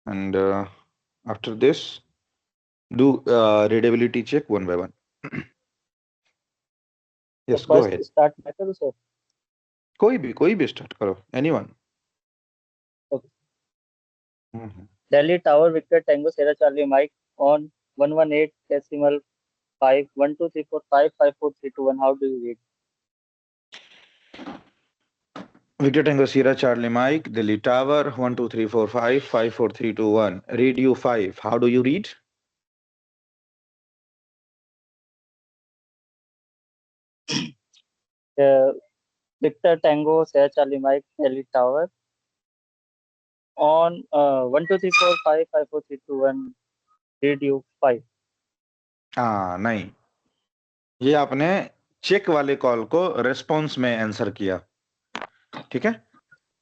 and after this, do readability check one by one. The Yes, go first ahead. start matter, sir. कोई भी start करो. Anyone. Okay. Mhm. Delhi Tower Victor Tango Sierra Charlie Mike on 118.5 1 2 3 4 5 5 4 3 2 1. How do you read? Victor Tango Sierra Charlie Mike Delhi Tower 1 2 3 4 5 5 4 3 2 1. Read you 5. How do you read? Uh, Victor Tango Sierra Charlie Mike Delhi Tower on 1 2 3 4 5 5 4 3 2 1. Read you 5. हाँ नहीं, ये आपने check वाले call को response में answer किया. ठीक है,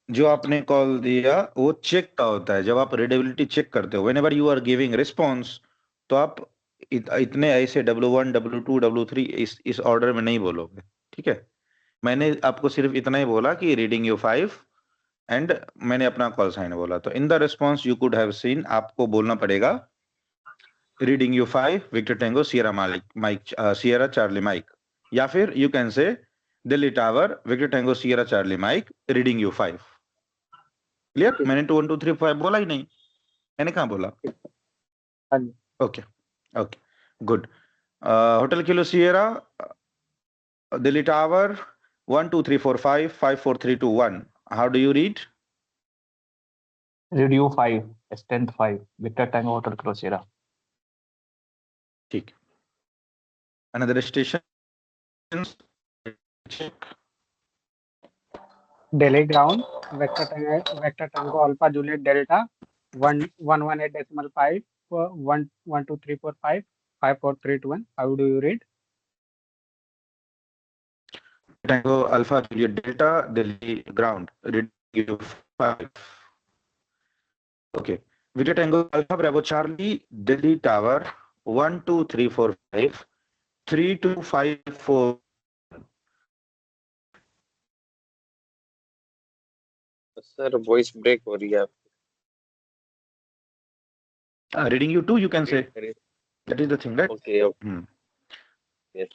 जो आपने कॉल दिया वो चेक का होता है. जब आप रीडेबिलिटी चेक करते हो, whenever you are giving response, तो आप इतने ऐसे W1 W2 W3 इस ऑर्डर में नहीं बोलोगे. ठीक है, मैंने आपको सिर्फ इतना ही बोला कि रीडिंग यू 5 एंड मैंने अपना कॉल साइन बोला. तो in the response you could have seen, आपको बोलना पड़ेगा reading you 5 victor tango sierra mike sierra charlie mike, या फिर you can say Delhi tower victor tango sierra charlie mike reading you 5. Clear? ठीक मैंने 2 1 2 3 5 बोला ही नहीं. मैंने कहाँ बोला? ठीक हाँ जी. Okay okay good. Hotel kilo sierra Delhi tower 1 2 3 4 5 5 4 3 2 1. How do you read? Read U5, strength 5, Victor Tango Hotel Crossera. ठीक. Another station check. Delhi ground, Vector Tango Alpha Juliet Delta, 118.5, 1 2 3 4 5 5 4 3 2 1. How do you read? Tango Alpha Juliet Delta Delhi ground reading you 5. Okay. Victor Tango Alpha Bravo Charlie Delhi Tower 1 2 3 4 5 3 2 5 4. Sir voice break हो रही है. Reading you 2, you can say. Read. That is the thing, right? Okay. Yes.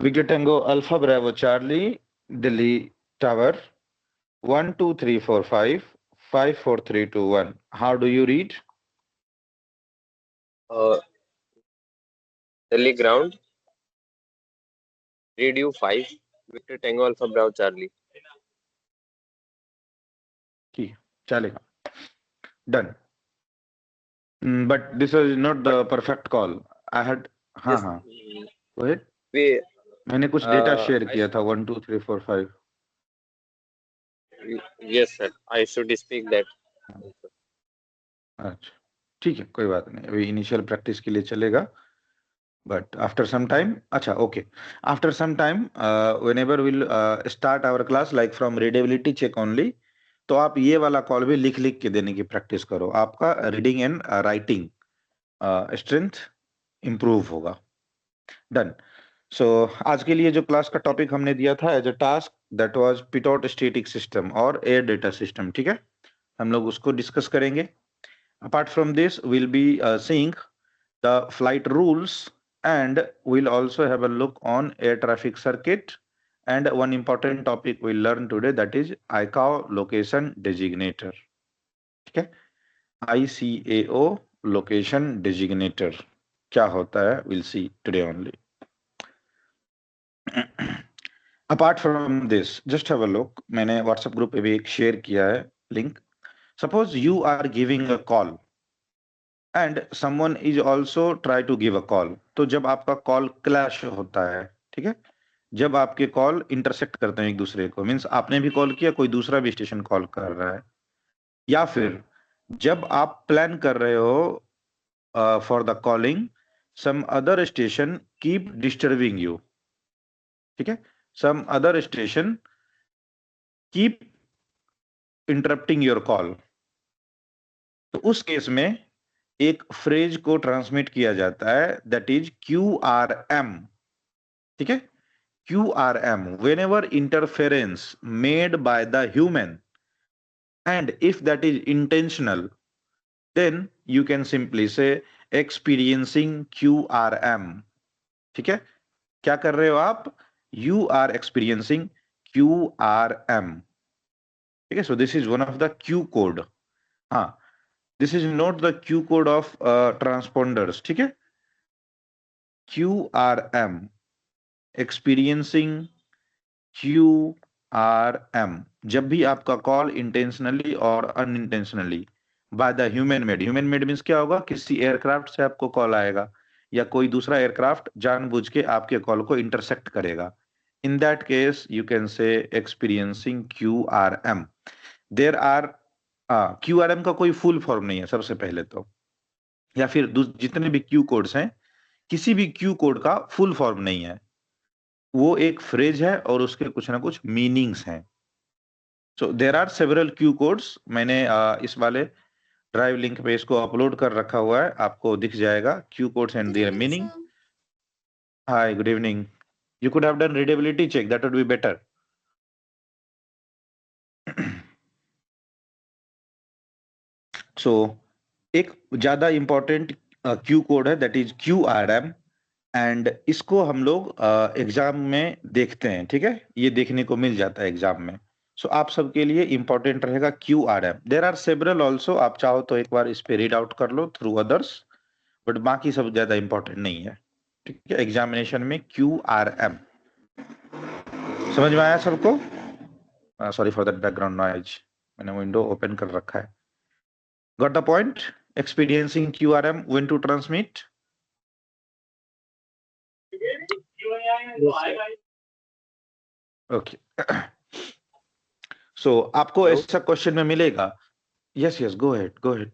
Victor Tango Alpha Bravo Charlie Delhi Tower 1 2 3 4 5 5 4 3 2 1. How do you read? Delhi ground. Read you 5. Victor Tango Alpha Bravo Charlie. ठीक, चलेगा. Done. But this is not the perfect call. I had हाँ Yes. हाँ. Go ahead. We. मैंने कुछ data share I किया था 1 2 3 4 5. Yes, sir. I should speak that. अच्छा ठीक है, कोई बात नहीं, अभी इनिशियल प्रैक्टिस के लिए चलेगा. बट आफ्टर सम टाइम, अच्छा okay, after some time whenever will start our class like from readability check only, तो आप ये वाला कॉल भी लिख लिख के देने की प्रैक्टिस करो. आपका reading and writing strength improve होगा. डन. सो आज के लिए जो क्लास का टॉपिक हमने दिया था as a task, that was pitot static system और एयर डेटा सिस्टम. ठीक है, हम लोग उसको डिस्कस करेंगे. Apart from this will be seeing the flight rules, and we'll also have a look on air traffic circuit, and one important topic we'll learn today, that is ICAO location designator. ठीक है, ICAO location designator क्या होता है, we'll see today only. Apart from this, just have a look. मैंने WhatsApp group पे भी एक share किया है link. Suppose you are giving a call and someone is also try to give a call. तो जब आपका कॉल क्लैश होता है, ठीक है, जब आपके कॉल इंटरसेक्ट करते हैं एक दूसरे को, मीन्स आपने भी कॉल किया, कोई दूसरा भी स्टेशन कॉल कर रहा है, या फिर जब आप प्लान कर रहे हो for the calling, some other station keep disturbing you. ठीक है, some other station keep interrupting your call. तो उस केस में एक फ्रेज को ट्रांसमिट किया जाता है, दैट इज QRM. ठीक है, QRM, whenever interference made by the human and if that is intentional, then you can simply say experiencing QRM. ठीक है, क्या कर रहे हो आप? You are experiencing QRM. ठीक है, so this is one of the Q code. हाँ, this is not the Q code of transponders. ठीक है, QRM, experiencing QRM. जब भी आपका कॉल इंटेंशनली और unintentionally by the human made, human made means क्या होगा? किसी एयरक्राफ्ट से आपको कॉल आएगा या कोई दूसरा एयरक्राफ्ट जानबूझ के आपके कॉल को इंटरसेक्ट करेगा. In that case you can say experiencing QRM. There are QRM का कोई फुल फॉर्म नहीं है सबसे पहले तो, या फिर जितने भी क्यू कोड्स हैं, किसी भी क्यू कोड का फुल फॉर्म नहीं है. वो एक फ्रेज है और उसके कुछ ना कुछ मीनिंग्स हैं. So there are several Q codes. मैंने इस वाले ड्राइव लिंक पे इसको अपलोड कर रखा हुआ है, आपको दिख जाएगा Q codes and their meaning. Hi, good evening. You could have done readability check, that would be better. So एक ज्यादा इंपॉर्टेंट क्यू कोड है, दैट इज QRM, एंड इसको हम लोग एग्जाम में देखते हैं. ठीक है, ये देखने को मिल जाता है एग्जाम में. सो आप सबके लिए इंपॉर्टेंट रहेगा QRM. There are several also, आप चाहो तो एक बार इस पे रीड आउट कर लो थ्रू अदर्स, बट बाकी सब ज्यादा इंपॉर्टेंट नहीं है. ठीक है, एग्जामिनेशन में QRM. समझ में आया सबको? Sorry for that background noise, मैंने विंडो ओपन कर रखा है. Got the point? Experiencing QRM, when to transmit. Okay, so आपको ऐसा क्वेश्चन में मिलेगा. Yes yes, go ahead, go ahead.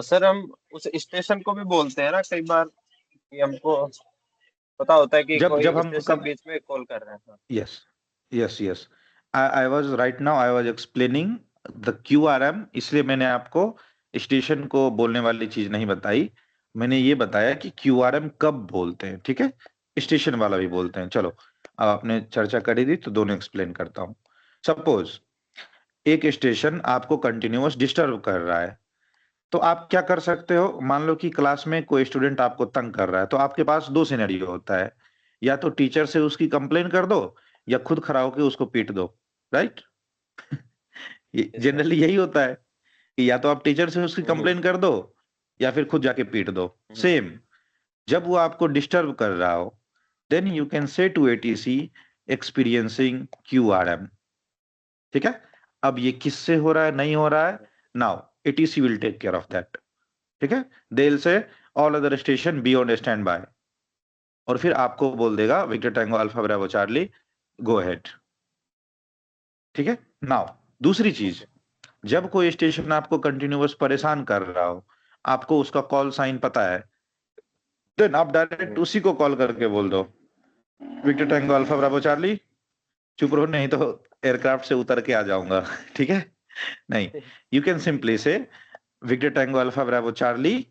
Sir हम उस स्टेशन को भी बोलते हैं ना कई बार, कि हमको पता होता है कि कोई जब हम स्टेशन बीच में कॉल कर रहे हैं. Yes yes yes, I was right now, I was explaining the QRM. इसलिए मैंने आपको स्टेशन को बोलने वाली चीज नहीं बताई. मैंने ये बताया कि QRM कब बोलते हैं. ठीक है, स्टेशन वाला भी बोलते हैं. चलो, अब आपने चर्चा करी थी तो दोनों एक्सप्लेन करता हूँ. सपोज एक स्टेशन आपको कंटिन्यूअस डिस्टर्ब कर रहा है, तो आप क्या कर सकते हो? मान लो कि क्लास में कोई स्टूडेंट आपको तंग कर रहा है, तो आपके पास दो सिनेरियो होता है. या तो टीचर से उसकी कंप्लेन कर दो, या खुद खड़ा होकर उसको पीट दो. राइट? जनरली यही होता है कि या तो आप टीचर से उसकी कंप्लेन कर दो, या फिर खुद जाके पीट दो. सेम, जब वो आपको डिस्टर्ब कर रहा हो, then you can say to ATC experiencing QRM. ठीक है, अब ये किससे हो रहा है, नहीं हो रहा है, now ATC will take care of that. ठीक है, they will say all other station be on stand by, और फिर आपको बोल देगा victor tango alpha bravo charlie, go ahead. ठीक है, नाउ दूसरी चीज, जब कोई स्टेशन आपको कंटिन्यूअस परेशान कर रहा हो, आपको उसका कॉल साइन पता है, देन आप डायरेक्ट उसी को कॉल करके बोल दो victor tango alpha bravo charlie, चुप रहो नहीं तो एयरक्राफ्ट से उतर के आ जाऊंगा. ठीक है, नहीं, you can simply say victor tango alpha bravo charlie,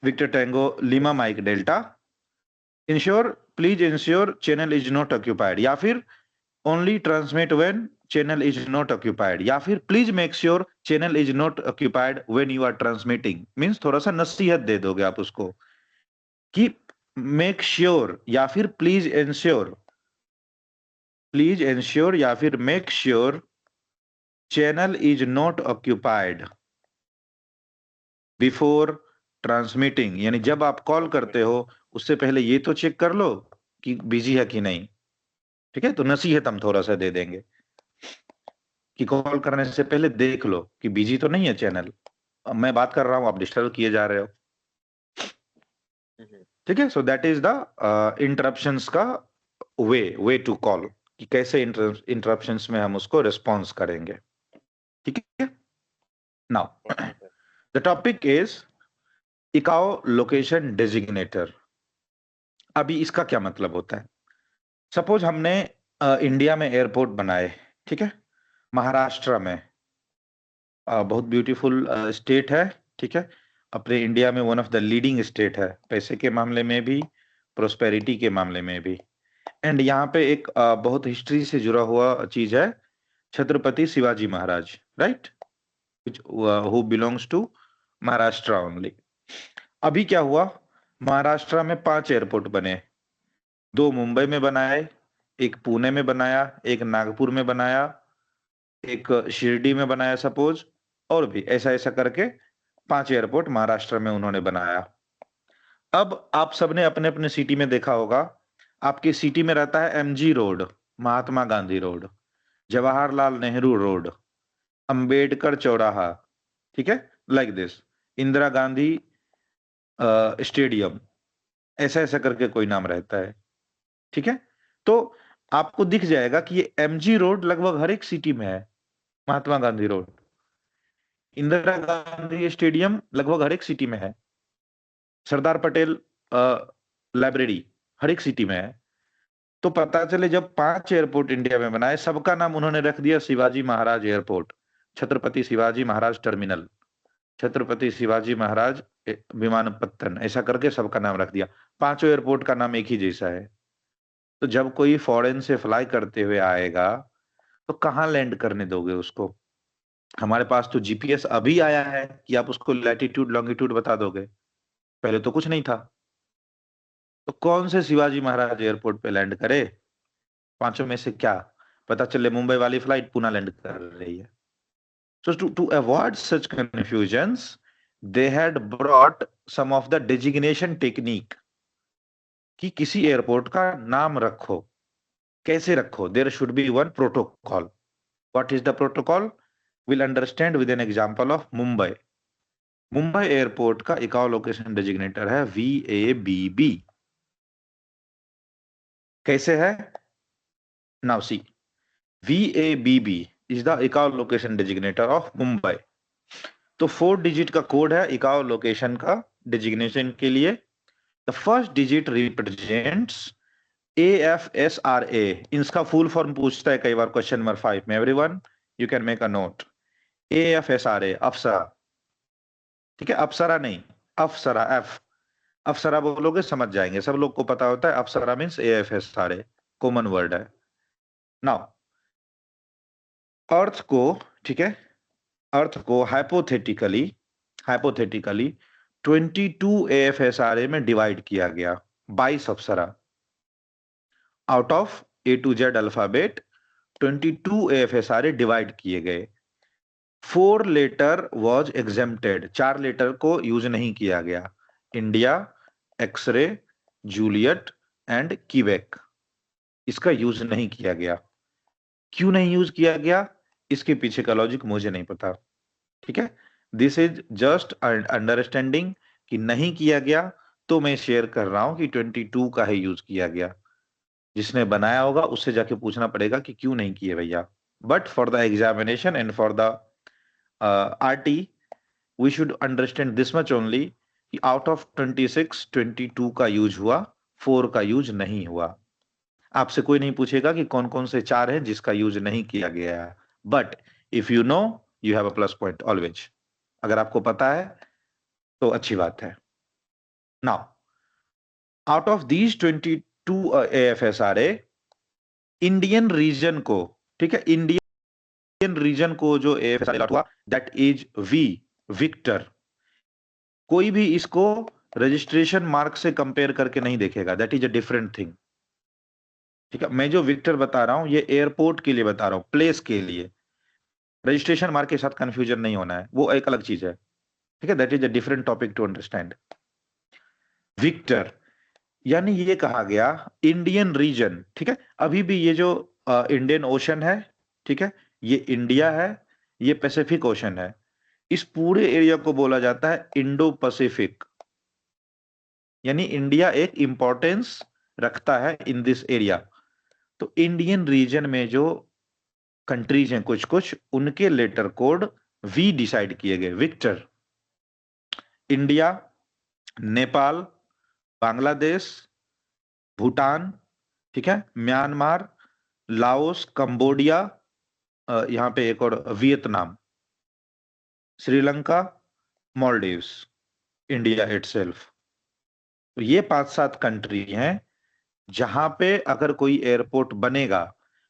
victor tango lima mike delta, ensure, please ensure channel is not occupied, या फिर only transmit when channel is not occupied, या फिर please make sure channel is not occupied when you are transmitting. Means थोड़ा सा नसीहत दे दोगे आप उसको कि मेक श्योर, या फिर प्लीज इंश्योर, या फिर make sure channel is not occupied before transmitting. यानी जब आप कॉल करते हो उससे पहले ये तो चेक कर लो कि बिजी है कि नहीं. ठीक है, तो नसीहत हम थोड़ा सा दे देंगे कि कॉल करने से पहले देख लो कि बिजी तो नहीं है चैनल, मैं बात कर रहा हूं, आप डिस्टर्ब किए जा रहे हो. ठीक है, so that is the interruptions का वे टू कॉल, कि कैसे इंटरप्शंस में हम उसको रिस्पॉन्स करेंगे. ठीक है, now the topic is ICAO location designator. अभी इसका क्या मतलब होता है? सपोज हमने इंडिया में एयरपोर्ट बनाए. ठीक है, महाराष्ट्र में, बहुत ब्यूटीफुल स्टेट है. ठीक है, अपने इंडिया में one of the leading state है, पैसे के मामले में भी, प्रोस्पेरिटी के मामले में भी. एंड यहाँ पे एक बहुत हिस्ट्री से जुड़ा हुआ चीज है, Chhatrapati Shivaji Maharaj, right, who belongs to Maharashtra only. अभी क्या हुआ, महाराष्ट्र में 5 एयरपोर्ट बने, 2 मुंबई में बनाए, एक पुणे में बनाया, एक नागपुर में बनाया, एक शिरडी में बनाया सपोज, और भी ऐसा ऐसा करके 5 एयरपोर्ट महाराष्ट्र में उन्होंने बनाया। अब आप सबने अपने अपने सिटी में देखा होगा, आपकी सिटी में रहता है MG road, Mahatma Gandhi road, Jawaharlal Nehru road, Ambedkar चौराहा, ठीक है, like this, Indira Gandhi stadium, ऐसा ऐसा करके कोई नाम रहता है, ठीक है। तो आपको दिख जाएगा कि ये एमजी रोड लगभग हर एक सिटी में है, महात्मा गांधी रोड, इंदिरा गांधी स्टेडियम लगभग हर एक सिटी में है, सरदार पटेल लाइब्रेरी हर एक सिटी में है। तो पता चले जब 5 एयरपोर्ट इंडिया में बनाए, सबका नाम उन्होंने रख दिया शिवाजी महाराज एयरपोर्ट, छत्रपति शिवाजी महाराज टर्मिनल, छत्रपति शिवाजी महाराज विमानपत्तन, ऐसा करके सबका नाम रख दिया। 5 एयरपोर्ट का नाम एक ही जैसा है। तो जब कोई फॉरेन से फ्लाई करते हुए आएगा तो कहाँ लैंड करने दोगे उसको? हमारे पास तो जीपीएस अभी आया है कि आप उसको लैटिट्यूड लॉन्गिट्यूड बता दोगे, पहले तो कुछ नहीं था। तो कौन से शिवाजी महाराज एयरपोर्ट पे लैंड करे? 5 में से क्या पता चले मुंबई वाली फ्लाइट पुणे लैंड कर रही है। So to avoid such confusions, they had brought some of the designation technique कि किसी एयरपोर्ट का नाम रखो, कैसे रखो? There should be one protocol. What is the protocol? We'll understand with an example of Mumbai. Mumbai airport का इकाउ location डेजिग्नेटर है VABB। कैसे है? Now see, VABB is the ICAO location designator of Mumbai. तो 4 डिजिट का कोड है ICAO location का designation के लिए। The first digit represents AFSRA। इसका फुल फॉर्म पूछता है कई बार क्वेश्चन नंबर 5 में। Everyone you can make a note. AFSRA अप्सरा, ठीक है, अप्सरा नहीं, अप्सरा, एफ, अप्सरा बोलोगे समझ जाएंगे, सब लोग को पता होता है अप्सरा मीन्स AFSRA, कॉमन वर्ड है। नाउ अर्थ को, ठीक है, अर्थ को हाइपोथेटिकली 22 AFSRA में डिवाइड किया गया, 22 अप्सरा। Out of A to Z alphabet 22 AFSRA divide किए गए। 4 लेटर वॉज एग्जेम्प्टेड, 4 लेटर को यूज नहीं किया गया, India, X-ray, Juliet and Quebec, इसका यूज नहीं किया गया। क्यों नहीं यूज किया गया, इसके पीछे का लॉजिक मुझे नहीं पता, ठीक है। दिस इज जस्ट अंडरस्टैंडिंग कि नहीं किया गया, तो मैं शेयर कर रहा हूं कि 22 का ही यूज किया गया। जिसने बनाया होगा उससे जाके पूछना पड़ेगा कि क्यों नहीं किए भैया। But for the examination and for the RT we should understand this much only कि आउट ऑफ 26 22 का यूज हुआ, 4 का यूज नहीं हुआ। आपसे कोई नहीं पूछेगा कि कौन कौन से 4 हैं जिसका यूज नहीं किया गया है। But if you know you have a plus point always. अगर आपको पता है तो अच्छी बात है। Now out of these 22 AFSRA, Indian reason को, ठीक है, इंडियन रीजन को जो AFSRA अलॉट हुआ दैट इज विक्टर। कोई भी इसको रजिस्ट्रेशन मार्क से कंपेयर करके नहीं देखेगा, that is a different thing, ठीक है। मैं जो विक्टर बता रहा हूं ये एयरपोर्ट के लिए बता रहा हूं, प्लेस के लिए। रजिस्ट्रेशन मार्क के साथ कंफ्यूजन नहीं होना है, वो एक अलग चीज है, ठीक है। That is a different topic to understand. Victor यानी ये कहा गया इंडियन रीजन, ठीक है। अभी भी ये जो इंडियन ओशन है, ठीक है, ये इंडिया है, ये पैसिफिक ओशन है, इस पूरे एरिया को बोला जाता है इंडो पैसिफिक। यानी इंडिया एक इंपॉर्टेंस रखता है इन दिस एरिया। तो इंडियन रीजन में जो कंट्रीज हैं कुछ कुछ, उनके लेटर कोड V डिसाइड किए गए। विक्टर इंडिया, नेपाल, बांग्लादेश, भूटान, ठीक है, म्यांमार, लाओस, कंबोडिया, यहां पे एक और Vietnam, Sri Lanka, Maldives, India itself. तो ये 5-7 कंट्री हैं जहां पे अगर कोई एयरपोर्ट बनेगा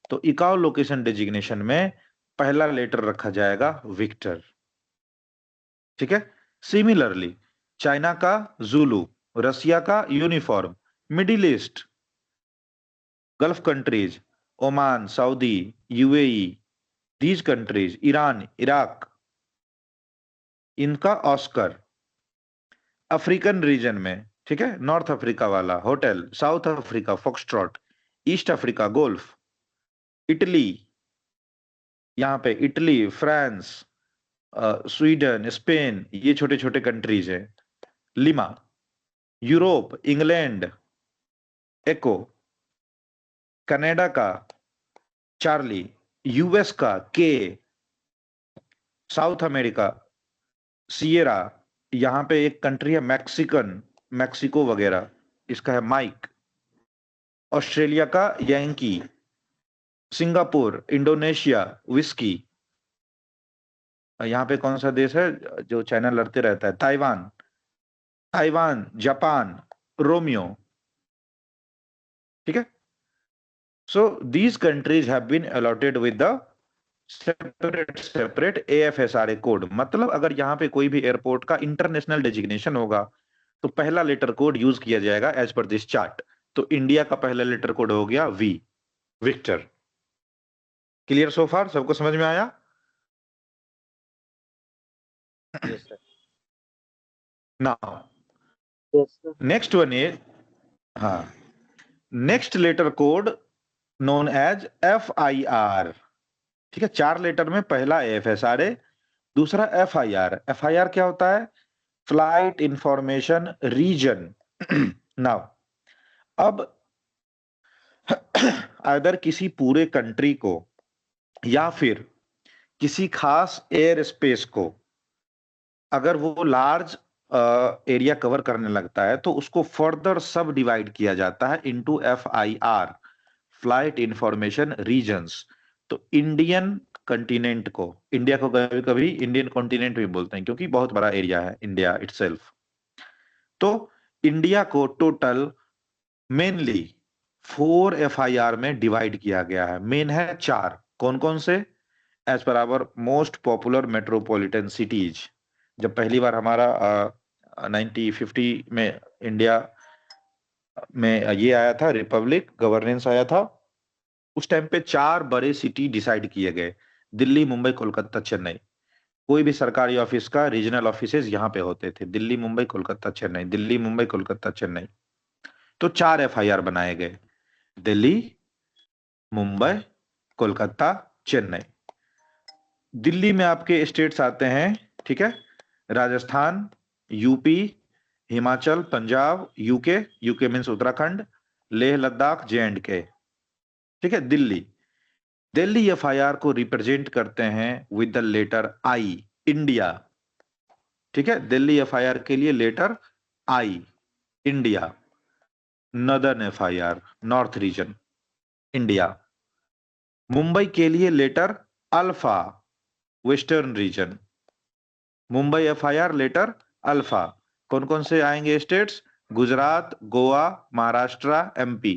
तो इकाउ लोकेशन डेजिग्नेशन में पहला लेटर रखा जाएगा विक्टर। ठीक है। सिमिलरली चाइना का जुलू, रसिया का uniform, middle east, gulf countries, Oman, Saudi, UAE, these countries, Iran, Iraq, इनका ऑस्कर। अफ्रीकन रीजन में, ठीक है, नॉर्थ अफ्रीका वाला hotel, south Africa foxtrot, east Africa golf, Italy, यहाँ पे इटली, फ्रांस, स्वीडन, स्पेन, ये छोटे छोटे कंट्रीज हैं। लिमा, यूरोप, इंग्लैंड, एको, कनाडा का चार्ली, यूएस का के, साउथ अमेरिका सिएरा, यहाँ पे एक कंट्री है मैक्सिकन, मैक्सिको वगैरह, इसका है माइक। ऑस्ट्रेलिया का यंकी, सिंगापुर, इंडोनेशिया विस्की, यहाँ पे कौन सा देश है जो चाइना लड़ते रहता है, ताइवान, ताइवान, जापान, रोमियो। ठीक है। So these countries have been allotted with the separate AFSRA code. मतलब अगर यहाँ पे कोई भी एयरपोर्ट का इंटरनेशनल डेजिग्नेशन होगा तो पहला लेटर कोड यूज किया जाएगा एज पर दिस चार्ट। तो इंडिया का पहला लेटर कोड हो गया V, victor. Clear so far? सबको समझ में आया? Yes, sir. Now Yes, sir. Next one is, हाँ, next letter code known as FIR। ठीक है। 4 लेटर में पहला AFSRA, दूसरा FIR। FIR क्या होता है? Flight information reason. नाउ अब अगर किसी पूरे कंट्री को या फिर किसी खास एयर स्पेस को अगर वो लार्ज एरिया कवर करने लगता है तो उसको फर्दर सब डिवाइड किया जाता है into FIR, flight information regions. तो इंडियन कंटिनेंट को, इंडिया को कभी कभी इंडियन कॉन्टिनेंट भी बोलते हैं क्योंकि बहुत बड़ा एरिया है इंडिया इटसेल्फ। तो इंडिया को टोटल मेनली 4 FIR में डिवाइड किया गया है। मेन है 4। कौन कौन से? As per our most popular metropolitan cities. जब पहली बार हमारा 1950 में इंडिया में ये आया था, रिपब्लिक गवर्नेंस आया था, उस टाइम पे 4 बड़े सिटी डिसाइड किए गए, दिल्ली, मुंबई, कोलकाता, चेन्नई। कोई भी सरकारी ऑफिस का रीजनल ऑफिसेज यहाँ पे होते थे, दिल्ली, मुंबई, कोलकाता, चेन्नई, दिल्ली, मुंबई, कोलकाता, चेन्नई। तो 4 FIR बनाए गए, दिल्ली, मुंबई, कोलकाता, चेन्नई। दिल्ली में आपके स्टेट्स आते हैं, ठीक है, Rajasthan, UP, Himachal, Punjab, UK means Uttarakhand, Leh Ladakh, JNK। ठीक है। दिल्ली FIR को रिप्रेजेंट करते हैं with the letter I, India. ठीक है। दिल्ली FIR के लिए लेटर I, इंडिया। Northern FIR, north region, India. Mumbai के लिए letter alpha, western region. Mumbai FIR letter alpha. कौन कौन से आएंगे states? Gujarat, Goa, Maharashtra, MP।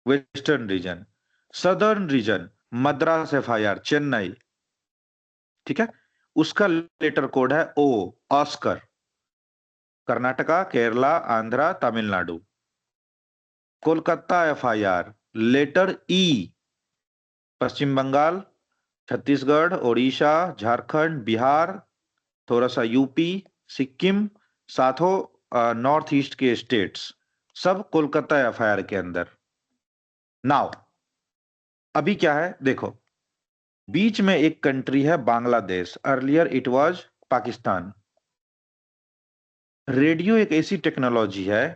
Western region. Southern region Madras FIR, Chennai. ठीक है। उसका लेटर कोड है O, oscar. Karnataka, Kerala, Andhra, Tamil Nadu. Kolkata FIR letter E, Paschim Bangal, Chhattisgarh, Odisha, Jharkhand, Bihar, थोड़ा सा यूपी, सिक्किम, साथों नॉर्थ ईस्ट के स्टेट्स, सब कोलकाता FIR के अंदर। नाउ अभी क्या है देखो, बीच में एक कंट्री है Bangladesh, earlier it was Pakistan. Radio एक ऐसी टेक्नोलॉजी है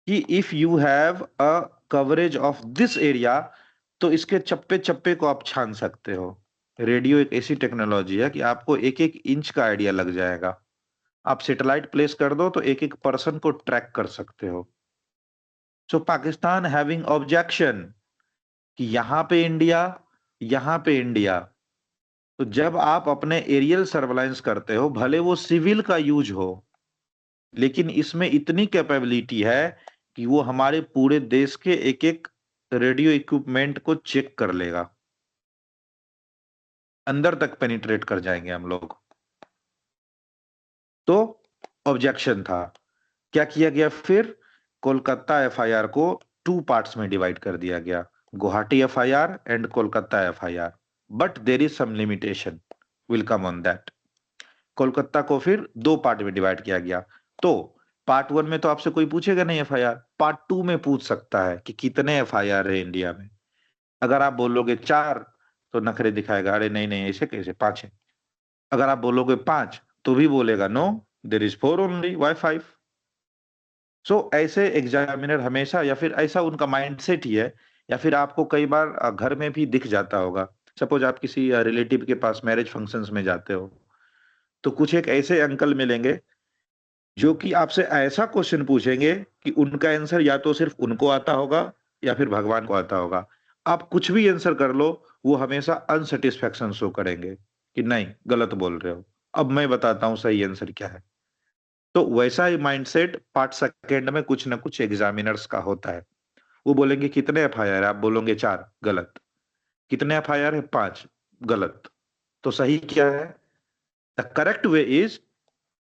कि if you have a coverage of this area तो इसके चप्पे चप्पे को आप छान सकते हो। रेडियो एक ऐसी टेक्नोलॉजी है कि आपको एक एक इंच का आइडिया लग जाएगा। आप सैटेलाइट प्लेस कर दो तो एक एक पर्सन को ट्रैक कर सकते हो। सो पाकिस्तान हैविंग ऑब्जेक्शन कि यहाँ पे इंडिया, यहाँ पे इंडिया। तो जब आप अपने एरियल सर्वेलांस करते हो, भले वो सिविल का यूज हो, लेकिन इसमें इतनी कैपेबिलिटी है कि वो हमारे पूरे देश के एक एक रेडियो इक्विपमेंट को चेक कर लेगा। अंदर तक पेनिट्रेट कर जाएंगे हम लोग। तो ऑब्जेक्शन था, क्या किया गया फिर, कोलकाता एफआईआर को 2 पार्ट्स में डिवाइड कर दिया गया, Guwahati FIR and Kolkata FIR, but there is some limitation, will come on that. Kolkata को फिर 2 पार्ट में डिवाइड किया गया। तो पार्ट 1 में तो आपसे कोई पूछेगा नहीं एफआईआर, पार्ट 2 में पूछ सकता है कि कितने एफआईआर है इंडिया में। अगर आप बोलोगे 4 तो नखरे दिखाएगा, अरे नहीं नहीं ऐसे कैसे, 5 है। अगर आप बोलोगे 5 तो भी बोलेगा no there is 4 only, why 5। So ऐसे एग्जामिनर हमेशा, या फिर ऐसा उनका माइंडसेट ही है, या फिर आपको कई बार घर में भी दिख जाता होगा। सपोज आप किसी रिलेटिव के पास मैरिज फंक्शंस में जाते हो, तो कुछ एक ऐसे अंकल मिलेंगे जो कि आपसे ऐसा क्वेश्चन पूछेंगे कि उनका आंसर या तो सिर्फ उनको आता होगा या फिर भगवान को आता होगा। आप कुछ भी आंसर कर लो, वो हमेशा अनसेटिस्फैक्शन शो करेंगे कि नहीं गलत बोल रहे हो, अब मैं बताता हूं सही आंसर क्या है। तो वैसा ही माइंडसेट पार्ट सेकंड में कुछ ना कुछ एग्जामिनर्स का होता है। वो बोलेंगे कितने एफआईआर है, आप बोलोगे 4, गलत। कितने एफआईआर है, 5, गलत। तो सही क्या है? The correct way is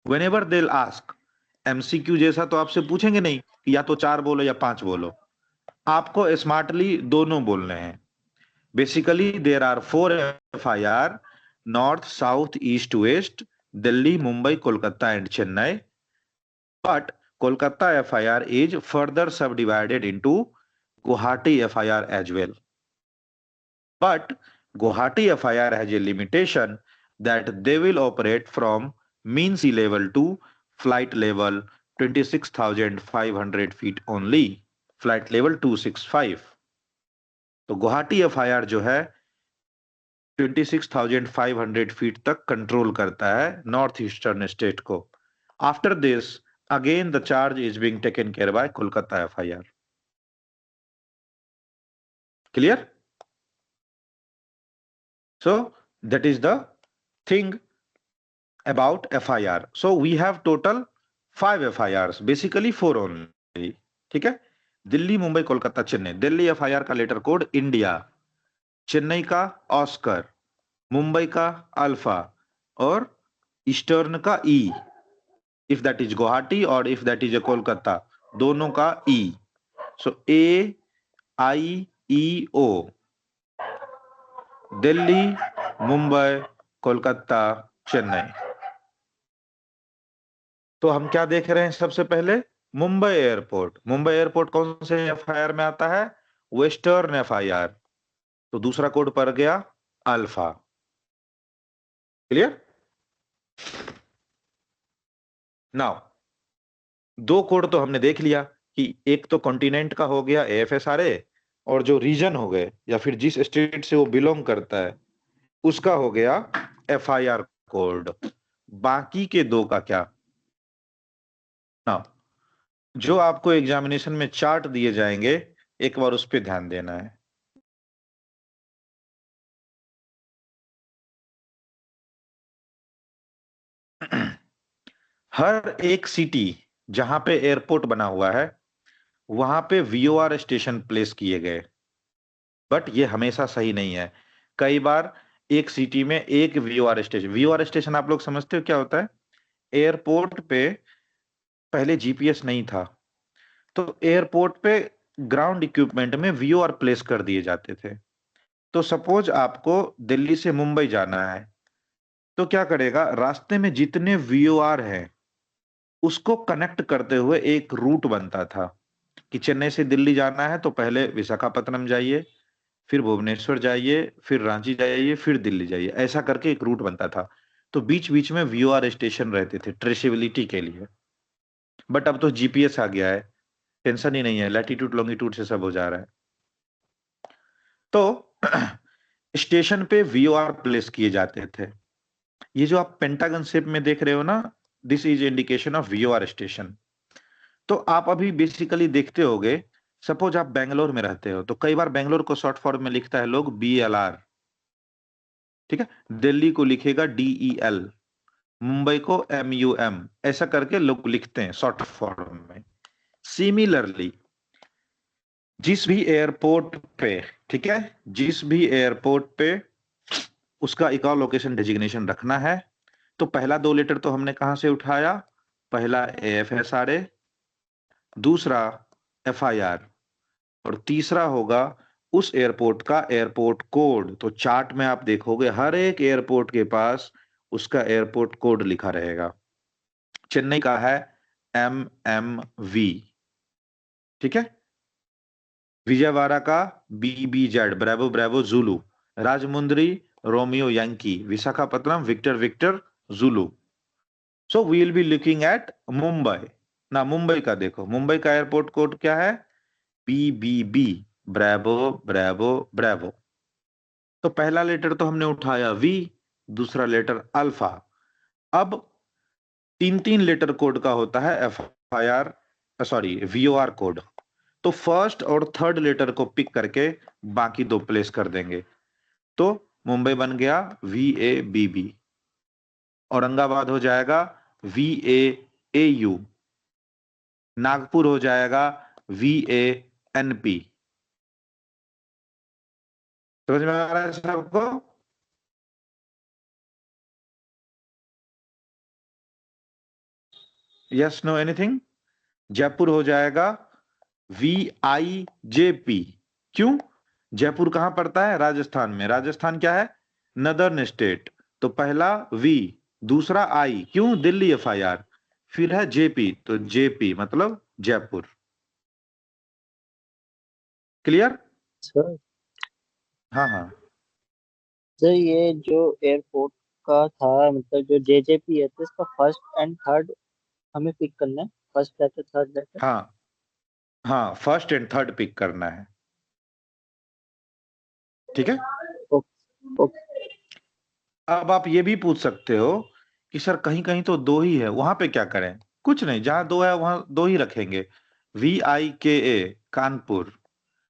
whenever they will ask, MCQ जैसा तो आपसे पूछेंगे नहीं कि या तो 4 बोलो या 5 बोलो, आपको स्मार्टली दोनों बोलने हैं। Basically there are 4 FIR, north south east west, Delhi Mumbai Kolkata and Chennai, but Kolkata FIR is further subdivided into Guwahati FIR as well. But Guwahati FIR has a limitation that they will operate from mean sea level to flight level 26,500 feet only, flight level 265. तो Guwahati FIR जो है 26,500 feet तक control करता है north eastern state को। After this again the charge is being taken care by Kolkata FIR. Clear? So that is the thing about FIR. So we have total 5 FIRs, basically 4 only. ठीक है? Delhi Mumbai Kolkata Chennai, Delhi FIR का letter code India, Chennai का Oscar, Mumbai का alpha और eastern का ई, if that is Guwahati और if that is Kolkata, दोनों का ई। सो ए आई ई ओ, दिल्ली मुंबई कोलकाता चेन्नई। तो हम क्या देख रहे हैं, सबसे पहले मुंबई एयरपोर्ट। मुंबई एयरपोर्ट कौन से एफआईआर में आता है, वेस्टर्न एफआईआर, तो दूसरा कोड पड़ गया अल्फा। क्लियर? नाउ 2 कोड तो हमने देख लिया कि एक तो कॉन्टिनेंट का हो गया एएफएसआरए, और जो रीजन हो गए या फिर जिस स्टेट से वो बिलोंग करता है उसका हो गया एफआईआर कोड। बाकी के 2 का क्या? ना, जो आपको एग्जामिनेशन में चार्ट दिए जाएंगे एक बार उस पर ध्यान देना है। हर एक सिटी जहां पे एयरपोर्ट बना हुआ है वहां पे वीओआर स्टेशन प्लेस किए गए, बट ये हमेशा सही नहीं है। कई बार एक सिटी में एक वीओआर स्टेशन, वीओआर स्टेशन आप लोग समझते हो क्या होता है? एयरपोर्ट पे पहले जीपीएस नहीं था, तो एयरपोर्ट पे ग्राउंड इक्विपमेंट में वीओआर प्लेस कर दिए जाते थे। तो सपोज आपको दिल्ली से मुंबई जाना है, तो क्या करेगा, रास्ते में जितने वीओआर हैं उसको कनेक्ट करते हुए एक रूट बनता था कि चेन्नई से दिल्ली जाना है तो पहले विशाखापत्तनम जाइए, फिर भुवनेश्वर जाइए, फिर रांची जाइए, फिर दिल्ली जाइए, ऐसा करके एक रूट बनता था। तो बीच बीच में वीओआर स्टेशन रहते थे ट्रेसेबिलिटी के लिए। बट अब तो जीपीएस आ गया है, टेंशन ही नहीं है, लैटिट्यूड लॉन्गिट्यूड से सब हो जा रहा है। तो स्टेशन पे वीओआर प्लेस किए जाते थे। ये जो आप पेंटागन शेप में देख रहे हो ना, this is indication of VOR station. तो आप अभी बेसिकली देखते होगे, सपोज आप बेंगलोर में रहते हो तो कई बार बेंगलोर को शॉर्ट फॉर्म में लिखता है लोग BLR, ठीक है? दिल्ली को लिखेगा DEL, मुंबई को MUM, ऐसा करके लोग लिखते हैं शॉर्ट फॉर्म में। सिमिलरली जिस भी एयरपोर्ट पे, ठीक है, जिस भी एयरपोर्ट पे उसका इकाउ लोकेशन डेजिग्नेशन रखना है। तो पहला 2 लेटर तो हमने कहां से उठाया, पहला AFSRA, दूसरा FIR, और तीसरा होगा उस एयरपोर्ट का एयरपोर्ट कोड। तो चार्ट में आप देखोगे हर एक एयरपोर्ट के पास उसका एयरपोर्ट कोड लिखा रहेगा। चेन्नई का है MMV, ठीक है। विजयवाड़ा का BBZ, bravo bravo zulu. Rajahmundry romeo yankee. Visakhapatnam victor victor zulu. So we will be looking at Mumbai. ना मुंबई का देखो, मुंबई का एयरपोर्ट कोड क्या है, BBB, ब्रेवो ब्रेवो ब्रेवो। तो पहला लेटर तो हमने उठाया V, दूसरा लेटर अल्फा। अब 3-3 लेटर कोड का होता है FIR, सॉरी VOR कोड। तो फर्स्ट और थर्ड लेटर को पिक करके बाकी 2 प्लेस कर देंगे। तो मुंबई बन गया VABB, औरंगाबाद हो जाएगा VAAU, नागपुर हो जाएगा VANP। समझ में आ रहा है सबको? Yes no anything? जयपुर हो जाएगा VIJP। क्यों? जयपुर कहां पड़ता है, राजस्थान में। राजस्थान क्या है, नदर्न स्टेट। तो पहला V, दूसरा I, क्यों, दिल्ली FIR, फिर है JP, तो JP मतलब जयपुर। क्लियर? सर हाँ हाँ सर ये जो एयरपोर्ट का था, मतलब जो JJP है, तो इसका फर्स्ट एंड थर्ड हमें पिक करना है, फर्स्ट लेटर थर्ड लेटर। हाँ हाँ, फर्स्ट एंड थर्ड पिक करना है, ठीक है। Okay okay. अब आप ये भी पूछ सकते हो कि सर कहीं कहीं तो 2 ही है, वहां पे क्या करें? कुछ नहीं, जहां 2 है वहां 2 ही रखेंगे। VIKA कानपुर।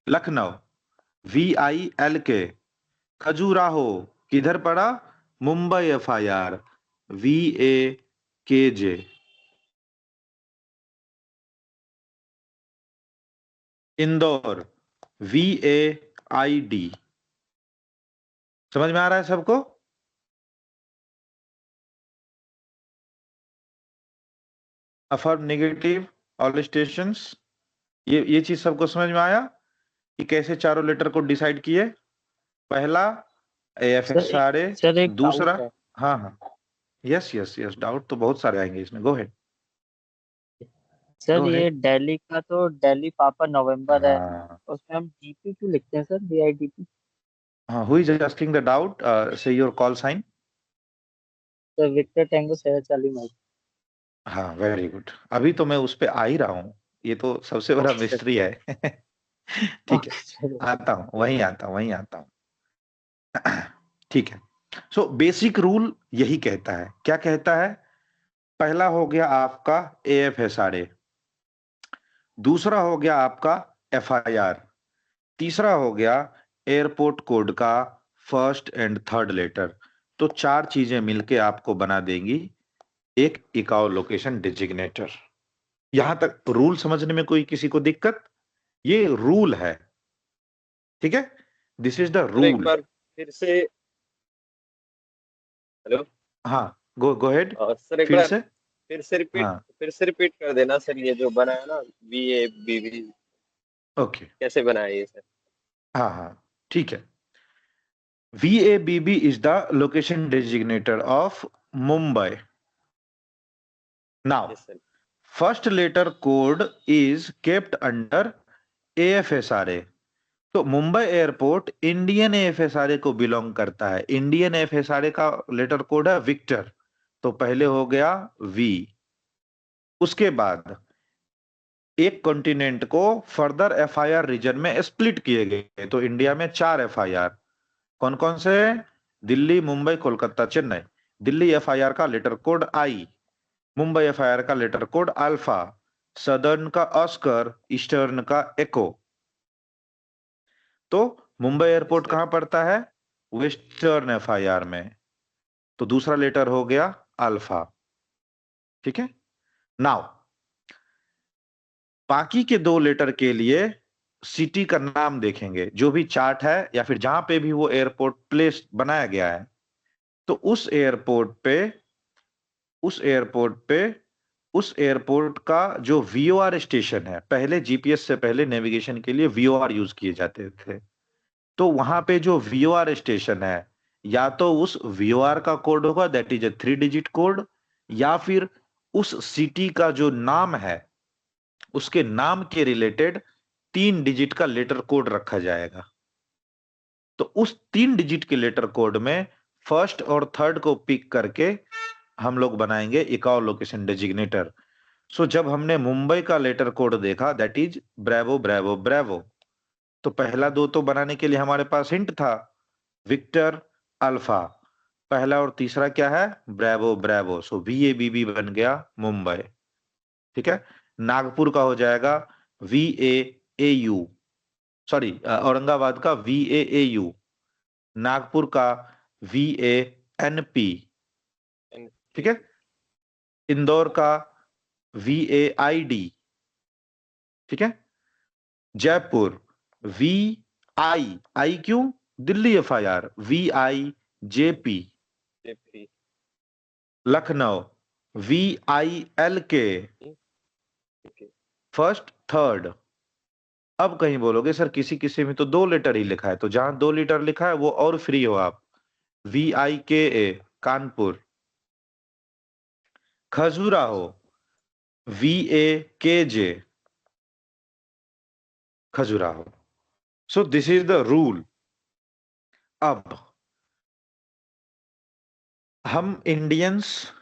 लखनऊ VILK। खजुराहो किधर पड़ा, Mumbai FIR VAKJ। Indore VAID। समझ में आ रहा है सबको? Affirm negative all stations. ये चीज सबको समझ में आया कि कैसे चारों लेटर को डिसाइड किए। पहला AFSRA, सर एक दूसरा, डाउट है। हाँ हाँ, यस यस यस, डाउट तो बहुत सारे आएंगे इसमें। गो हेड सर गो ये हेड। दिल्ली का तो दिल्ली पापा नवंबर है, हाँ उसमें हम DP क्यों लिखते हैं सर, VIDP? हाँ, who is asking the doubt, say your call sign. Sir victor tango sierra charlie mic. हाँ वेरी गुड, अभी तो मैं उस पे आ ही रहा हूँ, ये तो सबसे बड़ा मिस्ट्री है। ठीक है, ओके सर। आता हूँ, वहीं आता हूँ। ठीक है। सो बेसिक रूल यही कहता है, क्या कहता है, पहला हो गया आपका AFSRA, दूसरा हो गया आपका FIR, तीसरा हो गया एयरपोर्ट कोड का फर्स्ट एंड थर्ड लेटर। तो 4 चीजें मिलके आपको बना देंगी एक इकाउ लोकेशन डिजिग्नेटर। यहां तक रूल समझने में कोई किसी को दिक्कत? ये रूल है, ठीक है, दिस इज द सर एक रूल। बार फिर से, हेलो। हाँ, गो हेड, सर एक फिर बार से। हाँ फिर से रिपीट कर देना सर, ये जो बना है ना VABB, ओके, कैसे बना है ये सर? हाँ हाँ ठीक है। VABB is the location designator of Mumbai. Now, yes sir. first letter code is kept under AFSRA. तो मुंबई एयरपोर्ट इंडियन AFSRA को बिलोंग करता है। इंडियन AFSRA का लेटर कोड है विक्टर। तो पहले हो गया V, उसके बाद एक कॉन्टिनेंट को फर्दर FIR रीजन में स्प्लिट किए गए। तो इंडिया में 4 FIR, कौन कौन से, दिल्ली मुंबई कोलकाता चेन्नई। दिल्ली FIR का letter code I, Mumbai FIR का लेटर कोड अल्फा, सदर्न का ऑस्कर, ईस्टर्न का एको। तो मुंबई एयरपोर्ट कहां पड़ता है, वेस्टर्न FIR में। तो दूसरा लेटर हो गया अल्फा, ठीक है। नाउ बाकी के 2 लेटर के लिए सिटी का नाम देखेंगे, जो भी चार्ट है या फिर जहां पे भी वो एयरपोर्ट प्लेस बनाया गया है, तो उस एयरपोर्ट का जो वीओआर स्टेशन है, पहले जीपीएस से पहले नेविगेशन के लिए वीओआर यूज किए जाते थे, तो वहां पे जो वीओआर स्टेशन है, या तो उस वीओआर का कोड होगा, that is a 3 digit code, या फिर उस सिटी का जो नाम है उसके नाम के रिलेटेड 3 डिजिट का लेटर कोड रखा जाएगा। तो उस 3 डिजिट के लेटर कोड में फर्स्ट और थर्ड को पिक करके हम लोग बनाएंगे एक और लोकेशन डेजिग्नेटर। सो जब हमने मुंबई का लेटर कोड देखा, that is bravo bravo bravo, तो पहला 2 तो बनाने के लिए हमारे पास हिंट था, विक्टर अल्फा, पहला और तीसरा क्या है, ब्रेवो ब्रेवो, सो VABB बन गया मुंबई। ठीक है, नागपुर का हो जाएगा VAAU, सॉरी औरंगाबाद का VAAU, नागपुर का VANP, ठीक है, इंदौर का VAID, ठीक है, जयपुर VI क्यों, Delhi FIR VIJP, Lucknow VILK, first third. अब कहीं बोलोगे सर किसी किसी में तो 2 लेटर ही लिखा है, तो जहां 2 लेटर लिखा है वो और फ्री हो आप, VIKA Kanpur, Khajuraho VAKJ Khajuraho. So this is the rule. अब हम इंडियंस,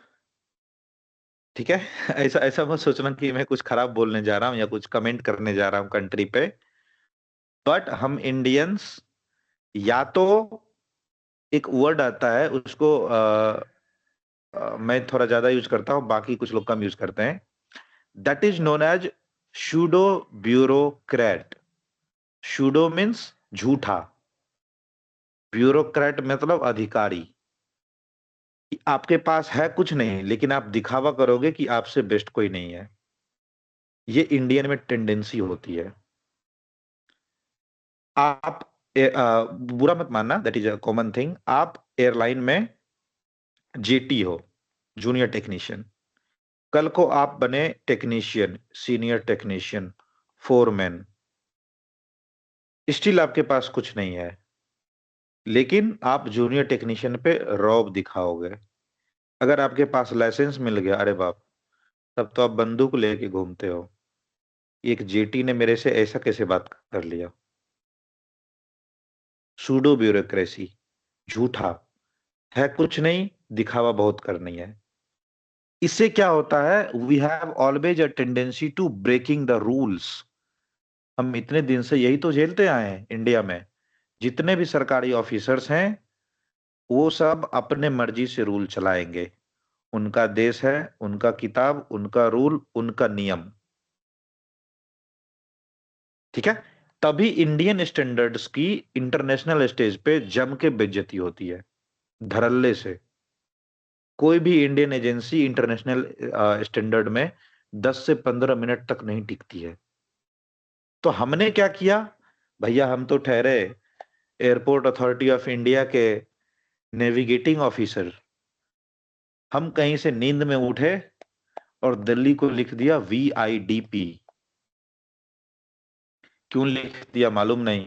ठीक है, ऐसा ऐसा मत सोचना कि मैं कुछ खराब बोलने जा रहा हूं या कुछ कमेंट करने जा रहा हूं कंट्री पे, बट हम इंडियंस या तो एक वर्ड आता है उसको मैं थोड़ा ज्यादा यूज करता हूं, बाकी कुछ लोग कम यूज करते हैं, that is known as pseudo bureaucrat. Pseudo means झूठा, ब्यूरोक्रेट मतलब अधिकारी। आपके पास है कुछ नहीं लेकिन आप दिखावा करोगे कि आपसे बेस्ट कोई नहीं है, ये इंडियन में टेंडेंसी होती है। आप बुरा मत मानना, that is a common thing. आप एयरलाइन में JT हो, जूनियर टेक्नीशियन, कल को आप बने technician, senior technician, foreman, still आपके पास कुछ नहीं है, लेकिन आप जूनियर टेक्नीशियन पे रौब दिखाओगे। अगर आपके पास लाइसेंस मिल गया, अरे बाप, तब तो आप बंदूक लेके घूमते हो। एक JT ने मेरे से ऐसा कैसे बात कर लिया। सूडो ब्यूरोक्रेसी, झूठा, है कुछ नहीं, दिखावा बहुत करनी है। इससे क्या होता है, we have always a tendency to breaking the rules. हम इतने दिन से यही तो झेलते आए हैं इंडिया में। जितने भी सरकारी ऑफिसर्स हैं वो सब अपने मर्जी से रूल चलाएंगे, उनका देश है, उनका किताब, उनका रूल, उनका नियम, ठीक है। तभी इंडियन स्टैंडर्ड्स की इंटरनेशनल स्टेज पे जम के बेइज्जती होती है, धड़ल्ले से। कोई भी इंडियन एजेंसी इंटरनेशनल स्टैंडर्ड में 10 से 15 मिनट तक नहीं टिकती है। तो हमने क्या किया, भैया हम तो ठहरे एयरपोर्ट अथॉरिटी ऑफ इंडिया के नेविगेटिंग ऑफिसर, हम कहीं से नींद में उठे और दिल्ली को लिख दिया VIDP। क्यों लिख दिया मालूम नहीं,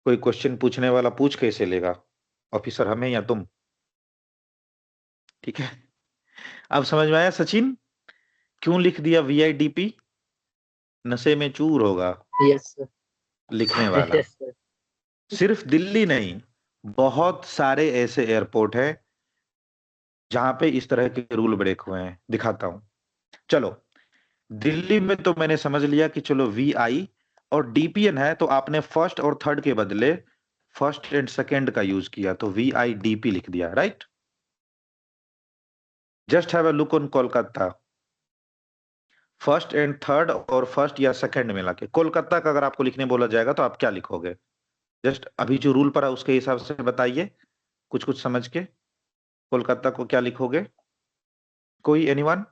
कोई क्वेश्चन पूछने वाला पूछ कैसे लेगा, ऑफिसर हमें या तुम, ठीक है। अब समझ में आया सचिन, क्यों लिख दिया VIDP? नशे में चूर होगा यस सर। लिखने वाला। Yes sir. सिर्फ दिल्ली नहीं, बहुत सारे ऐसे एयरपोर्ट हैं जहां पे इस तरह के रूल ब्रेक हुए हैं, दिखाता हूं। चलो, दिल्ली में तो मैंने समझ लिया कि चलो VI और DPN है, तो आपने फर्स्ट और थर्ड के बदले फर्स्ट एंड सेकेंड का यूज किया, तो VIDP लिख दिया, right. Just have a look on Kolkata, first and third और फर्स्ट या सेकेंड मिला के। कोलकाता का अगर आपको लिखने बोला जाएगा तो आप क्या लिखोगे, जस्ट अभी जो रूल पर है उसके हिसाब से बताइए, कुछ कुछ समझ के। कोलकाता को क्या लिखोगे, कोई एनीवन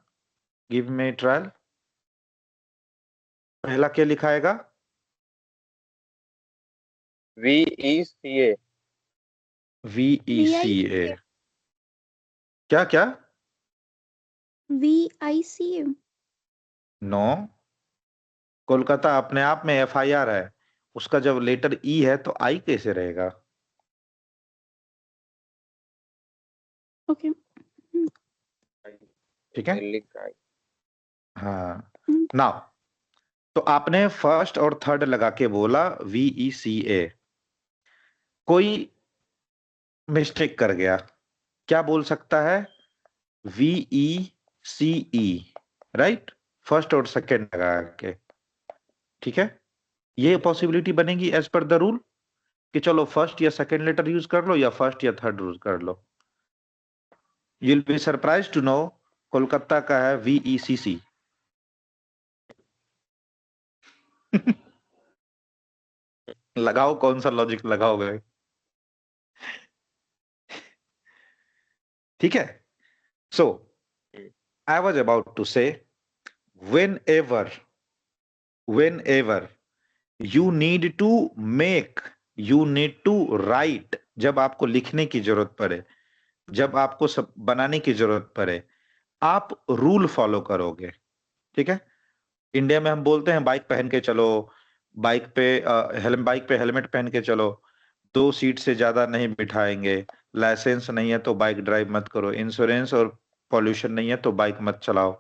गिव मी ट्रायल। पहला क्या लिखाएगा, VECA। VECA, क्या क्या? VICA। नो, कोलकाता अपने आप में FIR है, उसका जब लेटर ई है तो आई कैसे रहेगा? ओके। ठीक है, दिल्ली का हाँ। नाउ, तो आपने फर्स्ट और थर्ड लगा के बोला VECA, कोई मिस्टेक कर गया, क्या बोल सकता है? VECE, राइट, फर्स्ट और सेकेंड लगा के। ठीक है, ये पॉसिबिलिटी बनेगी एज पर द रूल कि चलो फर्स्ट या सेकेंड लेटर यूज कर लो या फर्स्ट या थर्ड यूज कर लो। You will be surprise to know Kolkata का है VECC। लगाओ, कौन सा लॉजिक लगाओगे? ठीक है, so I was about to से whenever you need to make, you need to write, जब आपको लिखने की जरूरत पड़े, जब आपको सब बनाने की जरूरत पड़े, आप रूल फॉलो करोगे। ठीक है, इंडिया में हम बोलते हैं बाइक पहन के चलो, बाइक पे हेलमेट पहन के चलो, 2 सीट से ज्यादा नहीं बिठाएंगे, लाइसेंस नहीं है तो बाइक ड्राइव मत करो, इंश्योरेंस और पॉल्यूशन नहीं है तो बाइक मत चलाओ।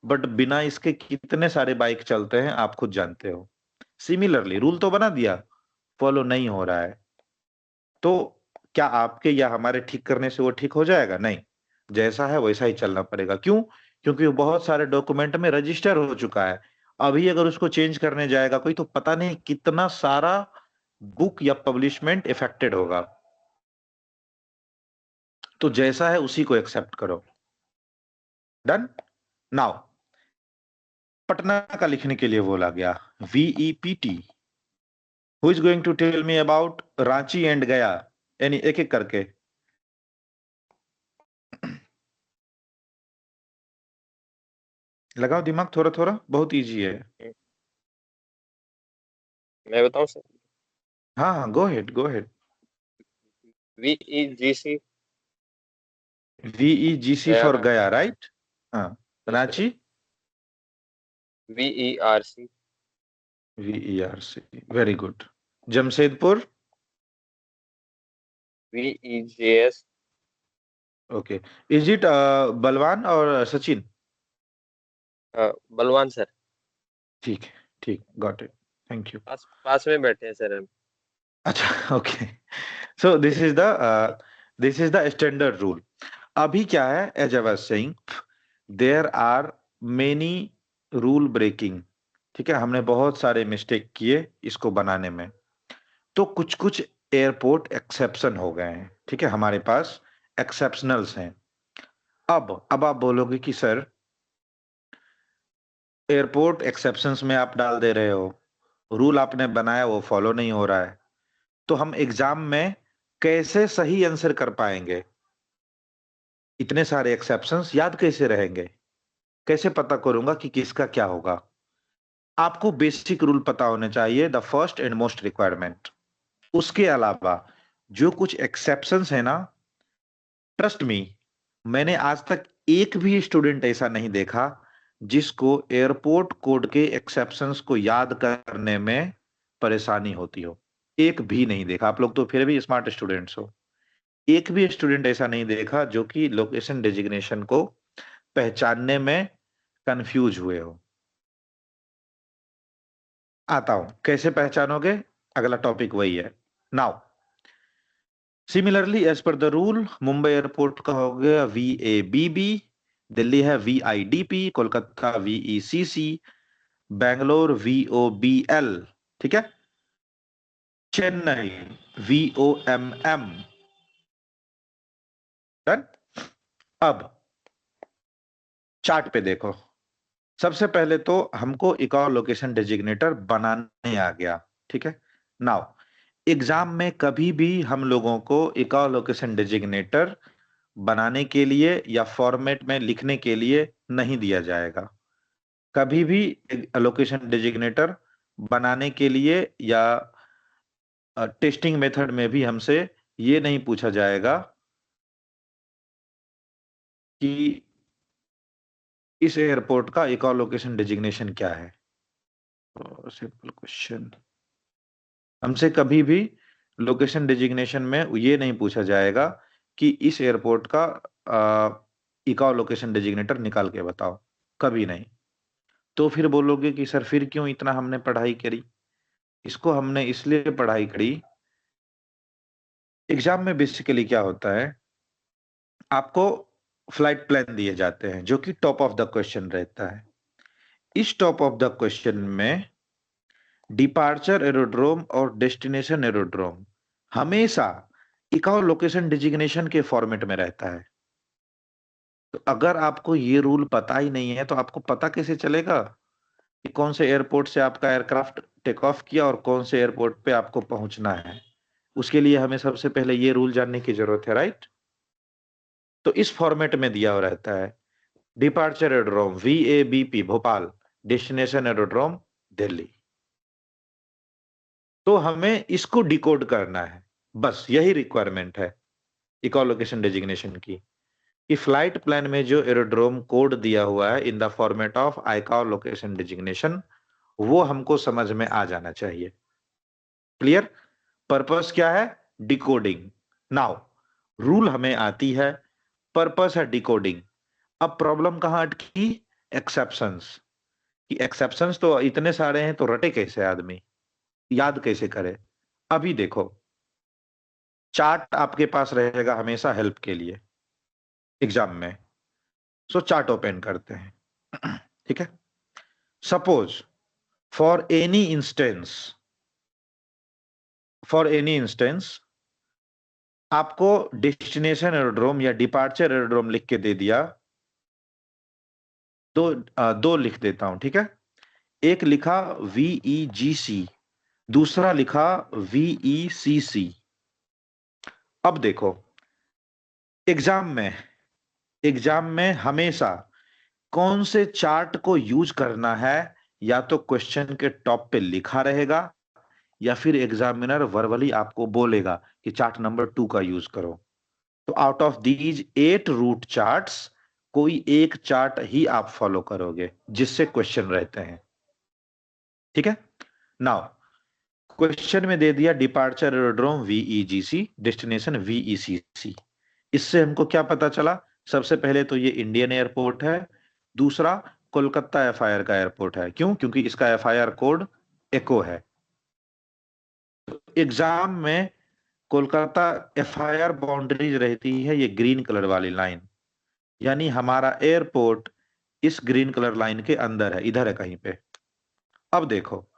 बट बिना इसके कितने सारे बाइक चलते हैं आप खुद जानते हो। सिमिलरली रूल तो बना दिया, फॉलो नहीं हो रहा है, तो क्या आपके या हमारे ठीक करने से वो ठीक हो जाएगा? नहीं, जैसा है वैसा ही चलना पड़ेगा। क्यों? क्योंकि वो बहुत सारे डॉक्यूमेंट में रजिस्टर हो चुका है। अभी अगर उसको चेंज करने जाएगा कोई तो पता नहीं कितना सारा बुक या पब्लिशमेंट इफेक्टेड होगा। तो जैसा है उसी को एक्सेप्ट करो। डन। नाउ, पटना का लिखने के लिए बोला गया VEPT। Who is going to tell me about Ranchi and Gaya? यानी एक एक करके। लगाओ दिमाग थोड़ा थोड़ा, बहुत इजी है। मैं बताऊं सर? हाँ हाँ, go head go head. VEGC VEGC Gaya for ना? गया, राइट। हाँ, Ranchi VERC VERC, very good. Jamshedpur VEJS okay. Is it Balwan और सचिन? बलवान सर। ठीक है, ठीक, गॉट इट, थैंक यू। पास पास में बैठे हैं सर हम। अच्छा, okay. So this is the standard rule. अभी क्या है, as I was saying, there are many rule breaking. ठीक है, हमने बहुत सारे मिस्टेक किए इसको बनाने में, तो कुछ कुछ एयरपोर्ट एक्सेप्शन हो गए हैं। ठीक है, हमारे पास एक्सेप्शनल्स हैं। अब आप बोलोगे कि सर एयरपोर्ट एक्सेप्शंस में आप डाल दे रहे हो, रूल आपने बनाया वो फॉलो नहीं हो रहा है, तो हम एग्जाम में कैसे सही आंसर कर पाएंगे? इतने सारे एक्सेप्शंस याद कैसे रहेंगे? कैसे पता करूंगा कि किसका क्या होगा? आपको बेसिक रूल पता होने चाहिए, the first and most requirement. उसके अलावा जो कुछ एक्सेप्शंस है ना, ट्रस्ट मी, मैंने आज तक एक भी स्टूडेंट ऐसा नहीं देखा जिसको एयरपोर्ट कोड के एक्सेप्शंस को याद करने में परेशानी होती हो। एक भी नहीं देखा। आप लोग तो फिर भी स्मार्ट स्टूडेंट्स हो। एक भी स्टूडेंट ऐसा नहीं देखा जो कि लोकेशन डेजिग्नेशन को पहचानने में कंफ्यूज हुए हो। आता हूं, कैसे पहचानोगे? अगला टॉपिक वही है। Now, similarly as per the rule, Mumbai airport का हो गया VABB, दिल्ली है VIDP, Kolkata VECC, Bangalore VOBL, ठीक है, चेन्नई VOMM। डन। अब चार्ट पे देखो, सबसे पहले तो हमको इको लोकेशन डेजिग्नेटर बनाने आ गया। ठीक है, नाउ एग्जाम में कभी भी हम लोगों को इको लोकेशन डेजिग्नेटर बनाने के लिए या फॉर्मेट में लिखने के लिए नहीं दिया जाएगा। कभी भी लोकेशन डेजिग्नेटर बनाने के लिए या टेस्टिंग मेथड में भी हमसे ये नहीं पूछा जाएगा कि इस एयरपोर्ट का इको लोकेशन डेजिग्नेशन क्या है। सिंपल क्वेश्चन, हमसे कभी भी लोकेशन डेजिग्नेशन में ये नहीं पूछा जाएगा कि इस एयरपोर्ट का इको लोकेशन डेजिग्नेटर निकाल के बताओ, कभी नहीं। तो फिर बोलोगे कि सर फिर क्यों इतना हमने पढ़ाई करी? इसको हमने इसलिए पढ़ाई करी, एग्जाम में बेसिकली क्या होता है, आपको फ्लाइट प्लान दिए जाते हैं जो कि टॉप ऑफ द क्वेश्चन रहता है। इस टॉप ऑफ द क्वेश्चन में डिपार्चर एरोड्रोम और डेस्टिनेशन एरोड्रोम हमेशा इको लोकेशन डिजिग्नेशन के फॉर्मेट में रहता है। तो अगर आपको ये रूल पता ही नहीं है तो आपको पता कैसे चलेगा कि कौन से एयरपोर्ट से आपका एयरक्राफ्ट टेक ऑफ किया और कौन से एयरपोर्ट पे आपको पहुंचना है? उसके लिए हमें सबसे पहले ये रूल जानने की जरूरत है, राइट? तो इस फॉर्मेट में दिया हुआ रहता है, departure aerodrome VABP Bhopal, destination aerodrome Delhi. तो हमें इसको डिकोड करना है, बस यही रिक्वायरमेंट है इको लोकेशन डेजिग्नेशन की, कि फ्लाइट प्लान में जो एरोड्रोम कोड दिया हुआ है in the format of echo location designation, वो हमको समझ में आ जाना चाहिए। क्लियर? पर्पस क्या है? डिकोडिंग। नाउ रूल हमें आती है, पर्पस है डिकोडिंग। अब प्रॉब्लम कहां अटकी? एक्सेप्शंस। कि एक्सेप्शंस तो इतने सारे हैं तो रटे कैसे आदमी, याद कैसे करे? अभी देखो, चार्ट आपके पास रहेगा हमेशा हेल्प के लिए एग्जाम में। सो चार्ट ओपन करते हैं। ठीक है, सपोज फॉर एनी इंस्टेंस आपको डेस्टिनेशन एरोड्रोम या डिपार्चर एरोड्रोम लिख के दे दिया, दो लिख देता हूं, ठीक है। एक लिखा VEGC, दूसरा लिखा VECC। अब देखो, एग्जाम में हमेशा कौन से चार्ट को यूज करना है, या तो क्वेश्चन के टॉप पे लिखा रहेगा या फिर एग्जामिनर वर्बली आपको बोलेगा कि चार्ट नंबर 2 का यूज करो। तो out of these 8 route charts कोई एक चार्ट ही आप फॉलो करोगे जिससे क्वेश्चन रहते हैं। ठीक है, नाउ क्वेश्चन में दे दिया departure aerodrome VEGC, destination VECC। इससे हमको क्या पता चला? सबसे पहले तो ये इंडियन एयरपोर्ट है, दूसरा कोलकाता FIR का एयरपोर्ट है। क्यों? क्योंकि इसका FIR कोड एको है। एग्जाम में कोलकाता FIR बाउंड्रीज रहती है ये ग्रीन कलर वाली लाइन, यानी हमारा एयरपोर्ट इस ग्रीन कलर लाइन के अंदर है, इधर है कहीं पे। अब देखो,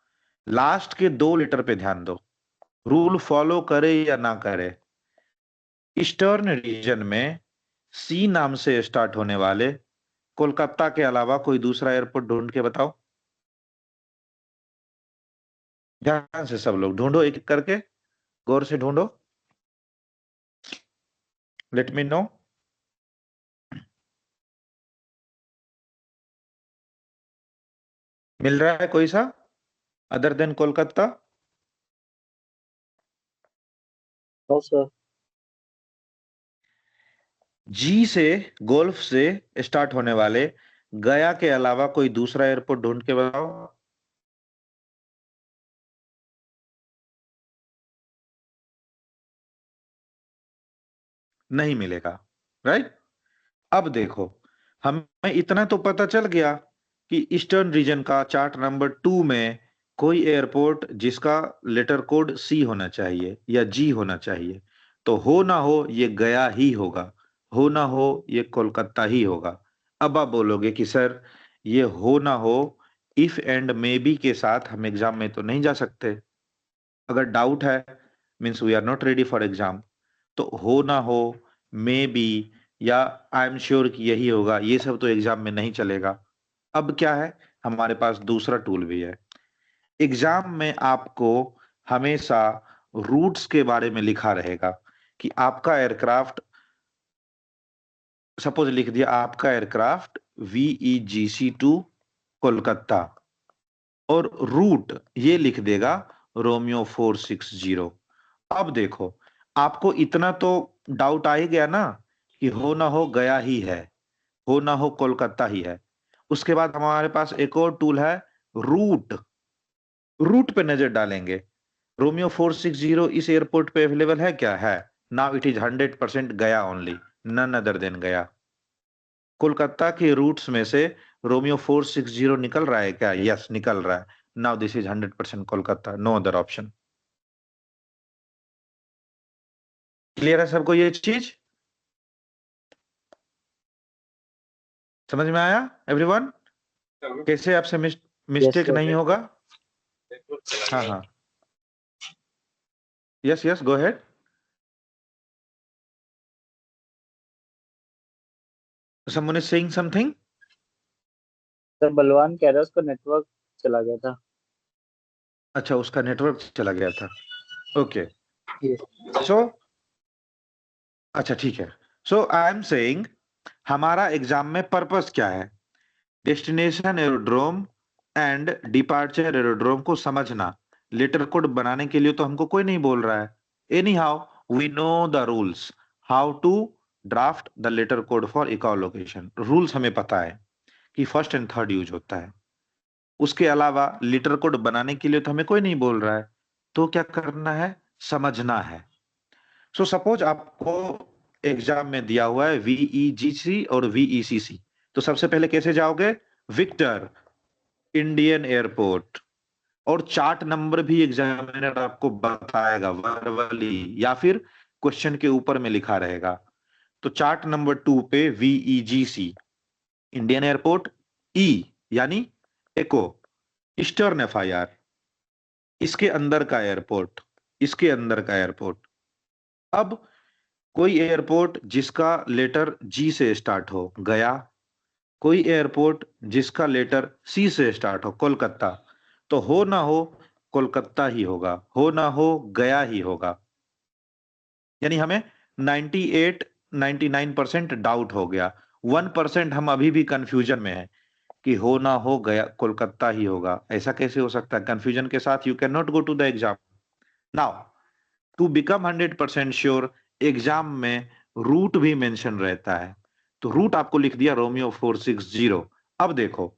लास्ट के 2 लेटर पे ध्यान दो, रूल फॉलो करे या ना करे। ईस्टर्न रीजन में C नाम से स्टार्ट होने वाले कोलकाता के अलावा कोई दूसरा एयरपोर्ट ढूंढ के बताओ। ध्यान से सब लोग ढूंढो, एक एक करके गौर से ढूंढो, लेट मी नो। मिल रहा है कोई सा other than Kolkata? No sir. G से, गोल्फ से स्टार्ट होने वाले गया के अलावा कोई दूसरा एयरपोर्ट ढूंढ के बताओ। नहीं मिलेगा, राइट? अब देखो, हमें इतना तो पता चल गया कि ईस्टर्न रीजन का चार्ट नंबर 2 में कोई एयरपोर्ट जिसका लेटर कोड C होना चाहिए या G होना चाहिए, तो हो ना हो ये गया ही होगा, हो ना हो ये कोलकाता ही होगा। अब आप बोलोगे कि सर ये हो ना हो इफ एंड मे बी के साथ हम एग्जाम में तो नहीं जा सकते। अगर डाउट है means we are not ready for exam. तो हो ना हो, मे बी, या आई एम श्योर कि यही होगा, ये सब तो एग्जाम में नहीं चलेगा। अब क्या है, हमारे पास दूसरा टूल भी है। एग्जाम में आपको हमेशा रूट्स के बारे में लिखा रहेगा कि आपका एयरक्राफ्ट, सपोज लिख दिया आपका एयरक्राफ्ट VEGC टू कोलकाता, और रूट ये लिख देगा रोमियो 460। अब देखो, आपको इतना तो डाउट आ ही गया ना कि हो ना हो गया ही है, हो ना हो कोलकाता ही है। उसके बाद हमारे पास एक और टूल है रूट। रूट पे नजर डालेंगे, रोमियो 460 इस एयरपोर्ट पे अवेलेबल है क्या? है। नाउ इट इज 100% गया ओनली, नन अदर देन गया। कोलकाता के रूट्स में से रोमियो 460 निकल रहा है क्या? यस, निकल रहा है। Now this is 100% Kolkata, no other option. Clear है सबको ये चीज? समझ में आया एवरीवन? कैसे आपसे मिस्टेक sir. नहीं होगा? हाँ हाँ, yes yes, go ahead. someone is saying something? Sir बलवान कह रहा है उसका नेटवर्क चला गया था। अच्छा, उसका नेटवर्क चला गया था। Okay, Yes. सो अच्छा ठीक है। सो आई एम सेइंग हमारा एग्जाम में पर्पस क्या है? Destination aerodrome and departure aerodrome को समझना। लेटर कोड बनाने के लिए तो हमको कोई नहीं बोल रहा है। Any how we know the rules how to draft the letter code for echo location. Rules हमें पता है कि फर्स्ट एंड थर्ड यूज होता है। उसके अलावा लेटर कोड बनाने के लिए तो हमें कोई नहीं बोल रहा है, तो क्या करना है? समझना है। सो सपोज आपको एग्जाम में दिया हुआ है VEGC और VECC, तो सबसे पहले कैसे जाओगे? विक्टर, इंडियन एयरपोर्ट, और चार्ट नंबर भी एग्जामिनर आपको बताएगा वर्बली या फिर क्वेश्चन के ऊपर में लिखा रहेगा। तो चार्ट नंबर 2 पे VEGC, इंडियन एयरपोर्ट, E यानी एको, ईस्टर्न FIR, इसके अंदर का एयरपोर्ट, इसके अंदर का एयरपोर्ट। अब कोई एयरपोर्ट जिसका लेटर G से स्टार्ट हो, गया। कोई एयरपोर्ट जिसका लेटर C से स्टार्ट हो, कोलकाता। तो हो ना हो कोलकाता ही होगा, हो ना हो गया ही होगा। यानी हमें 98-99% डाउट हो गया। 1% हम अभी भी कंफ्यूजन में है कि हो ना हो गया कोलकाता ही होगा। ऐसा कैसे हो सकता है? कंफ्यूजन के साथ you can not go to the exam. Now to become 100% sure, exam में रूट भी मेंशन रहता है। तो रूट आपको लिख दिया रोमियो 460। अब देखो,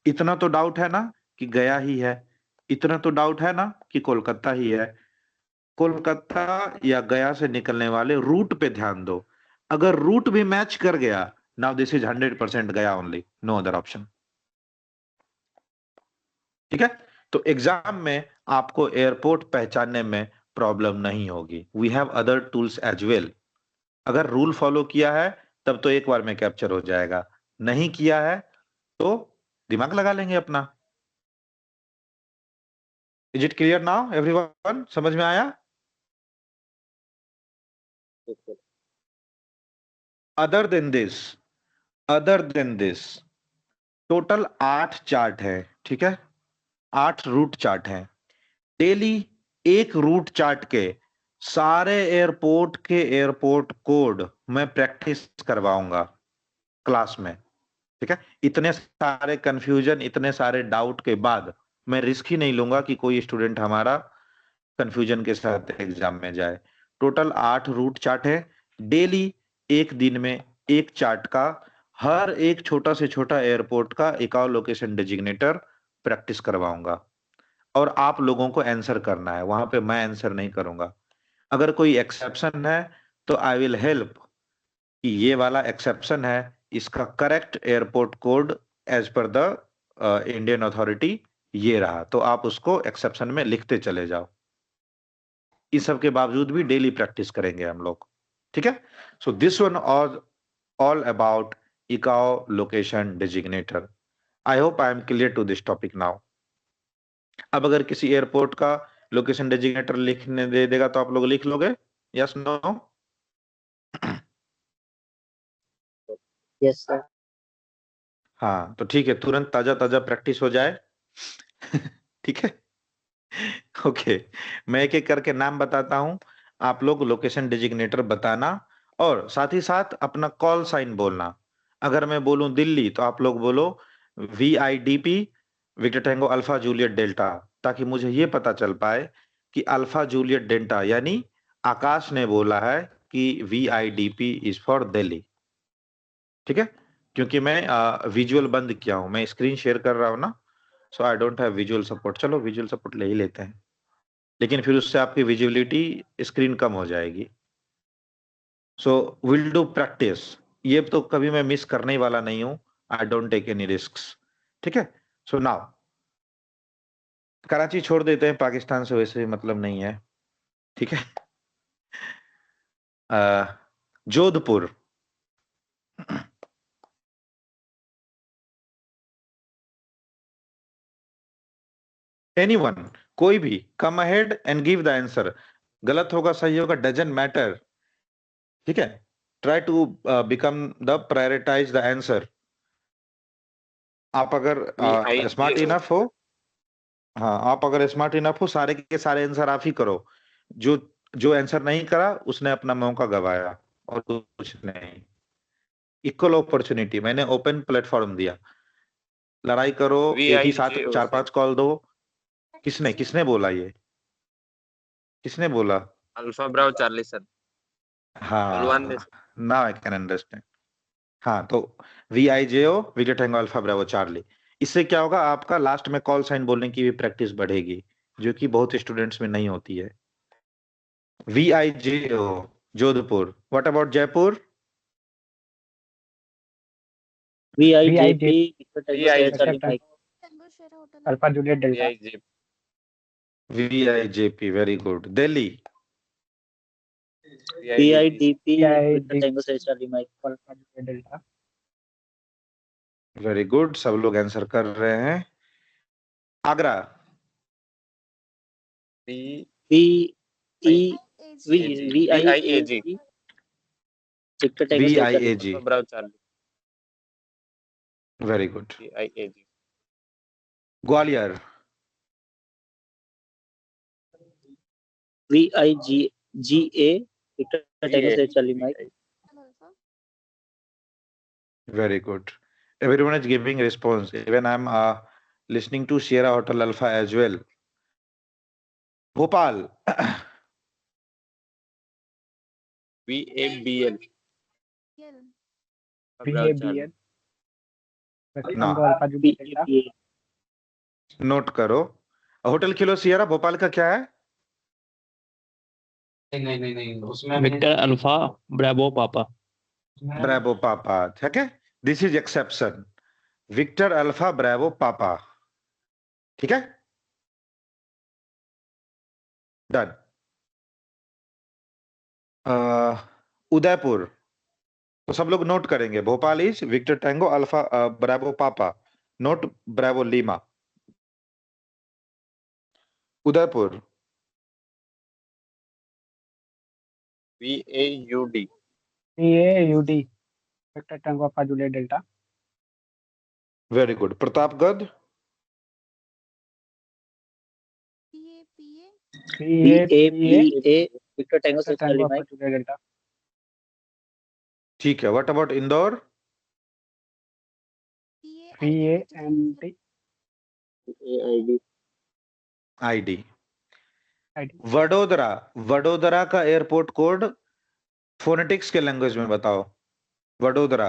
इतना तो डाउट है ना कि गया ही है, इतना तो डाउट है ना कि कोलकाता ही है। कोलकाता या गया से निकलने वाले रूट पे ध्यान दो। अगर रूट भी मैच कर गया, नाउ दिस इज 100% गया ओनली, नो अदर ऑप्शन। ठीक है? तो एग्जाम में आपको एयरपोर्ट पहचानने में प्रॉब्लम नहीं होगी। We have other tools as well. अगर रूल फॉलो किया है तब तो एक बार में कैप्चर हो जाएगा, नहीं किया है तो दिमाग लगा लेंगे अपना। Is it clear now everyone? समझ में आया? Other than this total 8 chart है। ठीक है, 8 रूट चार्ट है। डेली एक रूट चार्ट के सारे एयरपोर्ट के एयरपोर्ट कोड मैं प्रैक्टिस करवाऊंगा क्लास में। ठीक है, इतने सारे कंफ्यूजन, इतने सारे डाउट के बाद मैं रिस्क ही नहीं लूंगा कि कोई स्टूडेंट हमारा कंफ्यूजन के साथ एग्जाम में जाए। टोटल 8 रूट चार्ट है। डेली एक दिन में एक चार्ट का हर एक छोटा से छोटा एयरपोर्ट का इको लोकेशन डेजिग्नेटर प्रैक्टिस करवाऊंगा, और आप लोगों को आंसर करना है, वहां पे मैं आंसर नहीं करूंगा। अगर कोई एक्सेप्शन है तो आई विल हेल्प कि ये वाला एक्सेप्शन है, इसका correct airport code as per the Indian authority ये रहा, तो आप उसको एक्सेप्शन में लिखते चले जाओ। इस सब के बावजूद भी डेली प्रैक्टिस करेंगे हम लोग। ठीक है? So this one all about ICAO location designator. I hope I am clear to this topic now. अब अगर किसी एयरपोर्ट का लोकेशन डेजिग्नेटर लिखने दे देगा तो आप लोग लिख लोगे? Yes no? Yes, sir. हाँ, तो ठीक है, तुरंत ताजा ताजा प्रैक्टिस हो जाए। ठीक है, ओके। मैं एक एक करके नाम बताता हूं, आप लोग लोकेशन डेजिग्नेटर बताना, और साथ ही साथ अपना कॉल साइन बोलना। अगर मैं बोलूं दिल्ली तो आप लोग बोलो VIDP, victor tango alpha juliet delta, ताकि मुझे ये पता चल पाए कि अल्फा जूलियट डेल्टा यानी आकाश ने बोला है कि VIDP इज फॉर दिल्ली। ठीक है? क्योंकि मैं विजुअल बंद किया हूं, मैं स्क्रीन शेयर कर रहा हूं ना, so I don't have visual support. चलो विजुअल सपोर्ट ले ही लेते हैं, लेकिन फिर उससे आपकी विजिबिलिटी स्क्रीन कम हो जाएगी। सो विल डू प्रैक्टिस, ये तो कभी मैं मिस करने ही वाला नहीं हूं। I don't take any risks, ठीक है। सो नाउ कराची छोड़ देते हैं, पाकिस्तान से वैसे मतलब नहीं है, ठीक है। जोधपुर, एनीवन, कोई भी, come ahead and give the answer. गलत होगा सही होगा डजंट मैटर, ठीक है। Try to become the prioritise the answer. आप अगर स्मार्ट इनफ हो, हाँ आप अगर स्मार्ट इनफ हो, सारे के सारे आंसर आप ही करो। जो जो आंसर नहीं करा उसने अपना मौका गवाया, और कुछ नहीं। इक्वल अपॉर्चुनिटी, मैंने ओपन प्लेटफॉर्म दिया। लड़ाई करो, एक ही साथ VIJO 4-5 कॉल दो। किसने किसने बोला ये, किसने बोला? अल्फा ब्रावो चार्ली सर, बलवान ने हाँ, नाउ आई कैन अंडरस्टैंड। हाँ तो VIJO, विजय टैंगो अल्फा ब्रावो चार्ली। इससे क्या होगा, आपका लास्ट में कॉल साइन बोलने की भी प्रैक्टिस बढ़ेगी, जो कि बहुत स्टूडेंट्स में नहीं होती है। VIJO Jodhpur. What about Jaipur? VIJP Victor Tango Sierra Charlie VIJP Mike. Tango Sierra Hotel Alpha Juliet Delta. VIJP VIJP, very good. Delhi, PIDP PIDP Victor Tango Sierra Charlie Mike. Alpha Juliet Delta. Very good, सब लोग answer कर रहे हैं। Agra, VIAG Victor Tango Sierra Charlie Mike. VIAG, Bravo Charlie, very good. VIAG Gwalior, VIGA Victor Tango Sierra Charlie Mike. Alpha. very good. Everyone is giving response. Even I'm listening to Sierra Hotel Alpha as well. Bhopal, VABL Yell. Bravo charlie, VABL. Victor ना। Tango Alpha Juliet Delta. PAPA note करो। Hotel kilo sierra Bhopal का क्या है? नहीं उसमें victor alpha bravo papa. Bravo papa, ठीक है। This is exception, victor alpha bravo papa, ठीक है। डन। उदयपुर, तो सब लोग नोट करेंगे। Bhopal is Victor tango Alpha bravo Papa, note Bravo Lima. Udaipur, VAUD PAUD. Victor Tango Alpha Juliet Delta. Very good. Pratapgarh, PAPA Victor Tango Victor Sierra Charlie Tango Alpha Mike. Juliet Delta. ठीक है। What about Indore? PANT. AID ID। ID. Vadodara, Vadodara का airport code phonetics के language में बताओ। Vadodara,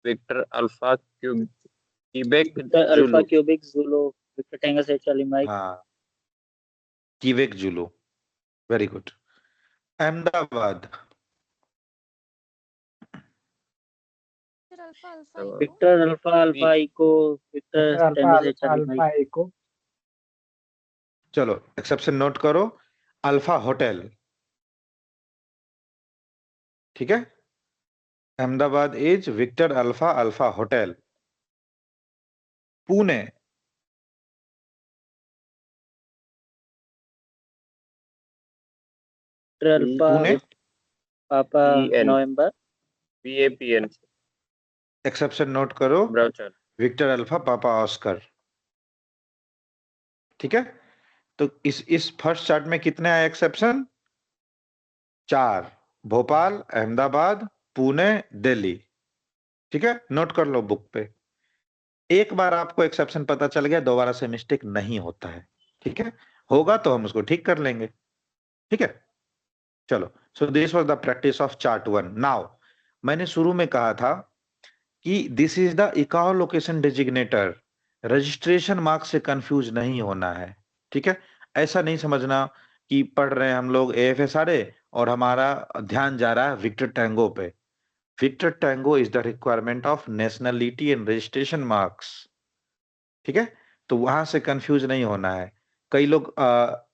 Victor Alpha Quebec Victor Alpha Zulu, Cubic Zulu Victor Tango Sierra Charlie Mike. हाँ, कीवेक Zulu, very good. Ahmedabad, Victor Alpha Alpha Echo. Victor Alpha Alpha Echo Victor Victor Alpha Tango Sierra Alpha Charlie Mike. Alpha Echo. चलो exception note करो। Alpha hotel, ठीक है। Ahmedabad is victor alpha alpha hotel. Pune, Victor Alpha Pune Papa PN November. PAPN exception note करो। Bravo charlie, victor alpha papa oscar, ठीक है। तो इस first chart में कितने आए एक्सेप्शन? 4। भोपाल, अहमदाबाद, पुणे, दिल्ली, ठीक है। नोट कर लो बुक पे। एक बार आपको एक्सेप्शन पता चल गया, दोबारा से मिस्टेक नहीं होता है, ठीक है। होगा तो हम उसको ठीक कर लेंगे, ठीक है। चलो, so this was the practice of chart 1। Now मैंने शुरू में कहा था कि this is the ICAO location designator. Registration mark से कंफ्यूज नहीं होना है, ठीक है। ऐसा नहीं समझना कि पढ़ रहे हैं हम लोग AFSRA और हमारा ध्यान जा रहा है विक्टर टैंगो पे। Victor tango is the requirement of nationality and registration marks, ठीक है। तो वहां से कंफ्यूज नहीं होना है। कई लोग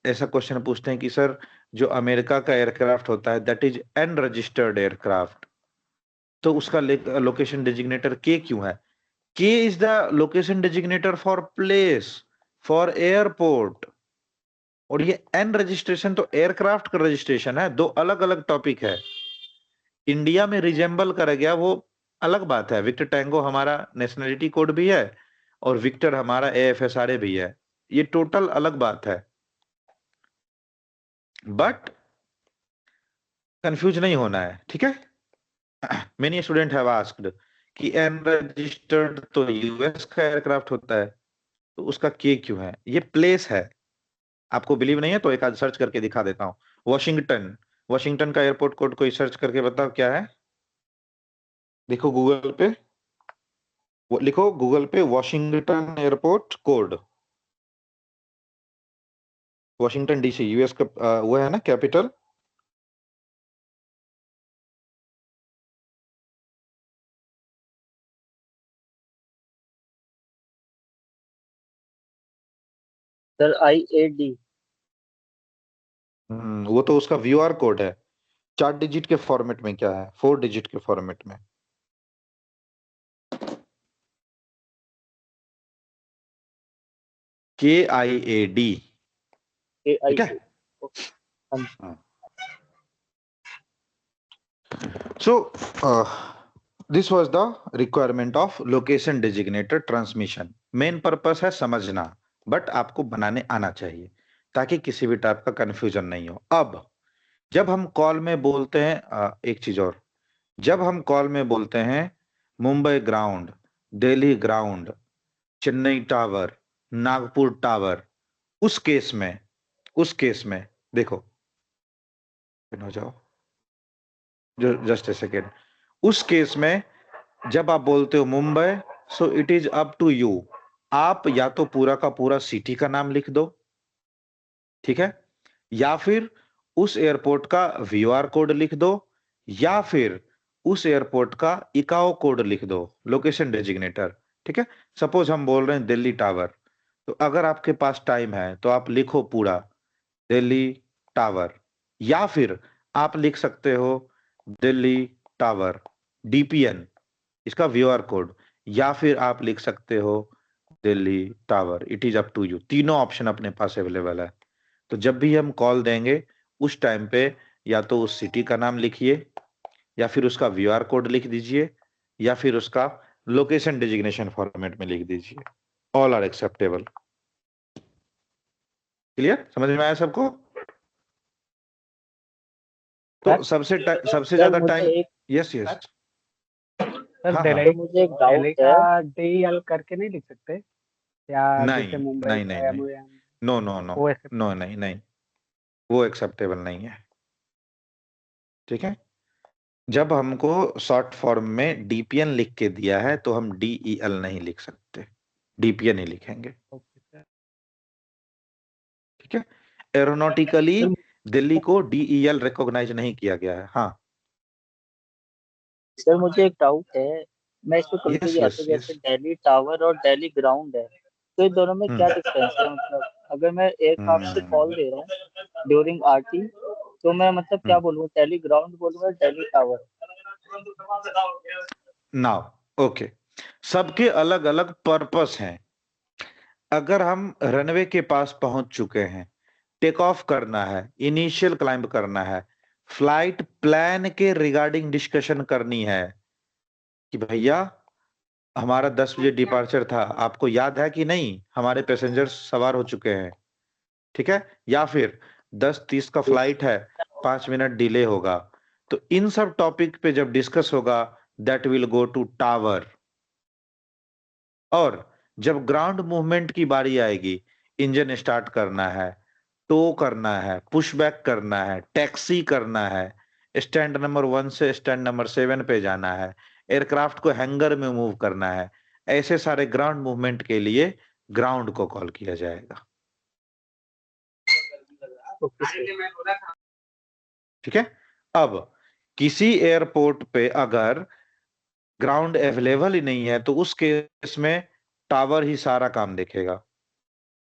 ऐसा क्वेश्चन पूछते हैं कि सर जो अमेरिका का एयरक्राफ्ट होता है दैट इज अनरजिस्टर्ड एयरक्राफ्ट, तो उसका लोकेशन डेजिग्नेटर के क्यों है? के is the location डेजिग्नेटर for place, for airport. और ये एन रजिस्ट्रेशन तो एयरक्राफ्ट का रजिस्ट्रेशन है, दो अलग अलग टॉपिक है। इंडिया में रिजेंबल कर गया वो अलग बात है। विक्टर टैंगो हमारा नेशनलिटी कोड भी है और विक्टर हमारा AFSRA भी है, ये टोटल अलग बात है। बट कंफ्यूज नहीं होना है, ठीक है। मेनी स्टूडेंट हैव आस्क्ड कि अनरजिस्टर्ड तो यूएस का एयरक्राफ्ट होता है, तो उसका के क्यों है? ये प्लेस है। आपको बिलीव नहीं है तो एक आज सर्च करके दिखा देता हूँ। वॉशिंगटन, वॉशिंगटन का एयरपोर्ट कोड कोई सर्च करके बताओ क्या है। देखो गूगल पे, लिखो गूगल पे Washington airport code. Washington DC US का वो है ना कैपिटल। Sir IAD। वो तो उसका VOR कोड है। 4 डिजिट के फॉर्मेट में क्या है? 4 डिजिट के फॉर्मेट में। KIAD, ठीक है। So this was the requirement of location designator transmission। Main purpose है समझना, बट आपको बनाने आना चाहिए ताकि किसी भी टाइप का कंफ्यूजन नहीं हो। अब जब हम कॉल में बोलते हैं एक चीज और, जब हम कॉल में बोलते हैं Mumbai ground, Delhi ground, Chennai tower, Nagpur tower, उस केस में देखो, हो जाओ जस्ट ए सेकेंड। उस केस में जब आप बोलते हो Mumbai, so it is up to you. आप या तो पूरा का पूरा सिटी का नाम लिख दो, ठीक है, या फिर उस एयरपोर्ट का VOR कोड लिख दो, या फिर उस एयरपोर्ट का इकाओ कोड लिख दो, लोकेशन डेजिग्नेटर, ठीक है। सपोज हम बोल रहे हैं दिल्ली टावर, तो अगर आपके पास टाइम है तो आप लिखो पूरा दिल्ली टावर, या फिर आप लिख सकते हो दिल्ली टावर DPN, इसका VOR कोड, या फिर आप लिख सकते हो Delhi tower. It is up to you. तीनों ऑप्शन अपने पास अवेलेबल है। तो जब भी हम कॉल देंगे उस टाइम पे या तो उस सिटी का नाम लिखिए, या फिर उसका VOR कोड लिख दीजिए, या फिर उसका लोकेशन डेजिग्नेशन फॉर्मेट में लिख दीजिए। All are acceptable. क्लियर? समझ में आया सबको? तो सबसे ज्यादा टाइम, यस यस, सर हाँ, दिल्ली मुझे एक दिल्ली डाउट है। का DEL करके नहीं लिख सकते? या जैसे नहीं मुंबई नहीं का नहीं नहीं, MOM नो नो नो वो ऐसे? नो, नहीं नहीं, वो एक्सेप्टेबल नहीं है, ठीक है। जब हमको शॉर्ट फॉर्म में DPN लिख के दिया है तो हम DEL नहीं लिख सकते, DPN ही लिखेंगे, ओके सर। ठीक है। एरोनॉटिकली सर दिल्ली को DEL रिकॉग्नाइज नहीं किया गया है। हाँ, सर मुझे एक डाउट है, मैं इसमें कंफ्यूज यस आता यस हूँ। यस, जैसे दिल्ली टावर और दिल्ली ग्राउंड है, तो इन दोनों में क्या डिफरेंस है? मतलब अगर मैं एयरक्राफ्ट से कॉल दे रहा हूँ ड्यूरिंग RT, तो मैं मतलब क्या बोलूँ, दिल्ली ग्राउंड बोलूँगा दिल्ली टावर? नाउ ओके, सबके अलग अलग पर्पस हैं। अगर हम रनवे के पास पहुंच चुके हैं, टेक ऑफ करना है, इनिशियल क्लाइंब करना है, फ्लाइट प्लान के रिगार्डिंग डिस्कशन करनी है कि भैया हमारा 10 बजे डिपार्चर था, आपको याद है कि नहीं, हमारे पैसेंजर्स सवार हो चुके हैं, ठीक है, या फिर 10:30 का फ्लाइट है, 5 मिनट डिले होगा। तो इन सब टॉपिक पे जब डिस्कस होगा that will go to tower. और जब ग्राउंड मूवमेंट की बारी आएगी, इंजन स्टार्ट करना है, टो करना है, पुश बैक करना है, टैक्सी करना है, स्टैंड नंबर 1 से स्टैंड नंबर 7 पे जाना है, एयरक्राफ्ट को हैंगर में मूव करना है, ऐसे सारे ग्राउंड मूवमेंट के लिए ग्राउंड को कॉल किया जाएगा। Okay sir. ठीक है। अब किसी एयरपोर्ट पे अगर ग्राउंड अवेलेबल ही नहीं है तो उस केस में टावर ही सारा काम देखेगा।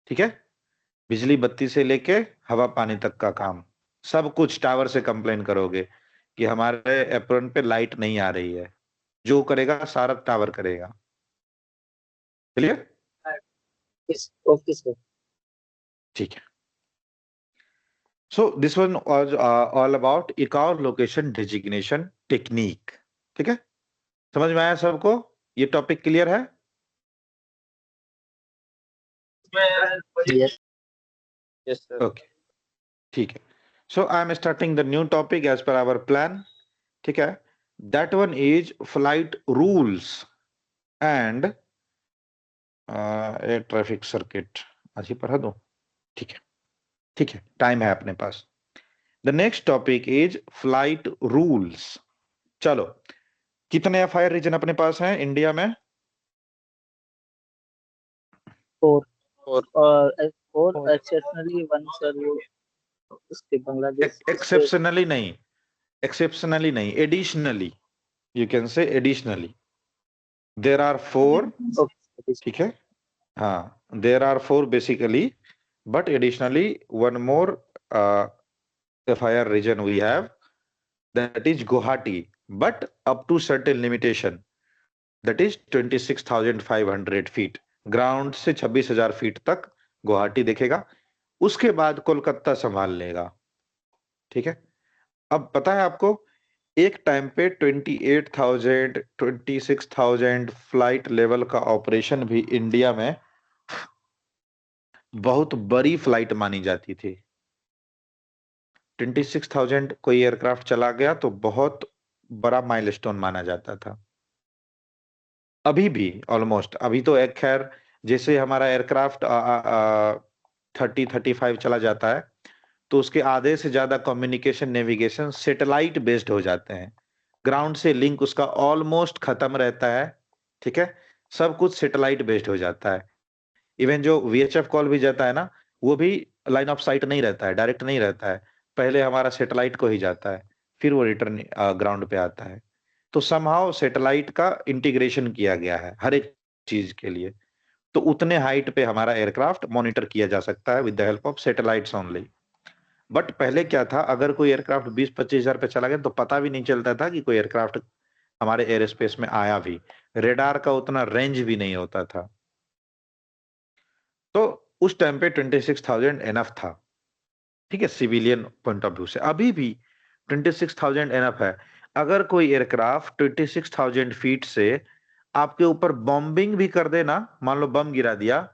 ठीक है, बिजली बत्ती से लेके हवा पानी तक का काम, सब कुछ टावर से कंप्लेन करोगे कि हमारे एप्रोन पे लाइट नहीं आ रही है, जो करेगा सारा टावर करेगा। क्लियर? Okay sir. ठीक है। So this one was all about ICAO location designation technique. ठीक है, समझ में आया सबको? ये टॉपिक क्लियर है? यस। Yes sir. ओके, ठीक है। So I am starting the new topic as per our plan. ठीक है, that one is flight rules and air traffic circuit. आज ही पढ़ा दूं? ठीक है, ठीक है, टाइम है अपने पास। The next topic is flight rules. चलो, कितने एफआईआर रीजन अपने पास हैं इंडिया में? 4 4 और एक्सेप्शनली 1 सर, वो उसके बांग्लादेश एक्सेप्शनली नहीं, एक्सेप्शनली नहीं, additionally, you can say additionally. There are 4। ठीक है, हाँ, there are 4 basically, but additionally one more FIR region we have, that is Guwahati, but up to certain limitation, that is 26,500 feet, ground से 26,000 feet तक गुवाहाटी देखेगा, उसके बाद कोलकाता संभाल लेगा। ठीक है, अब पता है आपको, एक टाइम पे 28,000 26,000 फ्लाइट लेवल का ऑपरेशन भी इंडिया में बहुत बड़ी फ्लाइट मानी जाती थी। 26,000 कोई एयरक्राफ्ट चला गया तो बहुत बड़ा माइलस्टोन माना जाता था। अभी भी ऑलमोस्ट, अभी तो एक खैर जैसे हमारा एयरक्राफ्ट 30-35 चला जाता है तो उसके आधे से ज्यादा कम्युनिकेशन नेविगेशन सैटेलाइट बेस्ड हो जाते हैं, ग्राउंड से लिंक उसका ऑलमोस्ट खत्म रहता है। ठीक है, सब कुछ सैटेलाइट बेस्ड हो जाता है। इवन जो VHF कॉल भी जाता है ना, वो भी लाइन ऑफ साइट नहीं रहता है, डायरेक्ट नहीं रहता है, पहले हमारा सैटेलाइट को ही जाता है, फिर वो रिटर्न ग्राउंड पे आता है। तो समहाउ सैटेलाइट का इंटीग्रेशन किया गया है हर एक चीज के लिए, तो उतने हाइट पे हमारा एयरक्राफ्ट मॉनिटर किया जा सकता है with the help of satellites only. But पहले क्या था, अगर कोई एयरक्राफ्ट 20-25 हजार पे चला गया तो पता भी नहीं चलता था कि कोई एयरक्राफ्ट हमारे एयर स्पेस में आया भी, रेडार का उतना रेंज भी नहीं होता था। तो उस टाइम पे 26,000 एनफ था। ठीक है, सिविलियन पॉइंट ऑफ व्यू से अभी भी 26,000 एनफ है। अगर कोई एयरक्राफ्ट 26,000 फीट से आपके ऊपर बॉम्बिंग भी कर देना, मान लो बम गिरा दिया,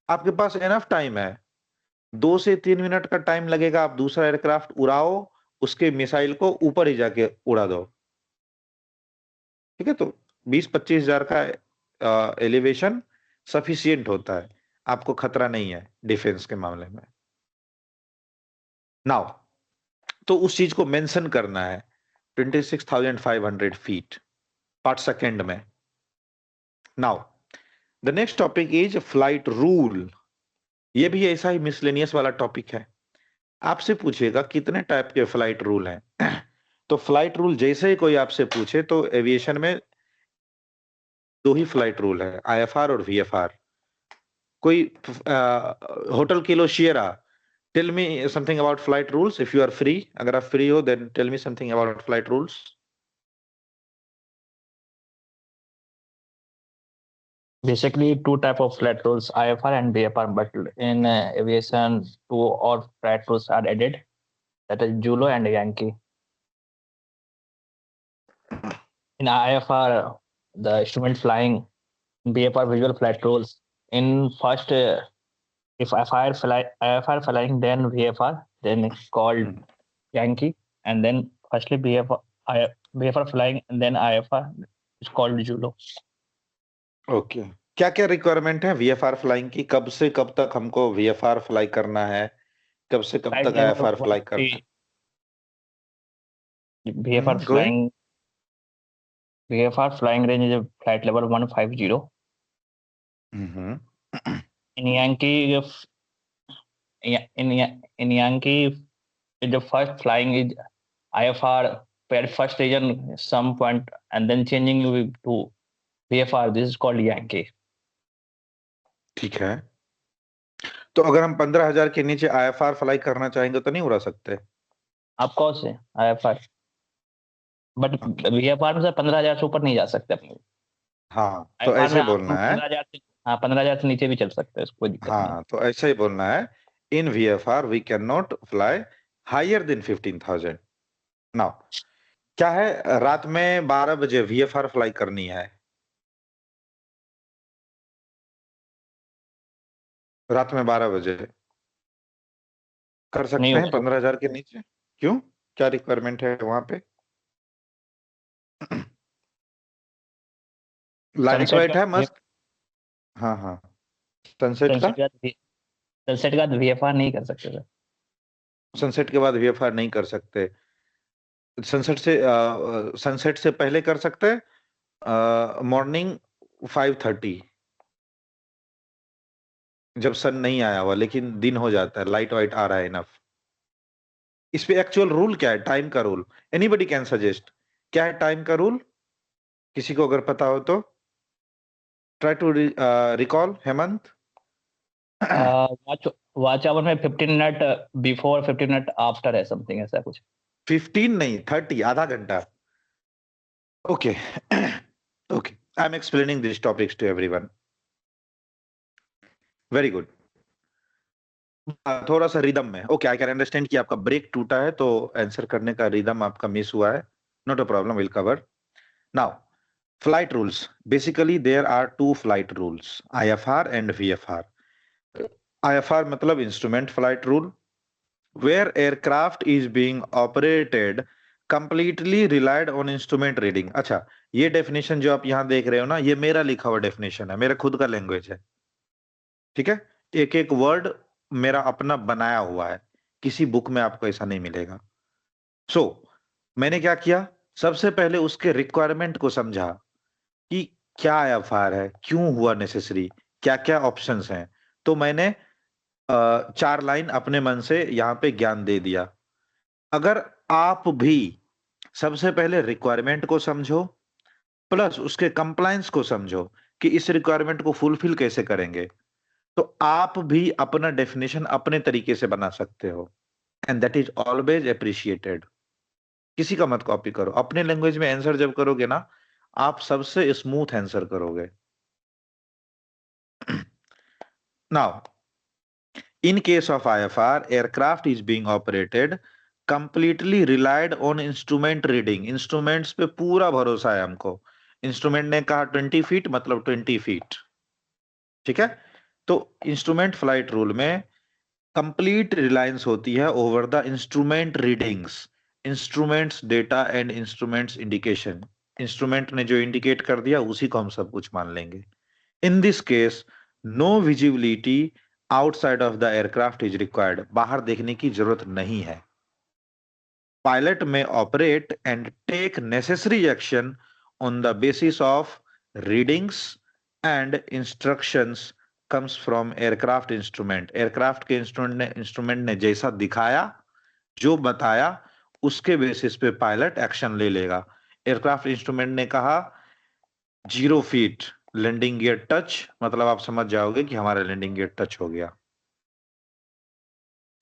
आपके पास एनफ टाइम है, 2 से 3 मिनट का टाइम लगेगा, आप दूसरा एयरक्राफ्ट उड़ाओ, उसके मिसाइल को ऊपर ही जाके उड़ा दो। ठीक है, तो 20-25 हजार का एलिवेशन सफिशियंट होता है, आपको खतरा नहीं है डिफेंस के मामले में। नाउ तो उस चीज को मेंशन करना है, 26,500 फीट पर सेकेंड में। Now the next topic is flight rule. ये भी ऐसा ही मिसलेनियस वाला टॉपिक है। आपसे पूछेगा कितने टाइप के फ्लाइट रूल हैं तो फ्लाइट रूल जैसे ही कोई आपसे पूछे तो एविएशन में 2 ही फ्लाइट रूल है, IFR और VFR। कोई Hotel Kilo Sierra, tell me something about flight rules if you are free. अगर आप फ्री हो then tell me something about flight rules. Basically, two type of flight rules, IFR and VFR, but in aviation, 2 or flight rules are added. That is Julo and Yankee. In IFR, the instrument flying, VFR visual flight rules. In first, if IFR flying, then VFR, then it's called Yankee, and then firstly VFR flying, and then IFR is called Julo. Okay, क्या क्या requirement है VFR flying की? कब से कब तक हमको VFR fly करना है? कब से कब Flight तक level IFR फ्लाई करना है? 150, VFR go ahead. flying, VFR flying range is a flight level 150. Mhm. In Yankee, in Yankee, the first flying is IFR per first region some point and then changing to VFR. This is called Yankee. ठीक है, तो अगर हम 15,000 के नीचे IFR fly करना चाहेंगे तो नहीं उड़ा सकते? आप कौन से IFR? बट VFR में से 15,000 से ऊपर नहीं जा सकते अपने। हाँ, तो IFR में ऐसे आप बोलना है। 15,000 से, हाँ 15,000 से नीचे भी चल सकते हैं, कोई दिक्कत नहीं। हाँ, तो ऐसा ही बोलना है। In VFR we can not fly higher than 15,000। Now क्या है, रात में 12 बजे VFR फ्लाई करनी है, रात में 12 बजे कर सकते नहीं हैं होगा। 15,000 के नीचे? क्यों, क्या रिक्वायरमेंट है वहां पे? लाइट सनसेट वाइट का है मस्त। हाँ हाँ, सनसेट का, सनसेट का VFR नहीं कर सकते सर। सनसेट के बाद VFR नहीं कर सकते। सनसेट से पहले कर सकते हैं, मॉर्निंग 5:30 जब सन नहीं आया हुआ लेकिन दिन हो जाता है, लाइट वाइट आ रहा है इनफ। इस पे एक्चुअल रूल क्या है, टाइम का रूल? एनीबडी कैन सजेस्ट, क्या है टाइम का रूल? किसी को अगर पता हो तो try to recall. Hemant? Watch hour में 15 मिनट बिफोर 15 मिनट आफ्टर है, समथिंग ऐसा कुछ। 15 नहीं, 30, आधा घंटा। Okay okay, I am explaining this topics to everyone. Very good. थोड़ा सा रिदम में, ओके, आई कैन अंडरस्टैंड कि आपका ब्रेक टूटा है तो आंसर करने का रिदम आपका मिस हुआ है। Not a problem, will cover now. Flight rules. Basically, there are two flight rules, IFR and VFR. IFR मतलब Instrument Flight Rule, where aircraft is being operated completely relied on instrument reading. अच्छा, ये definition जो आप यहाँ देख रहे हो ना, ये मेरा लिखा हुआ डेफिनेशन है, मेरा खुद का लैंग्वेज है, ठीक है? एक एक वर्ड मेरा अपना बनाया हुआ है, किसी बुक में आपको ऐसा नहीं मिलेगा। सो मैंने क्या किया, सबसे पहले उसके रिक्वायरमेंट को समझा कि क्या IFR है, क्यों हुआ नेसेसरी, क्या क्या ऑप्शंस हैं। तो मैंने 4 लाइन अपने मन से यहाँ पे ज्ञान दे दिया। अगर आप भी सबसे पहले रिक्वायरमेंट को समझो प्लस उसके कंप्लायंस को समझो कि इस रिक्वायरमेंट को फुलफिल कैसे करेंगे, तो आप भी अपना डेफिनेशन अपने तरीके से बना सकते हो, and that is always appreciated. किसी का मत कॉपी करो, अपने लैंग्वेज में आंसर जब करोगे ना, आप सबसे स्मूथ आंसर करोगे। Now, in case of IFR, aircraft is being operated completely relied on instrument reading. Instruments पे पूरा भरोसा है हमको। इंस्ट्रूमेंट ने कहा 20 फीट मतलब 20 फीट, ठीक है? तो इंस्ट्रूमेंट फ्लाइट रूल में कंप्लीट रिलायंस होती है over the instrument readings, instruments data and instruments indication. Instrument ने जो इंडिकेट कर दिया उसी को हम सब कुछ मान लेंगे। In this case no visibility outside of the aircraft is required. बाहर देखने की जरूरत नहीं है। Pilot may operate and take necessary action on the basis of readings and instructions comes from aircraft instrument. Aircraft के इंस्ट्रूमेंट ने जैसा दिखाया, जो बताया, उसके बेसिस पे पायलट एक्शन ले लेगा। एयरक्राफ्ट इंस्ट्रूमेंट ने कहा 0 फीट लैंडिंग गियर टच, मतलब आप समझ जाओगे कि हमारा लैंडिंग गियर टच हो गया,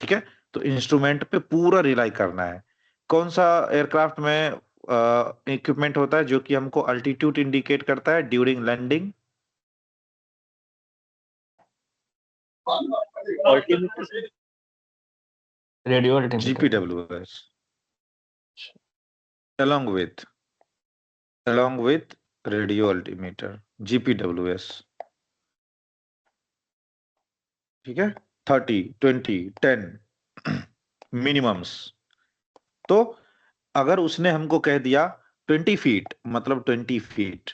ठीक है? तो इंस्ट्रूमेंट पे पूरा रिलाई करना है। कौन सा एयरक्राफ्ट में इक्विपमेंट होता है जो कि हमको अल्टीट्यूड इंडिकेट करता है during landing? Radio GPWS along with radio altimeter, GPWS, ठीक है? 30, 20, 10 मिनिमम्स। तो अगर उसने हमको कह दिया 20 फीट मतलब 20 फीट,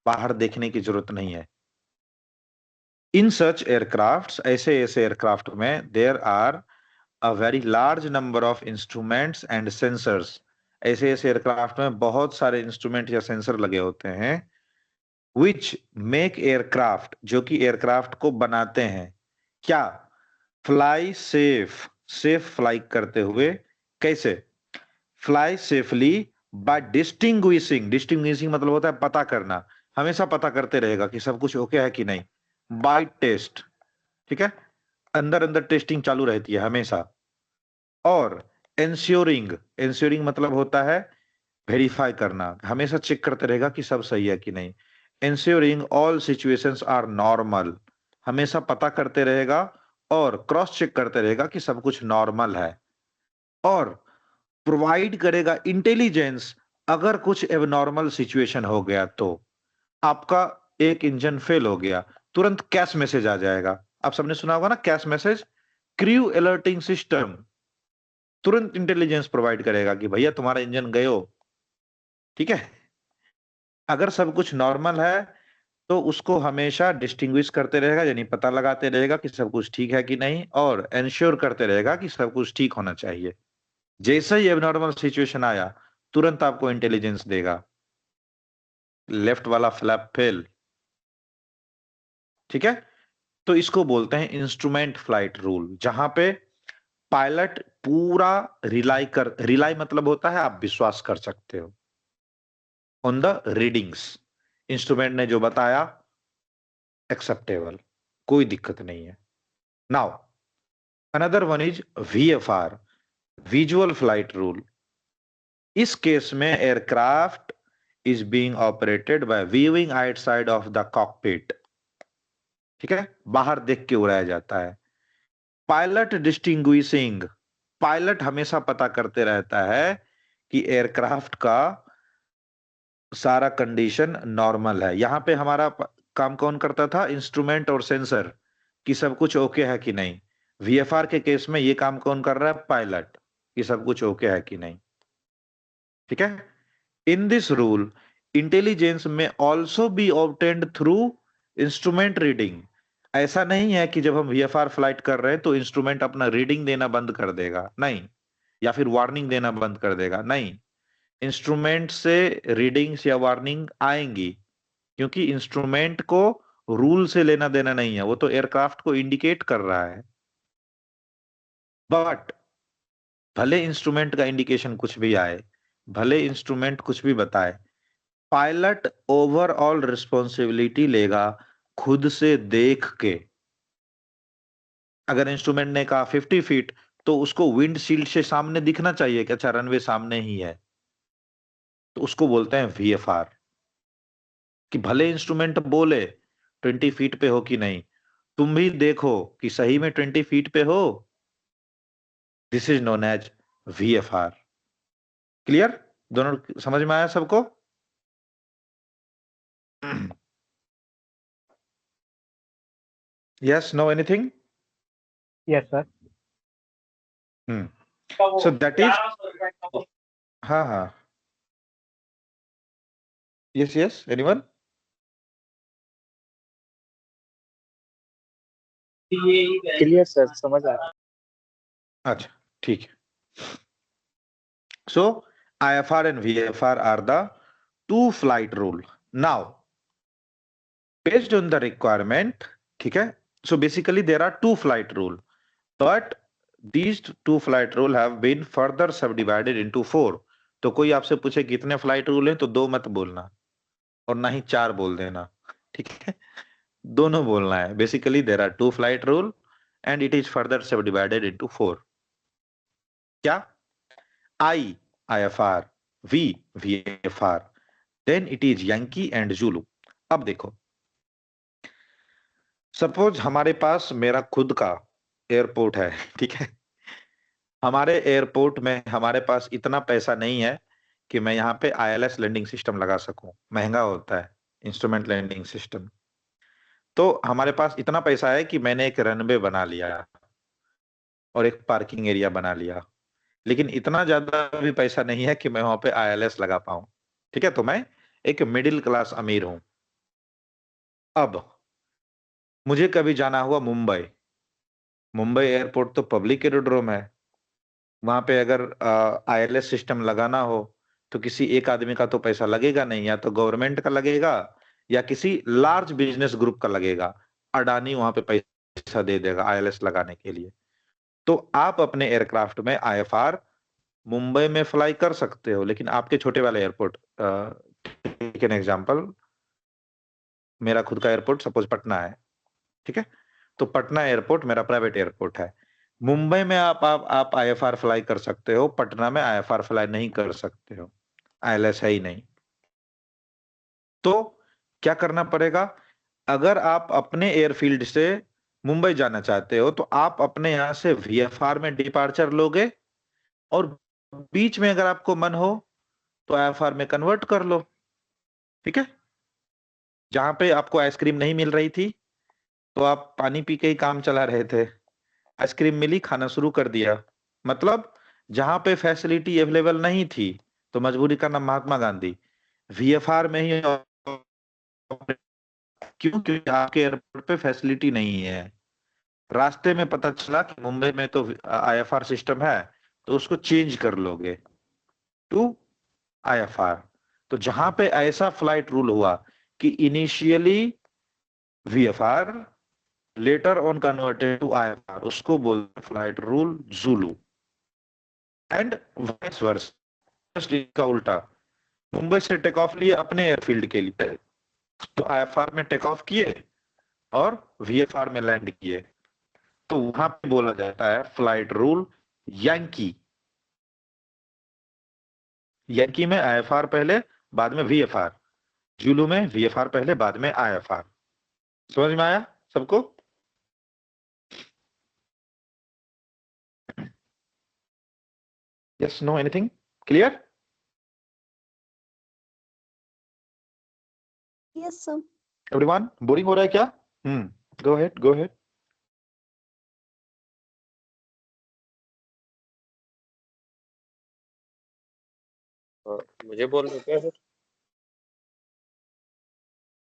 बाहर देखने की जरूरत नहीं है। इन सच एयरक्राफ्ट, ऐसे एयरक्राफ्ट में there are a very large number of instruments and sensors. ऐसे ऐसे एयरक्राफ्ट में बहुत सारे इंस्ट्रूमेंट या सेंसर लगे होते हैं which make aircraft, जो कि एयरक्राफ्ट को बनाते हैं, क्या फ्लाई सेफ फ्लाई करते हुए, कैसे फ्लाई सेफली बाय डिस्टिंग्विशिंग मतलब होता है पता करना, हमेशा पता करते रहेगा कि सब कुछ ओके है कि नहीं, बाय टेस्ट, ठीक है, अंदर अंदर टेस्टिंग चालू रहती है हमेशा, और इंश्योरिंग मतलब होता है वेरीफाई करना, हमेशा चेक करते रहेगा कि सब सही है कि नहीं, ensuring all situations are normal, हमेशा पता करते रहेगा और क्रॉस चेक करते रहेगा कि सब कुछ नॉर्मल है, और प्रोवाइड करेगा इंटेलिजेंस अगर कुछ एबनॉर्मल सिचुएशन हो गया तो, आपका एक इंजन फेल हो गया तुरंत कैश मैसेज आ जाएगा, आप सबने सुना होगा ना cash message, crew alerting system तुरंत इंटेलिजेंस प्रोवाइड करेगा कि भैया तुम्हारा इंजन गयो, ठीक है। अगर सब कुछ नॉर्मल है तो उसको हमेशा डिस्टिंग्विश करते रहेगा, यानी पता लगाते रहेगा कि सब कुछ ठीक है कि नहीं, और एंश्योर करते रहेगा कि सब कुछ ठीक होना चाहिए। जैसे ही एबनॉर्मल सिचुएशन आया तुरंत आपको इंटेलिजेंस देगा, लेफ्ट वाला फ्लैप फेल, ठीक है। तो इसको बोलते हैं इंस्ट्रूमेंट फ्लाइट रूल, जहां पे पायलट पूरा रिलाई मतलब होता है आप विश्वास कर सकते हो ऑन द रीडिंग्स, इंस्ट्रूमेंट ने जो बताया एक्सेप्टेबल, कोई दिक्कत नहीं है। Now another one is VFR, visual flight rule. इस केस में aircraft is being operated by viewing outside of the cockpit, ठीक है, बाहर देख के उड़ाया जाता है। पायलट डिस्टिंग्विशिंग, पायलट हमेशा पता करते रहता है कि एयरक्राफ्ट का सारा कंडीशन नॉर्मल है। यहां पे हमारा काम कौन करता था, इंस्ट्रूमेंट और सेंसर, कि सब कुछ ओके है कि नहीं। VFR के केस में ये काम कौन कर रहा है, पायलट, कि सब कुछ ओके है कि नहीं, ठीक है। इन दिस रूल इंटेलिजेंस में also be obtained through instrument reading. ऐसा नहीं है कि जब हम VFR फ्लाइट कर रहे हैं तो इंस्ट्रूमेंट अपना रीडिंग देना बंद कर देगा, नहीं, या फिर वार्निंग देना बंद कर देगा, नहीं, इंस्ट्रूमेंट से रीडिंग्स या वार्निंग आएंगी, क्योंकि इंस्ट्रूमेंट को रूल से लेना देना नहीं है, वो तो एयरक्राफ्ट को इंडिकेट कर रहा है। बट भले इंस्ट्रूमेंट का इंडिकेशन कुछ भी आए, भले इंस्ट्रूमेंट कुछ भी बताए, पायलट ओवरऑल रिस्पॉन्सिबिलिटी लेगा खुद से देख के। अगर इंस्ट्रूमेंट ने कहा 50 फीट तो उसको विंडशील्ड से सामने दिखना चाहिए कि अच्छा रनवे सामने ही है, तो उसको बोलते हैं VFR। कि भले इंस्ट्रूमेंट बोले 20 फीट पे हो कि नहीं, तुम भी देखो कि सही में 20 फीट पे हो, this is known as VFR। Clear, दोनों समझ में आया सबको? Yes, no anything? Yes, sir. So that is, हाँ, yes, anyone? क्लियर सर, समझ आ रहा है। अच्छा, ठीक है। So IFR and VFR are the two flight rule. Now, based on the requirement, ठीक है, so basically there are two flight rule, but these two flight rule have been further subdivided into 4. तो कोई आपसे पूछे कितने flight rule हैं तो 2 मत बोलना और ना ही 4 बोल देना, ठीक है, दोनों बोलना है। Basically there are 2 flight rule and it is further subdivided into 4। क्या? IFR, VFR, then it is Yankee and Zulu. अब देखो, सपोज हमारे पास मेरा खुद का एयरपोर्ट है, ठीक है, हमारे एयरपोर्ट में हमारे पास इतना पैसा नहीं है कि मैं यहाँ पे ILS लैंडिंग सिस्टम लगा सकूं, महंगा होता है इंस्ट्रूमेंट लैंडिंग सिस्टम। तो हमारे पास इतना पैसा है कि मैंने एक रनवे बना लिया और एक पार्किंग एरिया बना लिया, लेकिन इतना ज्यादा भी पैसा नहीं है कि मैं वहां पे ILS लगा पाऊं, ठीक है। तो मैं एक मिडिल क्लास अमीर हूं। अब मुझे कभी जाना हुआ मुंबई एयरपोर्ट तो पब्लिक एरोड्रोम है, वहां पे अगर ILS सिस्टम लगाना हो तो किसी एक आदमी का तो पैसा लगेगा नहीं, या तो गवर्नमेंट का लगेगा या किसी लार्ज बिजनेस ग्रुप का लगेगा। अडानी वहां पे पैसा दे देगा ILS लगाने के लिए। तो आप अपने एयरक्राफ्ट में IFR मुंबई में फ्लाई कर सकते हो, लेकिन आपके छोटे वाले एयरपोर्ट, टेक एन एग्जांपल, मेरा खुद का एयरपोर्ट सपोज पटना है, ठीक है, तो पटना एयरपोर्ट मेरा प्राइवेट एयरपोर्ट है। मुंबई में आप IFR फ्लाई कर सकते हो, पटना में IFR फ्लाई नहीं कर सकते हो, ILS है ही नहीं। तो क्या करना पड़ेगा? अगर आप अपने एयरफील्ड से मुंबई जाना चाहते हो तो आप अपने यहां से VFR में डिपार्चर लोगे, और बीच में अगर आपको मन हो तो IFR में कन्वर्ट कर लो, ठीक है। जहां पे आपको आइसक्रीम नहीं मिल रही थी तो आप पानी पी के ही काम चला रहे थे, आइसक्रीम मिली, खाना शुरू कर दिया। मतलब जहां पे फैसिलिटी अवेलेबल नहीं थी तो मजबूरी का नाम महात्मा गांधी, VFR में ही। क्यों? क्योंकि आपके एयरपोर्ट पे फैसिलिटी नहीं है। रास्ते में पता चला कि मुंबई में तो IFR सिस्टम है, तो उसको चेंज कर लोगे टू IFR। तो जहां पे ऐसा फ्लाइट रूल हुआ कि initially VFR, later on converted to IFR, उसको बोलते flight rule Zulu. And vice versa, का उल्टा, मुंबई से टेक ऑफ लिए अपने एयरफील्ड के लिए, तो IFR में टेक ऑफ किए और VFR में लैंड किए, तो वहां पे बोला जाता है फ्लाइट रूल यांकी। यांकी में IFR पहले, बाद में VFR। जुलू में VFR पहले, बाद में IFR। समझ में आया सबको? Yes, no, anything clear? Yes sir. Everyone, boring हो रहा है क्या? Go ahead, go ahead. मुझे बोल रहे हो क्या सर?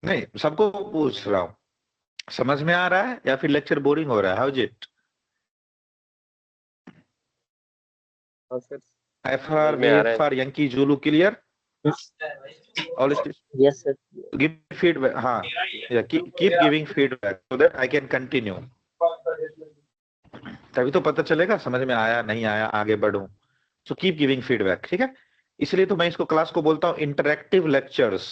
नहीं, सबको पूछ रहा हूँ, समझ में आ रहा है या फिर लेक्चर बोरिंग हो रहा है? How is it? हाँ सर, IFR, समझ में आ रहा है। VFR, यानी Zulu clear? All yes sir. Give feedback, हाँ, या keep giving feedback so that I can continue. तभी तो पता चलेगा समझ में आया नहीं आया, आगे बढ़ूं। सो कीप गिविंग फीडबैक, ठीक है। इसलिए तो मैं इसको क्लास को बोलता हूँ इंटरैक्टिव लेक्चर्स,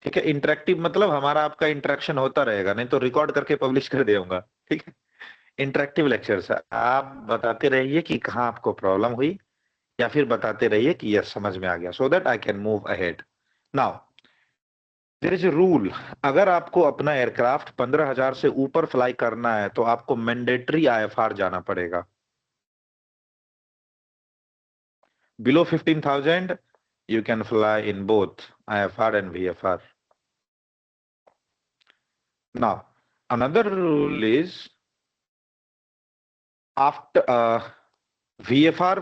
ठीक है। इंटरैक्टिव मतलब हमारा आपका इंटरेक्शन होता रहेगा, नहीं तो रिकॉर्ड करके पब्लिश कर दूंगा, ठीक है। इंटरैक्टिव लेक्चर्स, आप बताते रहिए कि कहाँ आपको प्रॉब्लम हुई, या फिर बताते रहिए कि यस समझ में आ गया, so that I can move ahead. Now there is a rule, अगर आपको अपना एयरक्राफ्ट 15,000 से ऊपर फ्लाई करना है तो आपको मैंडेटरी IFR जाना पड़ेगा। Below 15,000 you can fly in both IFR and VFR. Now another rule is after VFR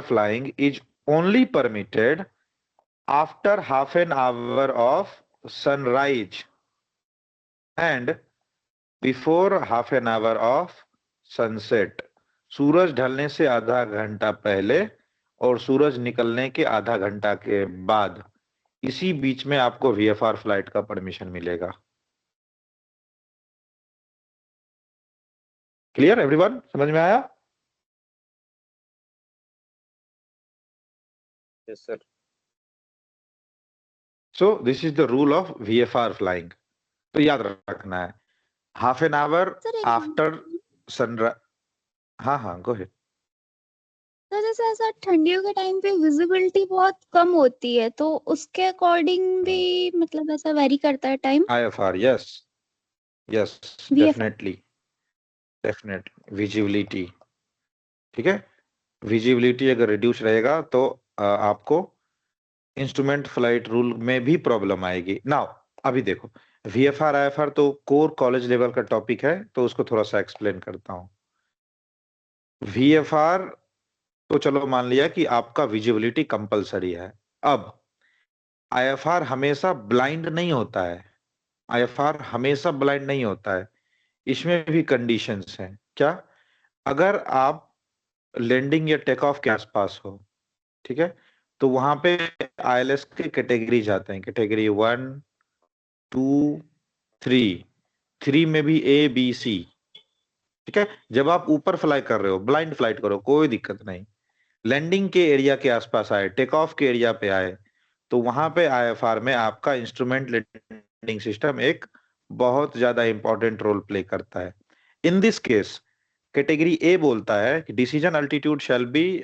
flying is only permitted after half an hour of sunrise and before half an hour of sunset। सूरज ढलने से आधा घंटा पहले और सूरज निकलने के आधा घंटा के बाद, इसी बीच में आपको VFR फ्लाइट का परमिशन मिलेगा। Clear everyone? समझ में आया? Yes sir. So this is the rule of VFR flying, तो याद रखना है हाफ एन आवर सर एक आफ्टर सनराइज। हाँ हाँ, गो अहेड। सर जैसे ऐसा ठंडियों के टाइम पे विजिबिलिटी बहुत कम होती है, तो उसके अकॉर्डिंग भी मतलब ऐसा वेरी करता है time? IFR, yes yes, VFR। Definitely visibility, ठीक है। विजिबिलिटी अगर रिड्यूस रहेगा तो आपको इंस्ट्रूमेंट फ्लाइट रूल में भी प्रॉब्लम आएगी। नाउ अभी देखो, VFR IFR तो कोर कॉलेज लेवल का टॉपिक है, तो उसको थोड़ा सा एक्सप्लेन करता हूँ। VFR तो चलो मान लिया कि आपका विजिबिलिटी कंपलसरी है। अब IFR हमेशा ब्लाइंड नहीं होता है, IFR हमेशा ब्लाइंड नहीं होता है, इसमें भी कंडीशंस हैं। क्या? अगर आप लैंडिंग या टेक ऑफ के आसपास हो, ठीक है, तो वहां पे आईएलएस के कैटेगरीज आते हैं, कैटेगरी 1 2 3, 3 में भी ए बी सी, ठीक है। जब आप ऊपर फ्लाई कर रहे हो, ब्लाइंड फ्लाइट करो, कोई दिक्कत नहीं, लैंडिंग के एरिया के आसपास आए, टेक ऑफ के एरिया पे आए, तो वहां पे आईएफआर में आपका इंस्ट्रूमेंट लैंडिंग सिस्टम एक बहुत ज्यादा इंपॉर्टेंट रोल प्ले करता है। इन दिस केस कैटेगरी ए बोलता है कि decision altitude shall be,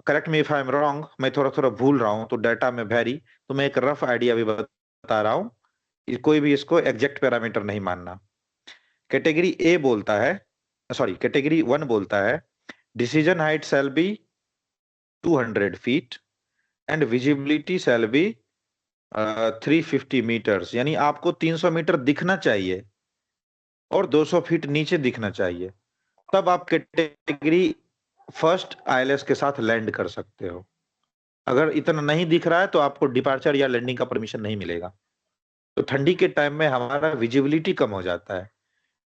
correct me if I am wrong, मैं थोड़ा थोड़ा भूल रहा हूं तो डाटा में वेरी, तो मैं एक रफ आइडिया भी बता रहा हूं, कोई भी इसको एग्जैक्ट पैरामीटर नहीं मानना। कैटेगरी ए बोलता है, सॉरी कैटेगरी 1 बोलता है decision height shall be 200 feet and visibility shall be 350 metres, यानी आपको 300 मीटर दिखना चाहिए और 200 फीट नीचे दिखना चाहिए, तब आप कैटेगरी फर्स्ट आईएलएस के साथ लैंड कर सकते हो। अगर इतना नहीं दिख रहा है तो आपको डिपार्चर या लैंडिंग का परमिशन नहीं मिलेगा। तो ठंडी के टाइम में हमारा विजिबिलिटी कम हो जाता है,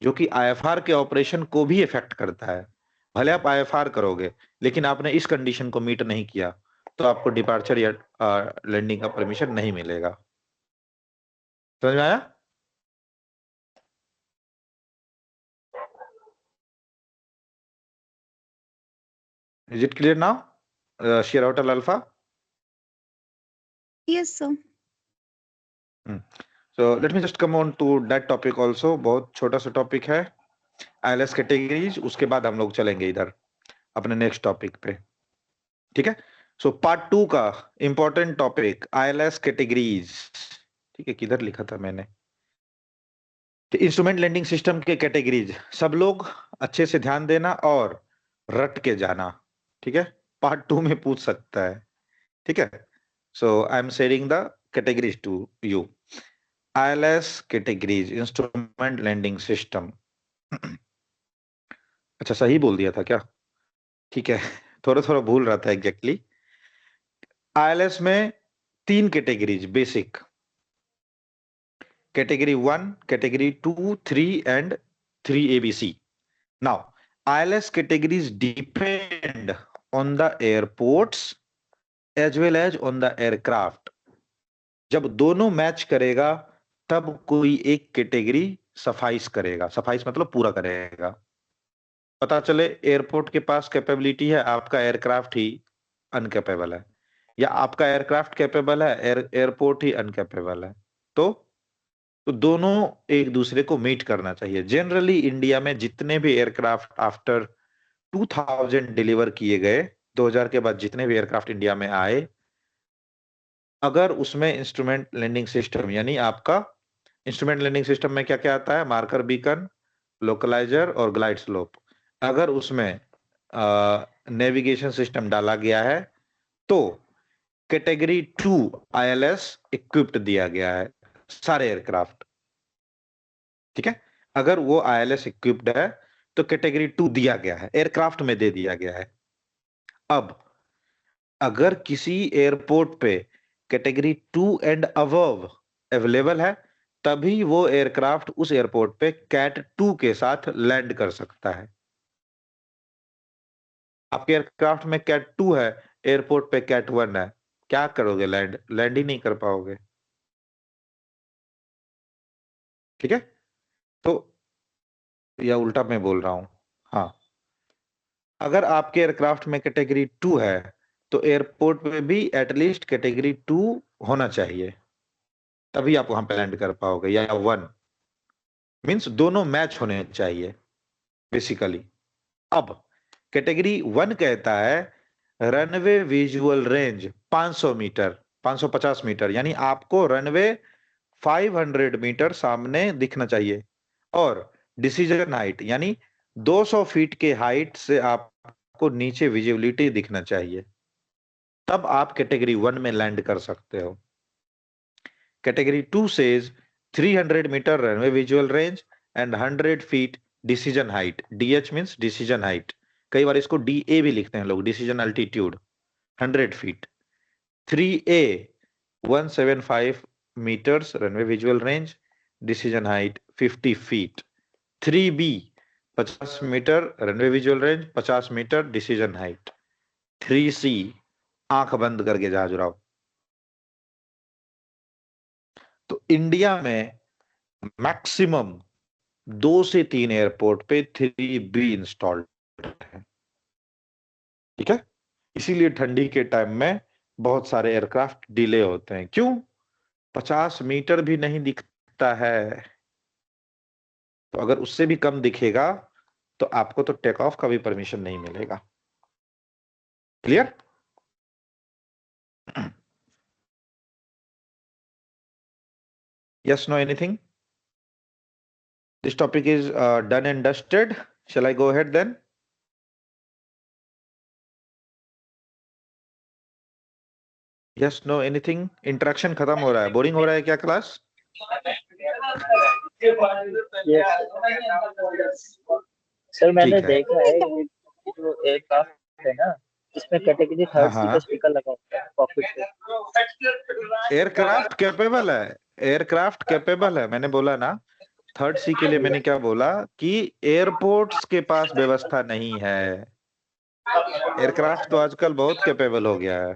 जो कि आईएफआर के ऑपरेशन को भी इफेक्ट करता है। भले आप आईएफआर करोगे, लेकिन आपने इस कंडीशन को मीट नहीं किया तो आपको डिपार्चर या लैंडिंग का परमिशन नहीं मिलेगा। समझ में आया? Is it clear now? Sierra Hotel Alpha? Yes, sir. So let me just come on to that topic also. बहुत छोटा सा टॉपिक है आईएलएस कैटेगरीज, उसके बाद हम लोग चलेंगे इधर अपने नेक्स्ट टॉपिक पे, ठीक है। सो पार्ट 2 का इंपॉर्टेंट टॉपिक आईएलएस कैटेगरीज, ठीक है, किधर लिखा था मैंने, इंस्ट्रूमेंट लैंडिंग सिस्टम के कैटेगरीज। सब लोग अच्छे से ध्यान देना और रट के जाना, ठीक है, पार्ट 2 में पूछ सकता है, ठीक है। So I am sharing the categories to you. ILS categories, instrument landing system. अच्छा सही बोल दिया था क्या? ठीक है, थोड़ा थोड़ा भूल रहा था एग्जैक्टली। ILS में 3 categories basic, category 1, category 2, 3 and 3 ABC। Now ILS categories depend on the airports as well as on the aircraft। जब दोनों मैच करेगा तब कोई एक कैटेगरी सफाइस करेगा, सफाइस मतलब पूरा करेगा। पता चले एयरपोर्ट के पास कैपेबिलिटी है, आपका एयरक्राफ्ट ही अनकैपेबल है, या आपका एयरक्राफ्ट कैपेबल है, एयरपोर्ट ही अनकैपेबल है, तो दोनों एक दूसरे को मीट करना चाहिए। जनरली इंडिया में जितने भी एयरक्राफ्ट आफ्टर 2000 डिलीवर किए गए, 2000 के बाद जितने भी एयरक्राफ्ट इंडिया में आए, अगर उसमें इंस्ट्रूमेंट लैंडिंग सिस्टम, यानी आपका इंस्ट्रूमेंट लैंडिंग सिस्टम में क्या क्या आता है, मार्कर बीकन, लोकलाइजर और ग्लाइड स्लोप, अगर उसमें नेविगेशन सिस्टम डाला गया है तो कैटेगरी 2 ILS इक्विप्ड दिया गया है सारे एयरक्राफ्ट, ठीक है। अगर वो ILS इक्विप्ड है तो कैटेगरी 2 दिया गया है, एयरक्राफ्ट में दे दिया गया है। अब अगर किसी एयरपोर्ट पे कैटेगरी 2 एंड अबव अवेलेबल है, तभी वो एयरक्राफ्ट उस एयरपोर्ट पे कैट 2 के साथ लैंड कर सकता है। आपके एयरक्राफ्ट में कैट 2 है, एयरपोर्ट पे कैट 1 है, क्या करोगे? लैंड ही नहीं कर पाओगे, ठीक है। तो या उल्टा मैं बोल रहा हूं, हाँ, अगर आपके एयरक्राफ्ट में कैटेगरी 2 है तो एयरपोर्ट पे भी एटलीस्ट कैटेगरी 2 होना चाहिए, तभी आप वहां पे लैंड कर पाओगे, या 1 मींस दोनों मैच होने चाहिए बेसिकली। अब कैटेगरी 1 कहता है runway visual range 500 metre, 550 metre, यानी आपको रनवे 500 मीटर सामने दिखना चाहिए, और डिसीजन हाइट यानी 200 फीट के हाइट से आपको नीचे विजिबिलिटी दिखना चाहिए, तब आप कैटेगरी 1 में लैंड कर सकते हो। Category 2 says 300 metre runway visual range and 100 feet decision height, DH means decision height, कई बार इसको DA भी लिखते हैं लोग, decision altitude 100 feet. 3A 175 meters runway visual range, decision height 50 feet. 3B 50 metre runway visual range, 50 metre decision height, 3C आंख बंद करके जहाज उड़ाओ। तो इंडिया में मैक्सिमम 2 से 3 एयरपोर्ट पे 3B इंस्टॉल्ड है, ठीक है। इसीलिए ठंडी के टाइम में बहुत सारे एयरक्राफ्ट डिले होते हैं। क्यों? 50 मीटर भी नहीं दिखता है, तो अगर उससे भी कम दिखेगा तो आपको तो टेक ऑफ का भी परमिशन नहीं मिलेगा। Clear? Yes, no, anything? This topic is done and dusted. Shall I go ahead then? Yes, no, anything? Interaction खत्म हो रहा है, बोरिंग हो रहा है क्या क्लास? सर मैंने ठीक है। देखा है जो एयरक्राफ्ट है ना, इसमें कैटेगरी थर्ड सी का स्टिकर लगा होता है कॉकपिट पे। एयरक्राफ्ट कैपेबल है, एयरक्राफ्ट कैपेबल है। मैंने बोला ना, थर्ड सी के लिए मैंने क्या बोला कि एयरपोर्ट्स के पास व्यवस्था नहीं है। एयरक्राफ्ट तो आजकल बहुत कैपेबल हो गया है,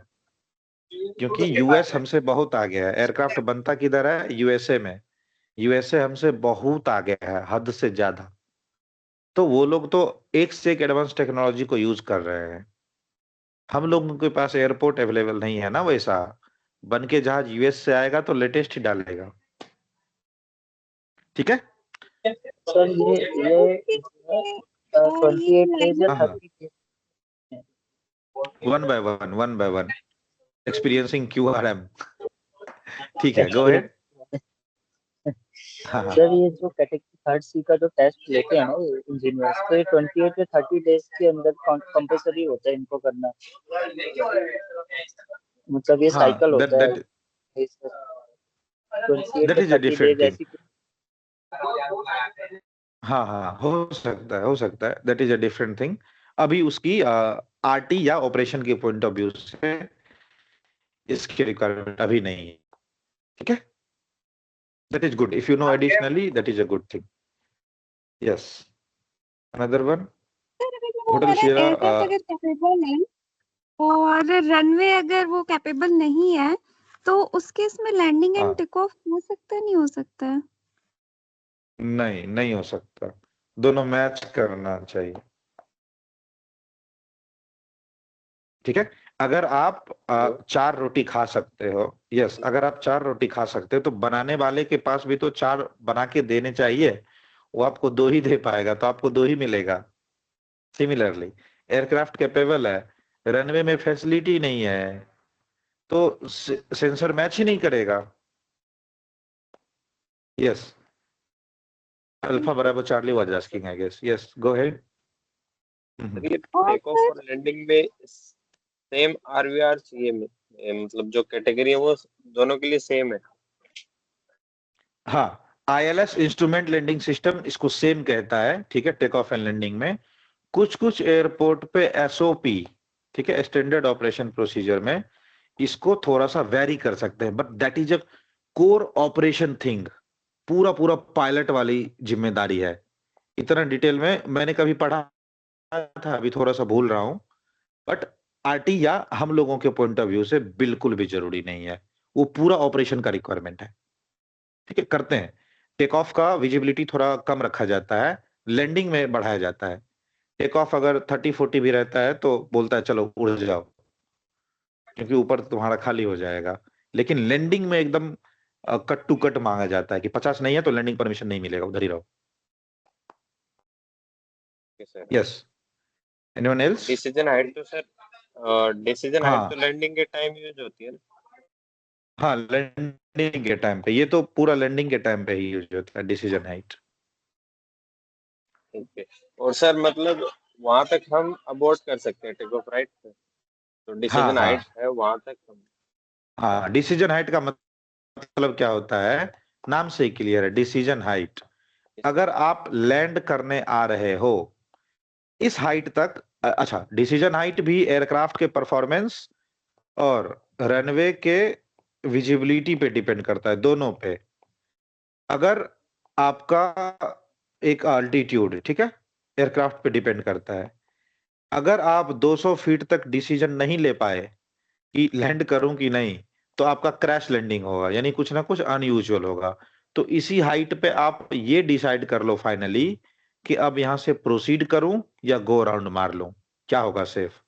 क्योंकि यूएस हमसे बहुत आगे है। एयरक्राफ्ट बनता किधर है? यूएसए में। यूएसए हमसे बहुत आगे है, हद से ज्यादा। तो वो लोग तो एक से एक एडवांस टेक्नोलॉजी को यूज कर रहे हैं। हम लोगों के पास एयरपोर्ट अवेलेबल नहीं है ना वैसा। बन के जहाज यूएस से आएगा तो लेटेस्ट ही डालेगा, ठीक है। सर ये 28 डेज या हाँ, 30 days. One by one experiencing QRM। ठीक है, गो अहेड। हाँ हाँ सर ये जो कैटेगरी थर्ड सी का जो टेस्ट लेते हैं ना इंजीनियर्स, तो ये 28 या 30 डेज के अंदर कंपल्सरी होता है इनको करना, मतलब ये हाँ, साइकिल दैट होता है दैट 28 दैट या is a 30 different days thing. ऐसी। हाँ हाँ, हो सकता है, that is a different thing. अभी उसकी आरटी या ऑपरेशन के पॉइंट ऑफ व्यू से इसकी रिक्वायरमेंट अभी नहीं है, ठीक है। That is good, if you know additionally that is a good thing. Yes, another one. Hotel Shera aircraft अगर कैपेबल है और रनवे अगर वो कैपेबल नहीं है, तो उस केस में लैंडिंग एंड टेक ऑफ हो सकता है, नहीं हो सकता है? नहीं हो सकता, दोनों मैच करना चाहिए, ठीक है। अगर आप 4 रोटी खा सकते हो, यस, अगर आप 4 रोटी खा सकते हो तो बनाने वाले के पास भी तो 4 बना के देने चाहिए। वो आपको 2 ही दे पाएगा, तो आपको 2 ही मिलेगा। सिमिलरली एयरक्राफ्ट कैपेबल है, रनवे में फैसिलिटी नहीं है, तो सेंसर मैच ही नहीं करेगा। यस, अल्फा बराबर Charlie was asking, I guess. Yes, go ahead. ये और टेक ऑफ और लैंडिंग में सेम आरवीआर चाहिए मतलब जो कैटेगरी है वो दोनों के लिए सेम है। हाँ, ILS इंस्ट्रूमेंट लैंडिंग सिस्टम इसको सेम कहता है, ठीक है। टेक ऑफ एंड लैंडिंग में कुछ एयरपोर्ट पे SOP, ठीक है, स्टैंडर्ड ऑपरेशन प्रोसीजर में इसको थोड़ा सा वेरी कर सकते हैं, but that is a core operation thing. पूरा पायलट वाली जिम्मेदारी है। इतना डिटेल में मैंने कभी पढ़ा था, अभी थोड़ा सा भूल रहा हूं, बट आरटी या हम लोगों के पॉइंट ऑफ व्यू से बिल्कुल भी जरूरी नहीं है। वो पूरा ऑपरेशन का रिक्वायरमेंट है, ठीक है, करते हैं। टेक ऑफ का विजिबिलिटी थोड़ा कम रखा जाता है, लैंडिंग में बढ़ाया जाता है। टेक ऑफ अगर 30-40 भी रहता है तो बोलता है चलो उड़ जाओ, क्योंकि ऊपर तुम्हारा खाली हो जाएगा। लेकिन लैंडिंग में एकदम कट टू कट मांगा जाता है कि 50 नहीं है तो लैंडिंग परमिशन नहीं मिलेगा, उधर ही रहो। Yes, anyone else? Decision height तो सर डिसीजन हाइट हाँ तो लैंडिंग के टाइम यूज होती है ना। हाँ, लैंडिंग के टाइम पे, ये तो पूरा लैंडिंग के टाइम पे ही यूज होता है डिसीजन हाइट। ठीक है। और सर मतलब वहां तक हम अबॉर्ट कर सकते हैं टेक ऑफ राइट, तो हाँ डिसीजन हाँ हाइट है वहां तक हम। हाँ, डिसीजन हाइट का मतलब क्या होता है? नाम से ही क्लियर है, डिसीजन हाइट। अगर आप लैंड करने आ रहे हो इस हाइट तक, अच्छा, डिसीजन हाइट भी एयरक्राफ्ट के परफॉर्मेंस और रनवे के विजिबिलिटी पे डिपेंड करता है, दोनों पे। अगर आपका एक अल्टीट्यूड, ठीक है, एयरक्राफ्ट पे डिपेंड करता है। अगर आप 200 फीट तक डिसीजन नहीं ले पाए कि लैंड करूं कि नहीं, तो आपका क्रैश लैंडिंग होगा, यानी कुछ ना कुछ अनयूजुअल होगा। तो इसी हाइट पे आप ये डिसाइड कर लो फाइनली कि अब यहां से प्रोसीड करूं या गो अराउंड मार लूं, क्या होगा सेफ।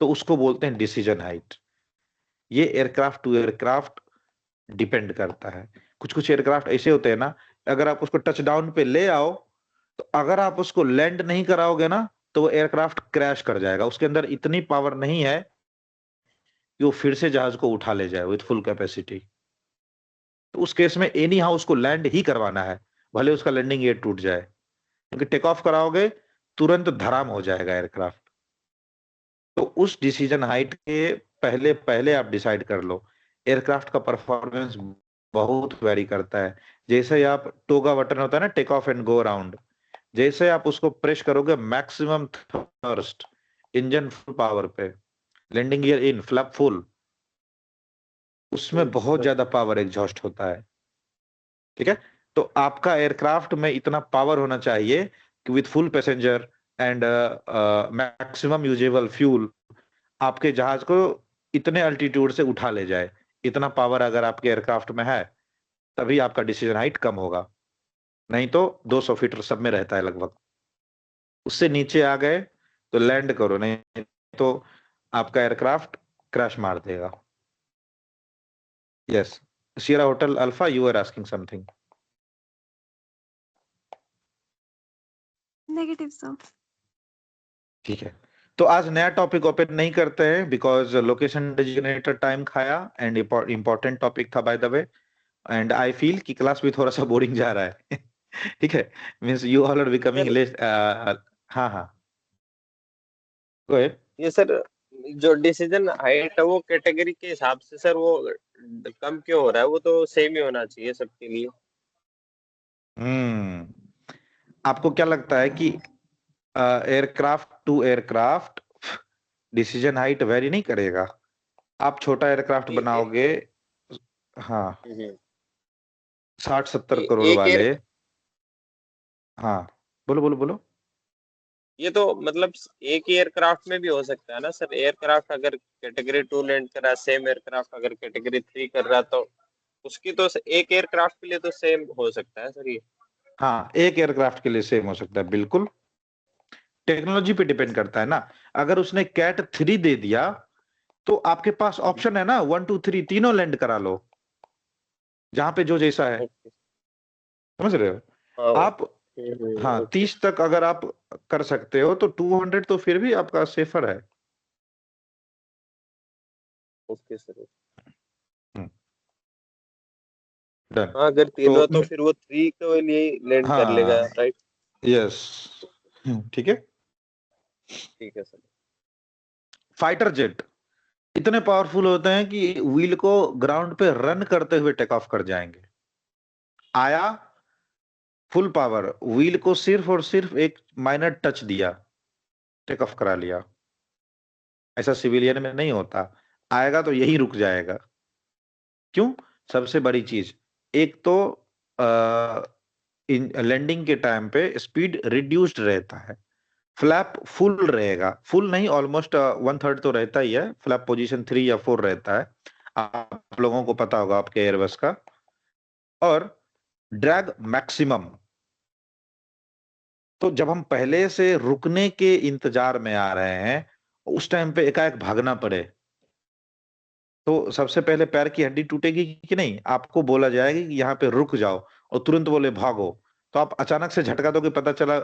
तो उसको बोलते हैं डिसीजन हाइट। ये एयरक्राफ्ट टू एयरक्राफ्ट डिपेंड करता है। कुछ कुछ एयरक्राफ्ट ऐसे होते हैं ना, अगर आप उसको टच डाउन पे ले आओ, तो अगर आप उसको लैंड नहीं कराओगे ना, तो वो एयरक्राफ्ट क्रैश कर जाएगा। उसके अंदर इतनी पावर नहीं है कि वो फिर से जहाज को उठा ले जाए विथ फुल कैपेसिटी। तो उस केस में एनी हाउ उसको लैंड ही करवाना है, भले उसका लैंडिंग गेट टूट जाए, क्योंकि टेक ऑफ कराओगे तुरंत धराम हो जाएगा एयरक्राफ्ट। तो उस डिसीजन हाइट के पहले पहले आप डिसाइड कर लो। एयरक्राफ्ट का परफॉर्मेंस बहुत वेरी करता है। जैसे आप टोगा बटन होता है ना, take off and go around, जैसे आप उसको प्रेस करोगे maximum thrust, engine full power पे, landing gear in, flap full, उसमें बहुत ज्यादा पावर एग्जॉस्ट होता है। ठीक है, तो आपका एयरक्राफ्ट में इतना पावर होना चाहिए कि with full passenger and maximum usable fuel आपके जहाज को इतने अल्टीट्यूड से उठा ले जाए। इतना पावर अगर आपके एयरक्राफ्ट में है, तभी आपका डिसीजन हाइट कम होगा, नहीं तो 200 फीट सब में रहता है लगभग। उससे नीचे आ गए तो लैंड करो, नहीं तो आपका एयरक्राफ्ट क्रैश मार देगा। Yes, sierra hotel alpha, you are asking something. Negative sir. ठीक है, तो आज नया टॉपिक ओपन नहीं करते हैं बिकॉज लोकेशन डेजिग्नेटर टाइम खाया एंड इम्पोर्टेंट टॉपिक था by the way, and I feel कि क्लास भी थोड़ा सा बोरिंग जा रहा है। ठीक है, means you all are becoming sir less. हाँ हाँ, गो अहेड। ये सर जो डिसीजन हाइट है वो कैटेगरी के हिसाब से सर वो कम क्यों हो रहा है? वो तो सेम ही होना चाहिए सबके लिए। आपको क्या लगता है कि aircraft to aircraft decision height vary नहीं करेगा? आप छोटा एयरक्राफ्ट बनाओगे, हाँ, 60-70 करोड़ एक वाले, एयर हाँ, बोलो बोलो बोलो। ये तो मतलब एक ही एयरक्राफ्ट में भी हो सकता है ना सर? एयरक्राफ्ट अगर कैटेगरी 2 लैंड कर रहा है, सेम एयरक्राफ्ट अगर कैटेगरी 3 कर रहा है, तो उसकी तो एक एयरक्राफ्ट के लिए तो सेम हो सकता है सर ये। हाँ, एक एयरक्राफ्ट के लिए सेम हो सकता है, बिल्कुल। टेक्नोलॉजी पे डिपेंड करता है ना। अगर उसने कैट 3 दे दिया, तो आपके पास ऑप्शन है ना, 1 2 3 तीनों लैंड करा लो, जहां पे जो जैसा है। ओके। समझ रहे हो हाँ। आप? हाँ, ओके 30 तक अगर आप कर सकते हो तो 200 तो फिर भी आपका सेफर है। Okay sir. डन। हाँ, अगर तीनों तो फिर वो 3 के लिए लैंड कर लेगा, हाँ, राइट? यस, ठीक है। ठीक है सर। फाइटर जेट इतने पावरफुल होते हैं कि व्हील को ग्राउंड पे रन करते हुए टेक ऑफ कर जाएंगे। आया, फुल पावर, व्हील को सिर्फ और सिर्फ एक माइनर टच दिया, टेक ऑफ करा लिया। ऐसा सिविलियन में नहीं होता, आएगा तो यही रुक जाएगा। क्यों? सबसे बड़ी चीज, एक तो लैंडिंग के टाइम पे स्पीड रिड्यूस्ड रहता है, फ्लैप फुल रहेगा, फुल नहीं, ऑलमोस्ट 1/3 तो रहता ही है, फ्लैप पोजीशन 3 या 4 रहता है, आप लोगों को पता होगा आपके एयरबस का। और ड्रैग मैक्सिमम। तो जब हम पहले से रुकने के इंतजार में आ रहे हैं, उस टाइम पे एकाएक भागना पड़े, तो सबसे पहले पैर की हड्डी टूटेगी कि नहीं? आपको बोला जाएगा कि यहाँ पे रुक जाओ, और तुरंत बोले भागो, तो आप अचानक से झटका दोगे, पता चला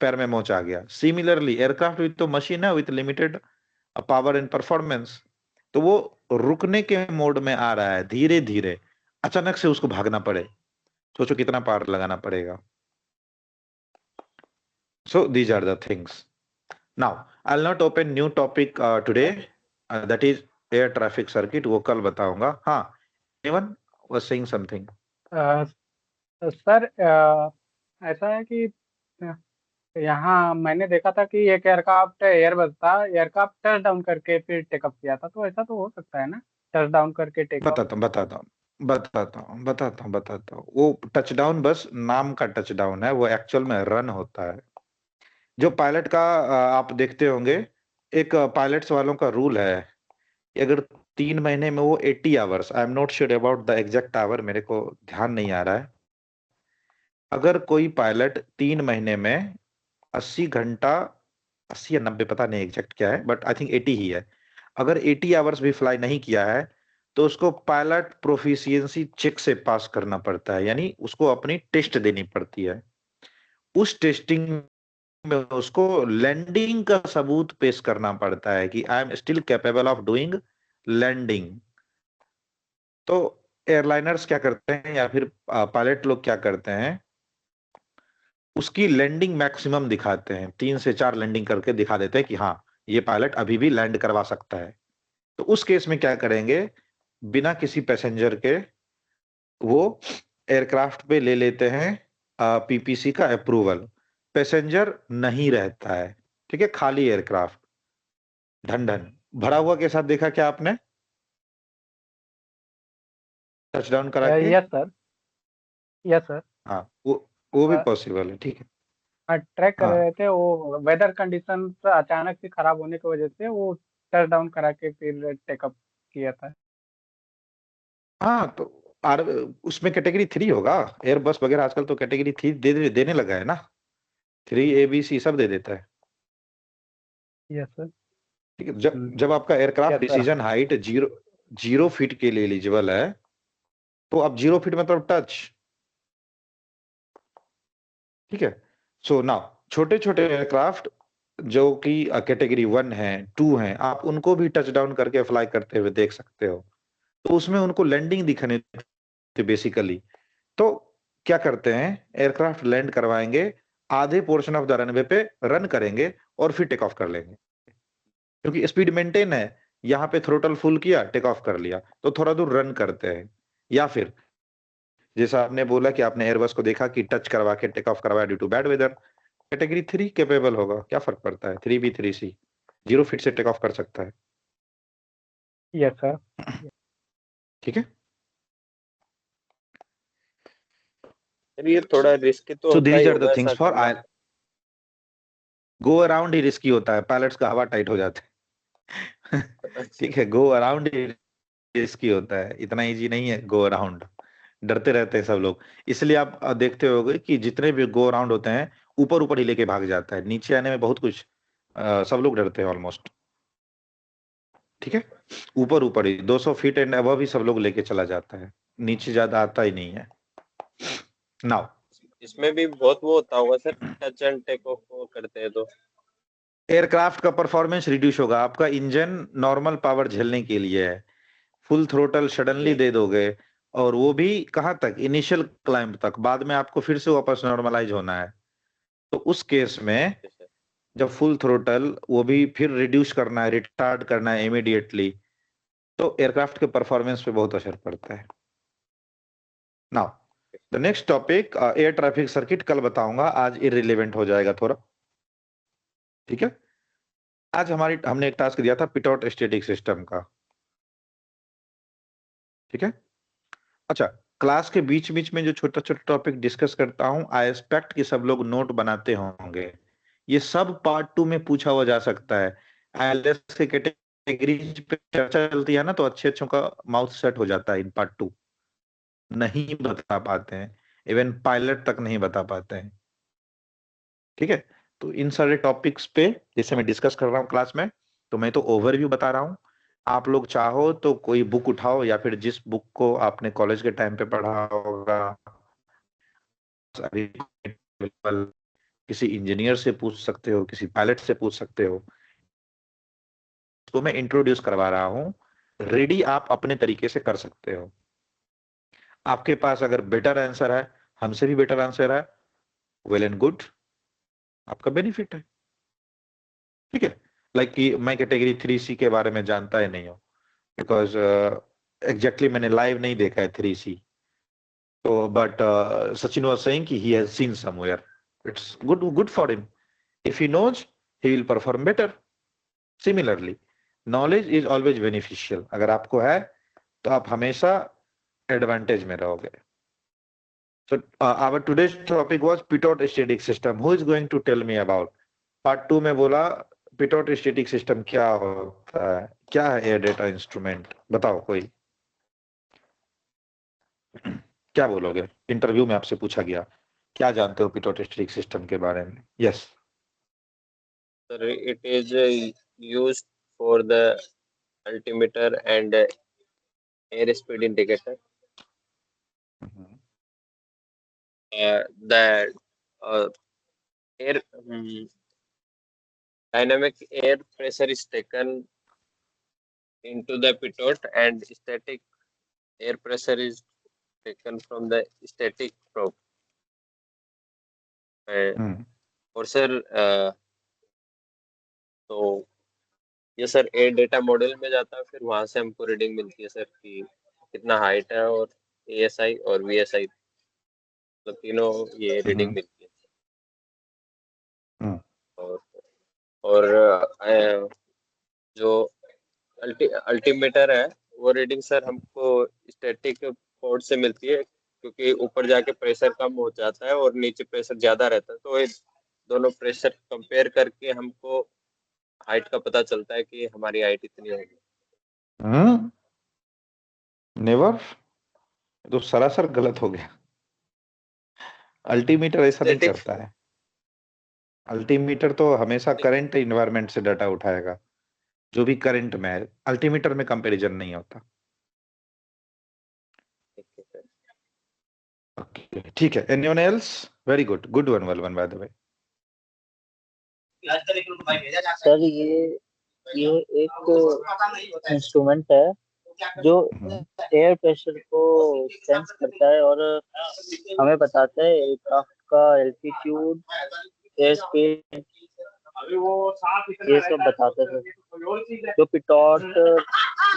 पैर में मोच आ गया। सिमिलरली एयरक्राफ्ट विथ तो मशीन है with limited power and performance, तो वो रुकने के मोड में आ रहा है, धीरे धीरे अचानक से उसको भागना पड़े, सोचो कितना पावर लगाना पड़ेगा। So these are the things. Now I'll not open new topic today, that is air traffic circuit, वो कल बताऊंगा। हाँ, anyone was saying something? Sir ऐसा है कि यहाँ मैंने देखा था कि एक एयरक्राफ्ट एयरबस था, एयरक्राफ्ट टच डाउन करके फिर टेकअप किया था, तो ऐसा तो हो सकता है ना, टच डाउन करके टेकअप? बताता हूँ। वो टचडाउन बस नाम का टचडाउन है, वो एक्चुअल में रन होता है। जो पायलट का आप देखते होंगे, एक पायलट्स वालों का रूल है, अगर 3 महीने में वो 80 hours, I am not sure about the exact hour, मेरे को ध्यान नहीं आ रहा है। अगर कोई पायलट 3 महीने में 80 घंटा, 80 या 90 पता नहीं एग्जैक्ट क्या है, बट आई थिंक 80 ही है। अगर 80 आवर्स भी फ्लाई नहीं किया है तो उसको पायलट प्रोफिशिएंसी चेक से पास करना पड़ता है, यानी उसको अपनी टेस्ट देनी पड़ती है। उस टेस्टिंग में उसको लैंडिंग का सबूत पेश करना पड़ता है कि I am still capable of doing landing. तो एयरलाइनर्स क्या करते हैं या फिर पायलट लोग क्या करते हैं, उसकी लैंडिंग मैक्सिमम दिखाते हैं, 3 से 4 लैंडिंग करके दिखा देते हैं कि हाँ ये पायलट अभी भी लैंड करवा सकता है। तो उस केस में क्या करेंगे, बिना किसी पैसेंजर के वो एयरक्राफ्ट पे ले लेते हैं पीपीसी का अप्रूवल, पैसेंजर नहीं रहता है, ठीक है, खाली एयरक्राफ्ट ढन ढन भरा हुआ के साथ देखा क्या आपने टचडाउन करा के? Yes sir, yes sir. हाँ वो भी पॉसिबल है, ठीक है। ट्रैक कर हाँ रहे थे, वो वेदर कंडीशन अचानक से खराब होने की वजह से वो टच डाउन करा के फिर टेकअप किया था। हाँ तो आर उसमें कैटेगरी 3 होगा, एयरबस वगैरह आजकल तो कैटेगरी 3 देने लगा है ना, 3 ABC सब दे देता है, यस सर। ठीक है। जब आपका aircraft yes sir. Decision height 0 feet के लिए एलिजिबल है, तो अब 0 फीट मतलब टच, ठीक है। सो नाउ छोटे छोटे एयरक्राफ्ट जो कि कैटेगरी 1 है 2 है, आप उनको भी टच डाउन करके फ्लाई करते हुए देख सकते हो। तो उसमें उनको लैंडिंग दिखने थे बेसिकली। तो क्या करते हैं, एयरक्राफ्ट लैंड करवाएंगे, आधे पोर्शन ऑफ द रनवे पे रन करेंगे और फिर टेक ऑफ कर लेंगे, क्योंकि स्पीड मेंटेन है। यहाँ पे थ्रोटल फुल किया, टेक ऑफ कर लिया, तो थोड़ा दूर रन करते हैं। या फिर जैसा आपने बोला कि आपने एयरबस को देखा कि टच करवा के टेक ऑफ करवाया due to bad weather, category 3 capable होगा, क्या फर्क पड़ता है, 3B 3C 0 फीट से टेक ऑफ कर सकता है। Yes sir. ठीक है, सर ये थोड़ा रिस्की तो सो होता ही दीज आर द होगा थिंग्स ऐसा फॉर करना। आई गो अराउंड ही रिस्की होता है, पायलट्स का हवा टाइट हो जाता है अच्छा। ठीक है, गो अराउंड ही रिस्की होता है, इतना इजी नहीं है गो अराउंड, डरते रहते हैं सब लोग। इसलिए आप देखते होगे कि जितने भी गो अराउंड होते हैं ऊपर ऊपर ही लेके भाग जाता है, नीचे आने में बहुत कुछ सब लोग डरते हैं ऑलमोस्ट, ठीक है। ऊपर ऊपर ही 200 फीट एंड अबव ही सब लोग लेके चला जाता है, नीचे ज्यादा आता ही नहीं है। नाउ इसमें भी बहुत वो होता होगा sir, touch and take off करते हैं तो। एयरक्राफ्ट का परफॉर्मेंस रिड्यूस होगा, आपका इंजन नॉर्मल पावर झेलने के लिए है, फुल थ्रोटल सडनली दे दोगे, और वो भी कहां तक, इनिशियल क्लाइंब तक, बाद में आपको फिर से वापस नॉर्मलाइज होना है। तो उस केस में जब फुल थ्रोटल वो भी फिर रिड्यूस करना है, रिटार्ड करना है इमीडिएटली, तो एयरक्राफ्ट के परफॉर्मेंस पे बहुत असर पड़ता है। Now the next topic air traffic circuit कल बताऊंगा, आज इररिलेवेंट हो जाएगा थोड़ा, ठीक है। आज हमने एक टास्क दिया था पिटोट स्टैटिक सिस्टम का, ठीक है। अच्छा, क्लास के बीच बीच में जो छोटा छोटा टॉपिक डिस्कस करता हूं, आई एक्सपेक्ट कि सब लोग नोट बनाते होंगे, ये सब पार्ट 2 में पूछा हुआ जा सकता है। आईएलएस के कैटेगरीज पे चर्चा चलती है ना, तो अच्छे अच्छों का माउथ सेट हो जाता है इन पार्ट 2, नहीं बता पाते हैं, इवन पायलट तक नहीं बता पाते हैं, ठीक है। तो इन सारे टॉपिक्स पे जैसे मैं डिस्कस कर रहा हूँ क्लास में, तो मैं तो ओवरव्यू बता रहा हूँ, आप लोग चाहो तो कोई बुक उठाओ, या फिर जिस बुक को आपने कॉलेज के टाइम पे पढ़ा होगा, अभी किसी इंजीनियर से पूछ सकते हो, किसी पायलट से पूछ सकते हो, तो मैं इंट्रोड्यूस करवा रहा हूँ, रेडी आप अपने तरीके से कर सकते हो। आपके पास अगर बेटर आंसर है, हमसे भी बेटर आंसर है, वेल एंड गुड, आपका बेनिफिट है, ठीक है। लाइक कि मैं कैटेगरी 3C के बारे में जानता ही नहीं हूँ, बिकॉज एग्जैक्टली मैंने लाइव नहीं देखा है 3C, तो बट सचिन वाज सेइंग कि he has seen somewhere, it's good for him, if he knows he will perform better. Similarly knowledge is always beneficial, अगर आपको है तो आप हमेशा एडवांटेज में रहोगे। So our today's topic was pitot static system. Who is going to tell me about part 2 में बोला पिटोट स्टैटिक सिस्टम क्या होता है, क्या है एयर डेटा इंस्ट्रूमेंट, बताओ कोई क्या बोलोगे? इंटरव्यू में आपसे पूछा गया, क्या जानते हो पिटोट स्टैटिक सिस्टम के बारे में? Yes sir it is used for the altimeter and air speed indicator. The air dynamic air pressure is taken into the pitot and static air pressure is taken from the static probe. और sir तो ये sir air data model में जाता है, फिर वहां से हमको रीडिंग मिलती है सर कि कितना हाइट है, और ASI और VSI तो तीनों ये रीडिंग मिलती है। और जो अल्टीमीटर है वो रीडिंग सर हमको स्टैटिक पोर्ट से मिलती है, क्योंकि ऊपर जाके प्रेशर कम हो जाता है और नीचे प्रेशर ज्यादा रहता है, तो ये दोनों प्रेशर कंपेयर करके हमको हाइट का पता चलता है कि हमारी हाइट इतनी होगी। नेवर, तो सरासर गलत हो गया। अल्टीमीटर ऐसा नहीं करता है। अल्टीमीटर तो हमेशा करंट इन्वायरमेंट से डाटा उठाएगा, जो भी करंट में है। अल्टीमीटर में कंपैरिजन नहीं होता। ओके ठीक है, anyone else? Very good, good one बलवन बाय द वे। सर ये एक इंस्ट्रूमेंट है जो एयर प्रेशर को सेंस करता है और हमें बताता है एयरक्राफ्ट का एल्टीट्यूड, एयर स्पीड, ये सब बताता है। जो पिटॉट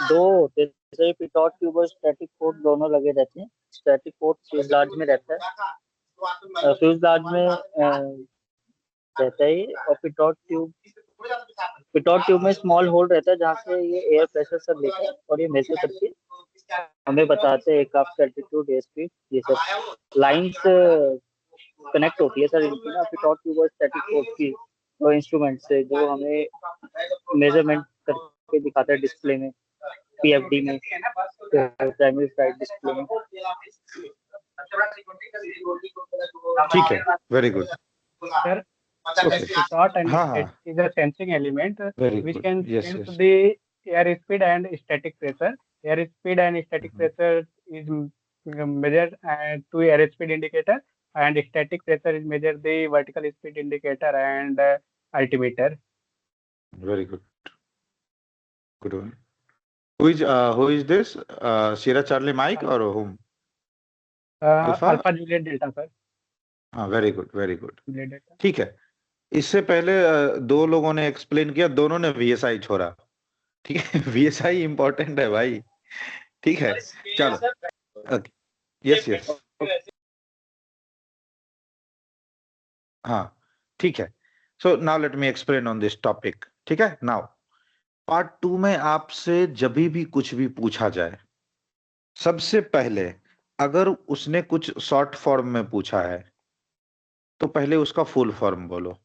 दो होते हैं, पिटॉट ट्यूब और स्टैटिक पोर्ट दोनों लगे रहते हैं। स्टैटिक पोर्ट फ्यूजलाज में रहता है, फ्यूजलाज में रहता है, और पिटॉट ट्यूब में स्मॉल होल रहता है जहाँ से ये एयर प्रेशर सब लेता है और ये मेजर करके हमें बताते हैं एयरक्राफ्ट का एल्टीट्यूड, एयर स्पीड, ये सब लाइंस कनेक्ट होती है सर इनकी ना, पिटॉट ट्यूब और स्टैटिक पोर्ट की और इंस्ट्रूमेंट से, जो हमें मेजरमेंट करके दिखाता है डिस्प्ले में, PFD में, प्राइमरी फ्लाइट डिस्प्ले में। ठीक है, very good sir, Okay. Pitot and हाँ, हाँ. it is a sensing element Very which good. can Yes, sense yes. the air speed and static pressure. Air speed and static pressure is measured to air speed indicator, and static pressure is measured the vertical speed indicator and altimeter. Very good. Good one. Who is this? Sierra Charlie Mike or whom? Alpha Juliet Delta, sir. हाँ, very good, very good. Juliet Delta. ठीक है, इससे पहले दो लोगों ने explain किया, दोनों ने VSI छोड़ा। ठीक है, VSI इंपॉर्टेंट है भाई। ठीक है, चलो। ओके, यस यस, हाँ ठीक है। So now let me explain on this topic. ठीक है, नाउ पार्ट 2 में आपसे जब भी कुछ भी पूछा जाए, सबसे पहले अगर उसने कुछ शॉर्ट फॉर्म में पूछा है तो पहले उसका फुल फॉर्म बोलो।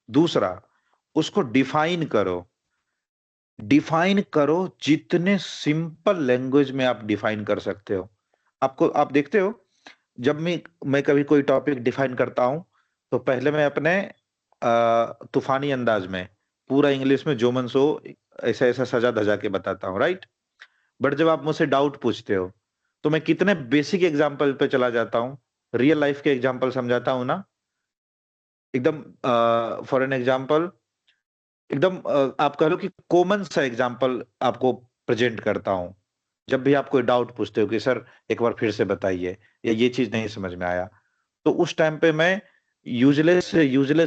दूसरा, उसको डिफाइन करो। डिफाइन करो जितने सिंपल लैंग्वेज में आप डिफाइन कर सकते हो। आप देखते हो, जब मैं कभी कोई टॉपिक डिफाइन करता हूं तो पहले मैं अपने तूफानी अंदाज में पूरा इंग्लिश में जो मन सो ऐसा ऐसा सजा धजा के बताता हूं, राइट? बट जब आप मुझसे डाउट पूछते हो तो मैं कितने बेसिक एग्जांपल पे चला जाता हूं, रियल लाइफ के एग्जांपल समझाता हूं ना एकदम। फॉर एन एग्जांपल, एकदम आप कह लो कि कॉमन सा एग्जांपल आपको प्रेजेंट करता हूं। जब भी आप कोई डाउट पूछते हो कि सर एक बार फिर से बताइए, या ये चीज नहीं समझ में आया, तो उस टाइम पे मैं यूजलेस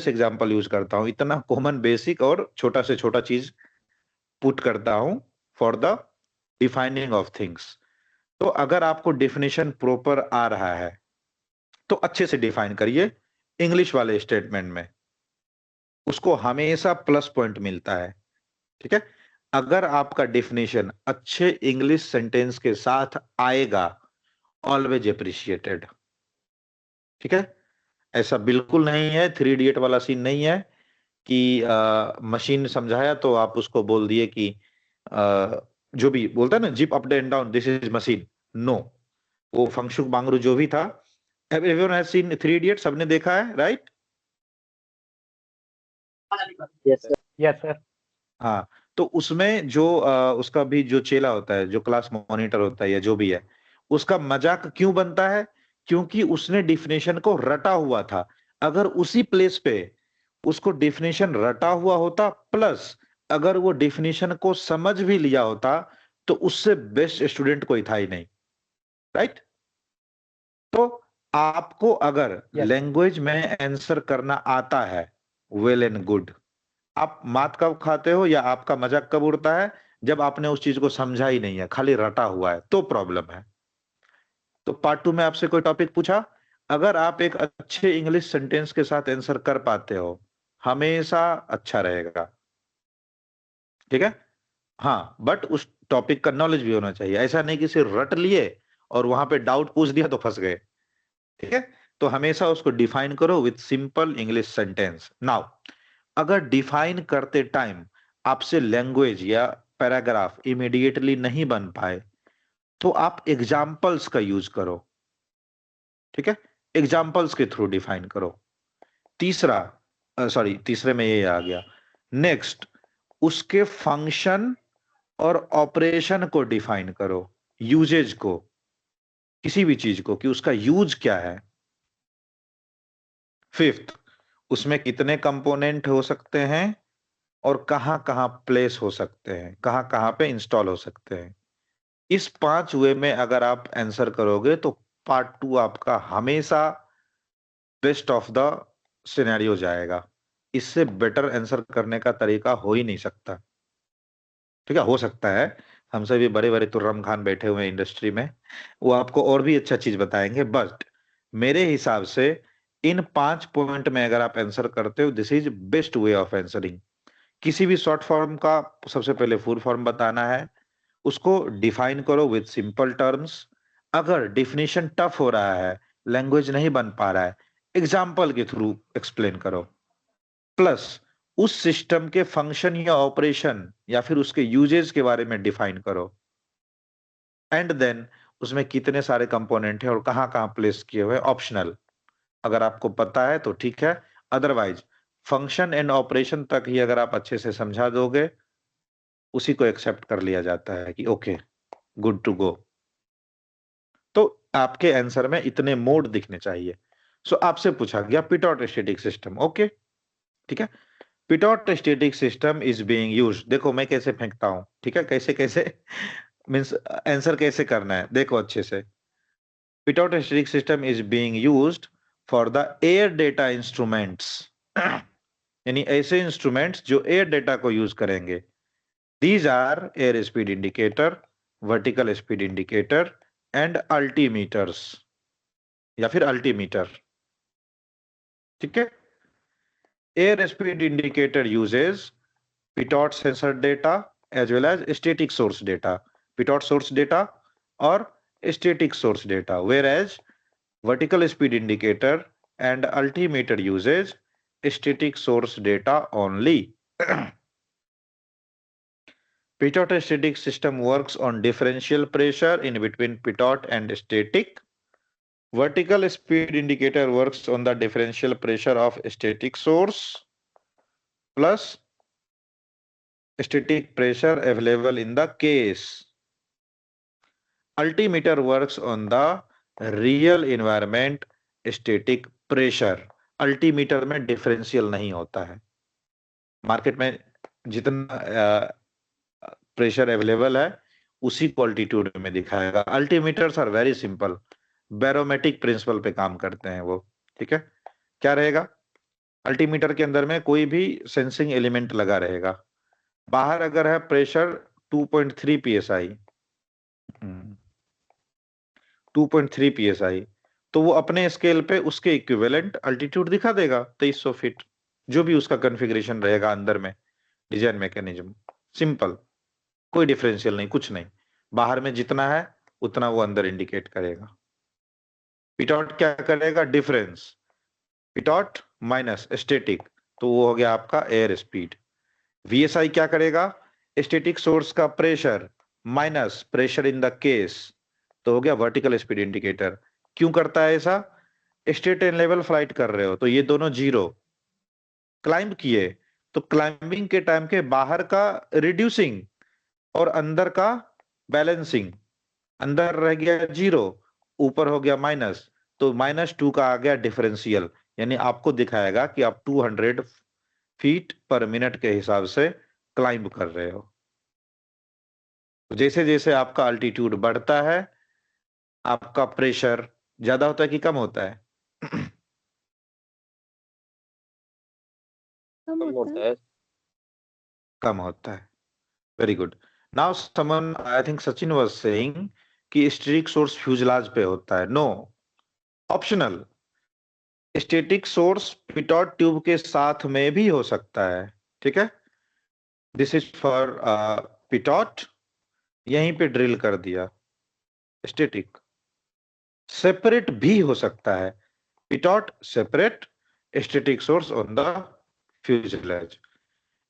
एग्जांपल यूज करता हूं। इतना कॉमन, बेसिक और छोटा से छोटा चीज पुट करता हूं for the defining of things. तो अगर आपको डेफिनेशन प्रॉपर आ रहा है तो अच्छे से डिफाइन करिए इंग्लिश वाले स्टेटमेंट में, उसको हमेशा प्लस पॉइंट मिलता है। ठीक है, अगर आपका डेफिनेशन अच्छे इंग्लिश सेंटेंस के साथ आएगा, ऑलवेज अप्रिशिएटेड। ठीक है, ऐसा बिल्कुल नहीं है, 3 इडियट वाला सीन नहीं है कि मशीन समझाया तो आप उसको बोल दिए कि जो भी बोलता है ना zip up and down, this is machine. No, वो फंगशुक बांगरू जो भी था, एवरीवन हैज सीन 3 इडियट, सबने देखा है, right? Yes sir. Yes sir. हाँ, तो उसमें जो उसका भी जो चेला होता है, जो क्लास मॉनिटर होता है या जो भी है, उसका मजाक क्यों बनता है? क्योंकि उसने डिफिनेशन को रटा हुआ था। अगर उसी प्लेस पे उसको डिफिनेशन रटा हुआ होता, प्लस अगर वो डिफिनेशन को समझ भी लिया होता, तो उससे बेस्ट स्टूडेंट कोई था ही नहीं, राइट? तो आपको अगर Yes. लैंग्वेज में आंसर करना आता है, वेल एंड गुड। आप मात कब खाते हो या आपका मजाक कब उड़ता है? जब आपने उस चीज को समझा ही नहीं है, खाली रटा हुआ है, तो प्रॉब्लम है। तो पार्ट 2 में आपसे कोई टॉपिक पूछा, अगर आप एक अच्छे इंग्लिश सेंटेंस के साथ आंसर कर पाते हो, हमेशा अच्छा रहेगा, ठीक है? हाँ, बट उस टॉपिक का नॉलेज भी होना चाहिए। ऐसा नहीं कि सिर्फ रट लिए और वहां पे डाउट पूछ दिया तो फंस गए, ठीक है? तो हमेशा उसको डिफाइन करो with simple English sentence. Now, अगर डिफाइन करते टाइम आपसे लैंग्वेज या पैराग्राफ इमीडिएटली नहीं बन पाए, तो आप एग्जाम्पल्स का यूज करो, ठीक है? एग्जाम्पल्स के थ्रू डिफाइन करो। तीसरा, तीसरे में ये आ गया। नेक्स्ट, उसके फंक्शन और ऑपरेशन को डिफाइन करो, यूजेज को, किसी भी चीज को कि उसका यूज क्या है। फिफ्थ, उसमें कितने कंपोनेंट हो सकते हैं और कहां कहां प्लेस हो सकते हैं, कहां कहां पे इंस्टॉल हो सकते हैं। इस 5 वे में अगर आप आंसर करोगे तो पार्ट 2 आपका हमेशा बेस्ट ऑफ द सिनेरियो जाएगा। इससे बेटर आंसर करने का तरीका हो ही नहीं सकता, ठीक है? हो सकता है, हमसे भी बड़े बड़े तुर्रम खान बैठे हुए हैं इंडस्ट्री में, वो आपको और भी अच्छा चीज बताएंगे, बट मेरे हिसाब से इन 5 पॉइंट में अगर आप आंसर करते हो, this is best way of answering. किसी भी शॉर्ट फॉर्म का सबसे पहले फुल फॉर्म बताना है, उसको डिफाइन करो विथ सिंपल टर्म्स। अगर डिफिनेशन टफ हो रहा है, लैंग्वेज नहीं बन पा रहा है, एग्जाम्पल के थ्रू एक्सप्लेन करो। प्लस उस सिस्टम के फंक्शन या ऑपरेशन या फिर उसके यूजेस के बारे में डिफाइन करो। एंड देन उसमें कितने सारे कंपोनेंट हैं और कहां कहां प्लेस किए हुए, ऑप्शनल। अगर आपको पता है तो ठीक है, अदरवाइज फंक्शन एंड ऑपरेशन तक ही अगर आप अच्छे से समझा दोगे, उसी को एक्सेप्ट कर लिया जाता है कि ओके, गुड टू गो। तो आपके आंसर में इतने मोड दिखने चाहिए। सो आपसे पूछा गया पिटॉट स्टैटिक सिस्टम, ओके, ठीक है? Pitot static system is being used. देखो मैं कैसे फेंकता हूं, ठीक है? कैसे कैसे मींस आंसर कैसे करना है, देखो अच्छे से। Pitot static system is being used for the air data instruments, यानी ऐसे इंस्ट्रूमेंट्स जो एयर डेटा को यूज करेंगे। These are air speed indicator, vertical speed indicator and altimeters या फिर altimeter, ठीक है? Air speed indicator uses pitot sensor data as well as static source data, pitot source data or static source data, whereas vertical speed indicator and altimeter uses static source data only. Pitot static system works on differential pressure in between pitot and static. Vertical speed indicator works on the differential pressure of static source plus static pressure available in the case. Altimeter works on the real environment static pressure. Altimeter में differential नहीं होता है। Market में जितना pressure available है उसी को altitude में दिखाएगा। Altimeters are very simple, barometric principle पे काम करते हैं वो, ठीक है? क्या रहेगा अल्टीमीटर के अंदर में? कोई भी सेंसिंग एलिमेंट लगा रहेगा। बाहर अगर है प्रेशर 2.3 psi, 2.3 psi, तो वो अपने स्केल पे उसके इक्विवेलेंट अल्टीट्यूड दिखा देगा 2300 फीट, जो भी उसका कॉन्फ़िगरेशन रहेगा अंदर में, डिजाइन मैकेनिज्म। सिंपल, कोई डिफरेंशियल नहीं, कुछ नहीं। बाहर में जितना है उतना वो अंदर इंडिकेट करेगा। पिटॉट क्या करेगा? डिफरेंस, पिटॉट माइनस स्टैटिक, तो वो हो गया आपका एयर स्पीड। VSI क्या करेगा, स्टैटिक सोर्स का pressure minus pressure in the case, तो हो गया वर्टिकल स्पीड इंडिकेटर। क्यों करता है ऐसा, स्ट्रेट एंड लेवल फ्लाइट कर रहे हो तो ये दोनों जीरो, क्लाइंब किए तो क्लाइंबिंग के टाइम के बाहर का रिड्यूसिंग और अंदर का बैलेंसिंग, अंदर रह गया जीरो, ऊपर हो गया माइनस, तो -2 का आ गया डिफरेंशियल, यानी आपको दिखाएगा कि आप 200 फीट पर मिनट के हिसाब से क्लाइंब कर रहे हो। तो जैसे जैसे आपका अल्टीट्यूड बढ़ता है आपका प्रेशर ज्यादा होता है कि कम होता है? कम कम होता होता है। है। कम होता है। Very good. Now someone, I think Sachin was saying कि स्टैटिक सोर्स फ्यूजलाज पे होता है। No, optional. Static source pitot tube के साथ में भी हो सकता है, ठीक है। दिस इज फॉर पिटॉट, यहीं पे ड्रिल कर दिया। स्टैटिक सेपरेट भी हो सकता है, pitot separate, static source on the fuselage.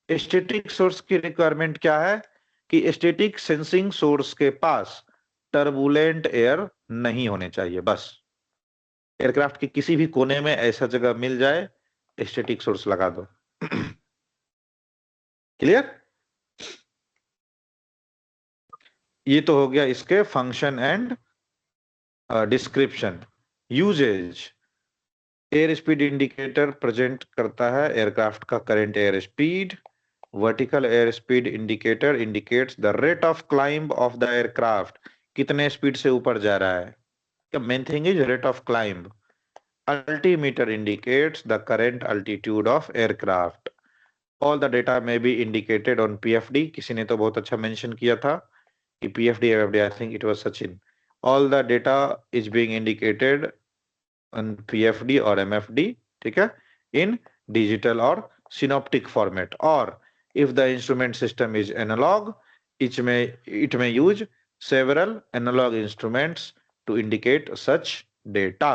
Static source की रिक्वायरमेंट क्या है कि स्टैटिक सेंसिंग सोर्स के पास टर्बुलेंट एयर नहीं होने चाहिए, बस। एयरक्राफ्ट के किसी भी कोने में ऐसा जगह मिल जाए स्टैटिक सोर्स लगा दो। क्लियर? ये तो हो गया इसके function and description. Uses, air speed indicator present करता है एयरक्राफ्ट का current air speed. Vertical air speed indicator indicates the rate of climb of the aircraft, कितने स्पीड से ऊपर जा रहा है। The main thing is rate of climb. Altimeter indicates the current altitude of aircraft. All the data may be indicated on PFD. किसी ने तो बहुत अच्छा मेंशन किया था कि PFD, FFD, I think it was Sachin. All the data is being indicated on PFD or MFD, ठीक है, in digital or synoptic format. Or if the instrument system is analog, it may use several analog instruments to indicate such data.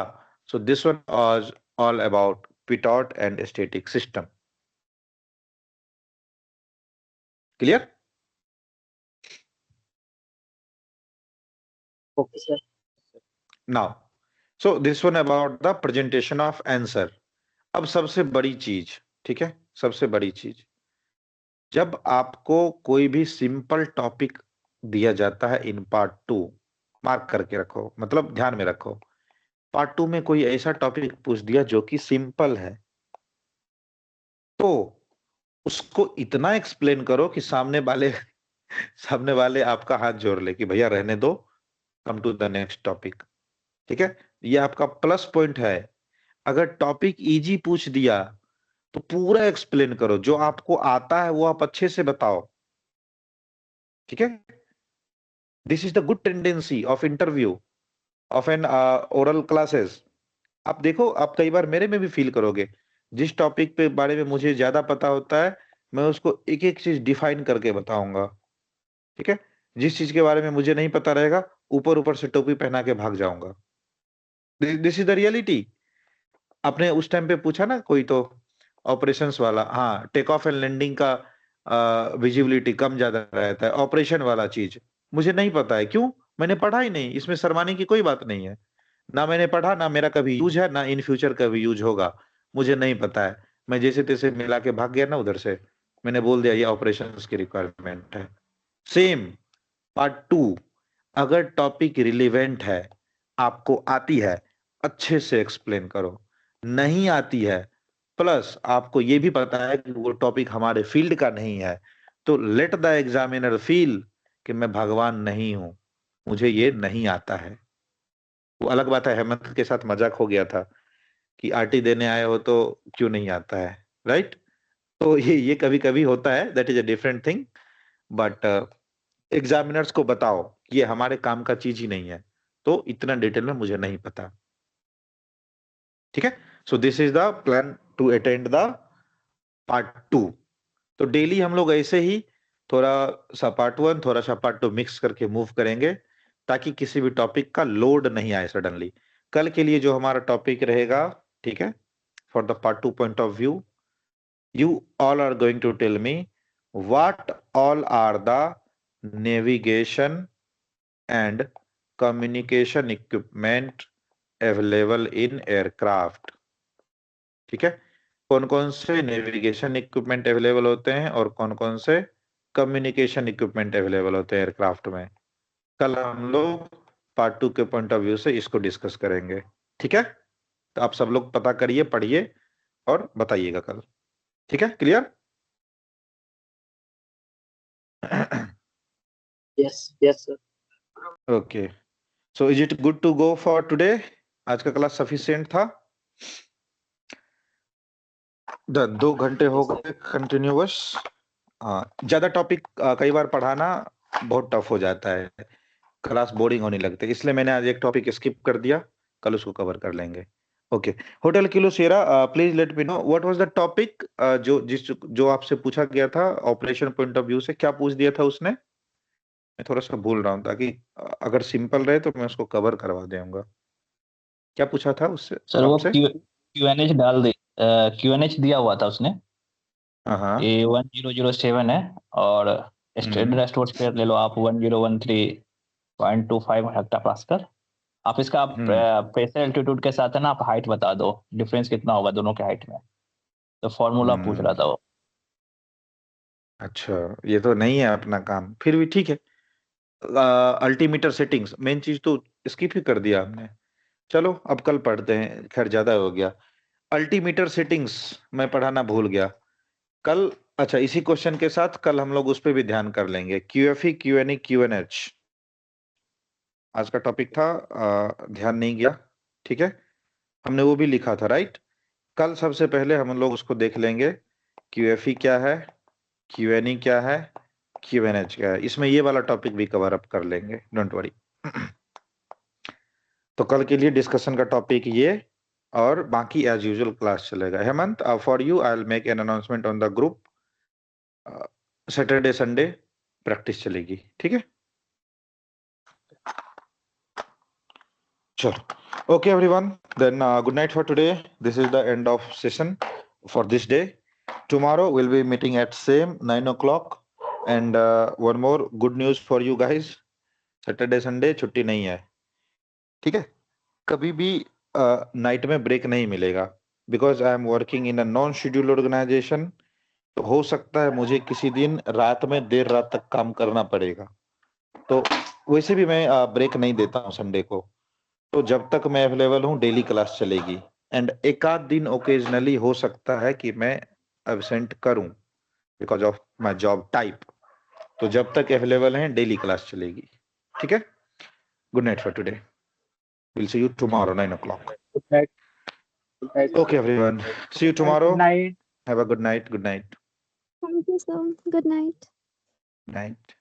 So this one was all about pitot and static system. Clear? Okay sir. Now, so this one about the presentation of answer. अब सबसे बड़ी चीज, ठीक है, सबसे बड़ी चीज, जब आपको कोई भी सिंपल टॉपिक दिया जाता है इन पार्ट 2, मार्क करके रखो, मतलब ध्यान में रखो। पार्ट 2 में कोई ऐसा टॉपिक पूछ दिया जो कि सिंपल है, तो उसको इतना एक्सप्लेन करो कि सामने वाले आपका हाथ जोड़ ले कि भैया रहने दो, come to the next topic, ठीक है। ये आपका प्लस पॉइंट है। अगर टॉपिक इजी पूछ दिया तो पूरा एक्सप्लेन करो, जो आपको आता है वो आप अच्छे से बताओ, ठीक है। This is the good tendency of interview of N oral classes. आप देखो, आप कई बार मेरे में भी फील करोगे, जिस टॉपिक पे बारे में मुझे ज्यादा पता होता है मैं उसको एक एक चीज डिफाइन करके बताऊंगा, ठीक है। जिस चीज के बारे में मुझे नहीं पता रहेगा ऊपर ऊपर से टोपी पहना के भाग जाऊंगा। This is the reality. आपने उस टाइम पे पूछा ना कोई तो ऑपरेशंस वाला, हाँ, टेक ऑफ एंड लैंडिंग का विजिबिलिटी कम ज्यादा रहता है, ऑपरेशन वाला चीज मुझे नहीं पता है। क्यों? मैंने पढ़ा ही नहीं, इसमें शर्माने की कोई बात नहीं है। ना मैंने पढ़ा, ना मेरा कभी यूज है, ना इन फ्यूचर कभी यूज होगा, मुझे नहीं पता है। मैं जैसे तैसे मिला के भाग गया ना उधर से, मैंने बोल दिया ये ऑपरेशंस की रिक्वायरमेंट है। सेम पार्ट 2, अगर टॉपिक रिलेवेंट है, आपको आती है, अच्छे से एक्सप्लेन करो। नहीं आती है, प्लस आपको ये भी पता है कि वो टॉपिक हमारे फील्ड का नहीं है, तो लेट द एग्जामिनर फील कि मैं भगवान नहीं हूं, मुझे ये नहीं आता है। वो अलग बात है, हेमंत के साथ मजाक हो गया था कि आरटी देने आए हो तो क्यों नहीं आता है, राइट। तो ये कभी कभी होता है, that is a different thing. But examiners को बताओ कि ये हमारे काम का चीज ही नहीं है, तो इतना डिटेल में मुझे नहीं पता, ठीक है। So this is the plan to attend the part 2। तो डेली हम लोग ऐसे ही थोड़ा सा पार्ट 1 थोड़ा सा पार्ट 2 मिक्स करके मूव करेंगे, ताकि किसी भी टॉपिक का लोड नहीं आए सडनली। कल के लिए जो हमारा टॉपिक रहेगा, ठीक है, for the part 2 point of view. You all are going to tell me what all are the navigation and communication equipment available in aircraft. ठीक है, कौन कौन से नेविगेशन इक्विपमेंट अवेलेबल होते हैं और कौन कौन से कम्युनिकेशन इक्विपमेंट अवेलेबल होते हैं एयरक्राफ्ट में. कल हम लोग पार्ट 2 के पॉइंट ऑफ व्यू से इसको डिस्कस करेंगे. ठीक है, तो आप सब लोग पता करिए, पढ़िए और बताइएगा कल. ठीक है, clear? yes sir. Okay, so is it good to go for today? आज का क्लास सफिशिएंट था? 2 घंटे हो गए कंटिन्यूअस. ज्यादा टॉपिक कई बार पढ़ाना बहुत टफ हो जाता है, क्लास बोरिंग होने लगती है, इसलिए मैंने आज एक टॉपिक स्किप कर दिया, कल उसको कवर कर लेंगे. Okay, Hotel Kilo Sierra, please let me know what was the topic जो आपसे पूछा गया था ऑपरेशन पॉइंट ऑफ व्यू से. क्या पूछ दिया था उसने? मैं थोड़ा सा भूल रहा हूँ, ताकि अगर सिंपल रहे तो मैं उसको कवर करवा दूंगा. क्या पूछा था उससे? सर वो QNH डाल दे, QNH दिया हुआ था उसने. हाँ, ये 1007 है और स्टैंडर्ड एटमॉस्फेयर ले लो आप 1013.25 हेक्टापास्कल. आप इसका प्रेशर एल्टीट्यूड के साथ है ना, आप हाइट बता दो, डिफरेंस कितना होगा दोनों के हाइट में. तो फॉर्मूला पूछ रहा था वो. अच्छा, ये तो नहीं है अपना काम, फिर भी ठीक है. अल्टीमीटर सेटिंग्स मेन चीज तो स्किप ही कर दिया हमने. चलो अब कल पढ़ते हैं, खैर ज्यादा हो गया. अल्टीमीटर सेटिंग्स मैं पढ़ाना भूल गया कल. अच्छा, इसी क्वेश्चन के साथ कल हम लोग उस पर भी ध्यान कर लेंगे. QFE, QNE, QNH आज का टॉपिक था, ध्यान नहीं गया. ठीक है, हमने वो भी लिखा था, राइट? कल सबसे पहले हम लोग उसको देख लेंगे. QFE क्या है, QNE क्या है, QNH क्या है. इसमें ये वाला टॉपिक भी कवर अप कर लेंगे, डोंट वरी. तो कल के लिए डिस्कशन का टॉपिक ये, और बाकी एज यूजुअल क्लास चलेगा. Hemant, for you I will make an announcement on the group. Saturday Sunday practice चलेगी. ठीक है, चलो. Okay everyone, then good night for today. This is the end of session for this day. Tomorrow will be meeting at same 9 o'clock. And one more good news for you guys, Saturday Sunday छुट्टी नहीं है. ठीक है, कभी भी night में break नहीं मिलेगा, because I am working in a non schedule organisation. तो हो सकता है मुझे किसी दिन रात में देर रात तक काम करना पड़ेगा, तो वैसे भी मैं ब्रेक नहीं देता हूँ संडे को. तो जब तक मैं अवेलेबल हूँ डेली क्लास चलेगी. एंड एक आध दिन ओकेजनली हो सकता है कि मैं एब्सेंट करूं because of my job type. तो जब तक अवेलेबल हैं डेली क्लास चलेगी. ठीक है, good night for today. Will see you tomorrow 9 o'clock. Good night. Okay everyone, see you tomorrow. Good night. Have a good night. Thank you, sir. Good night. Night.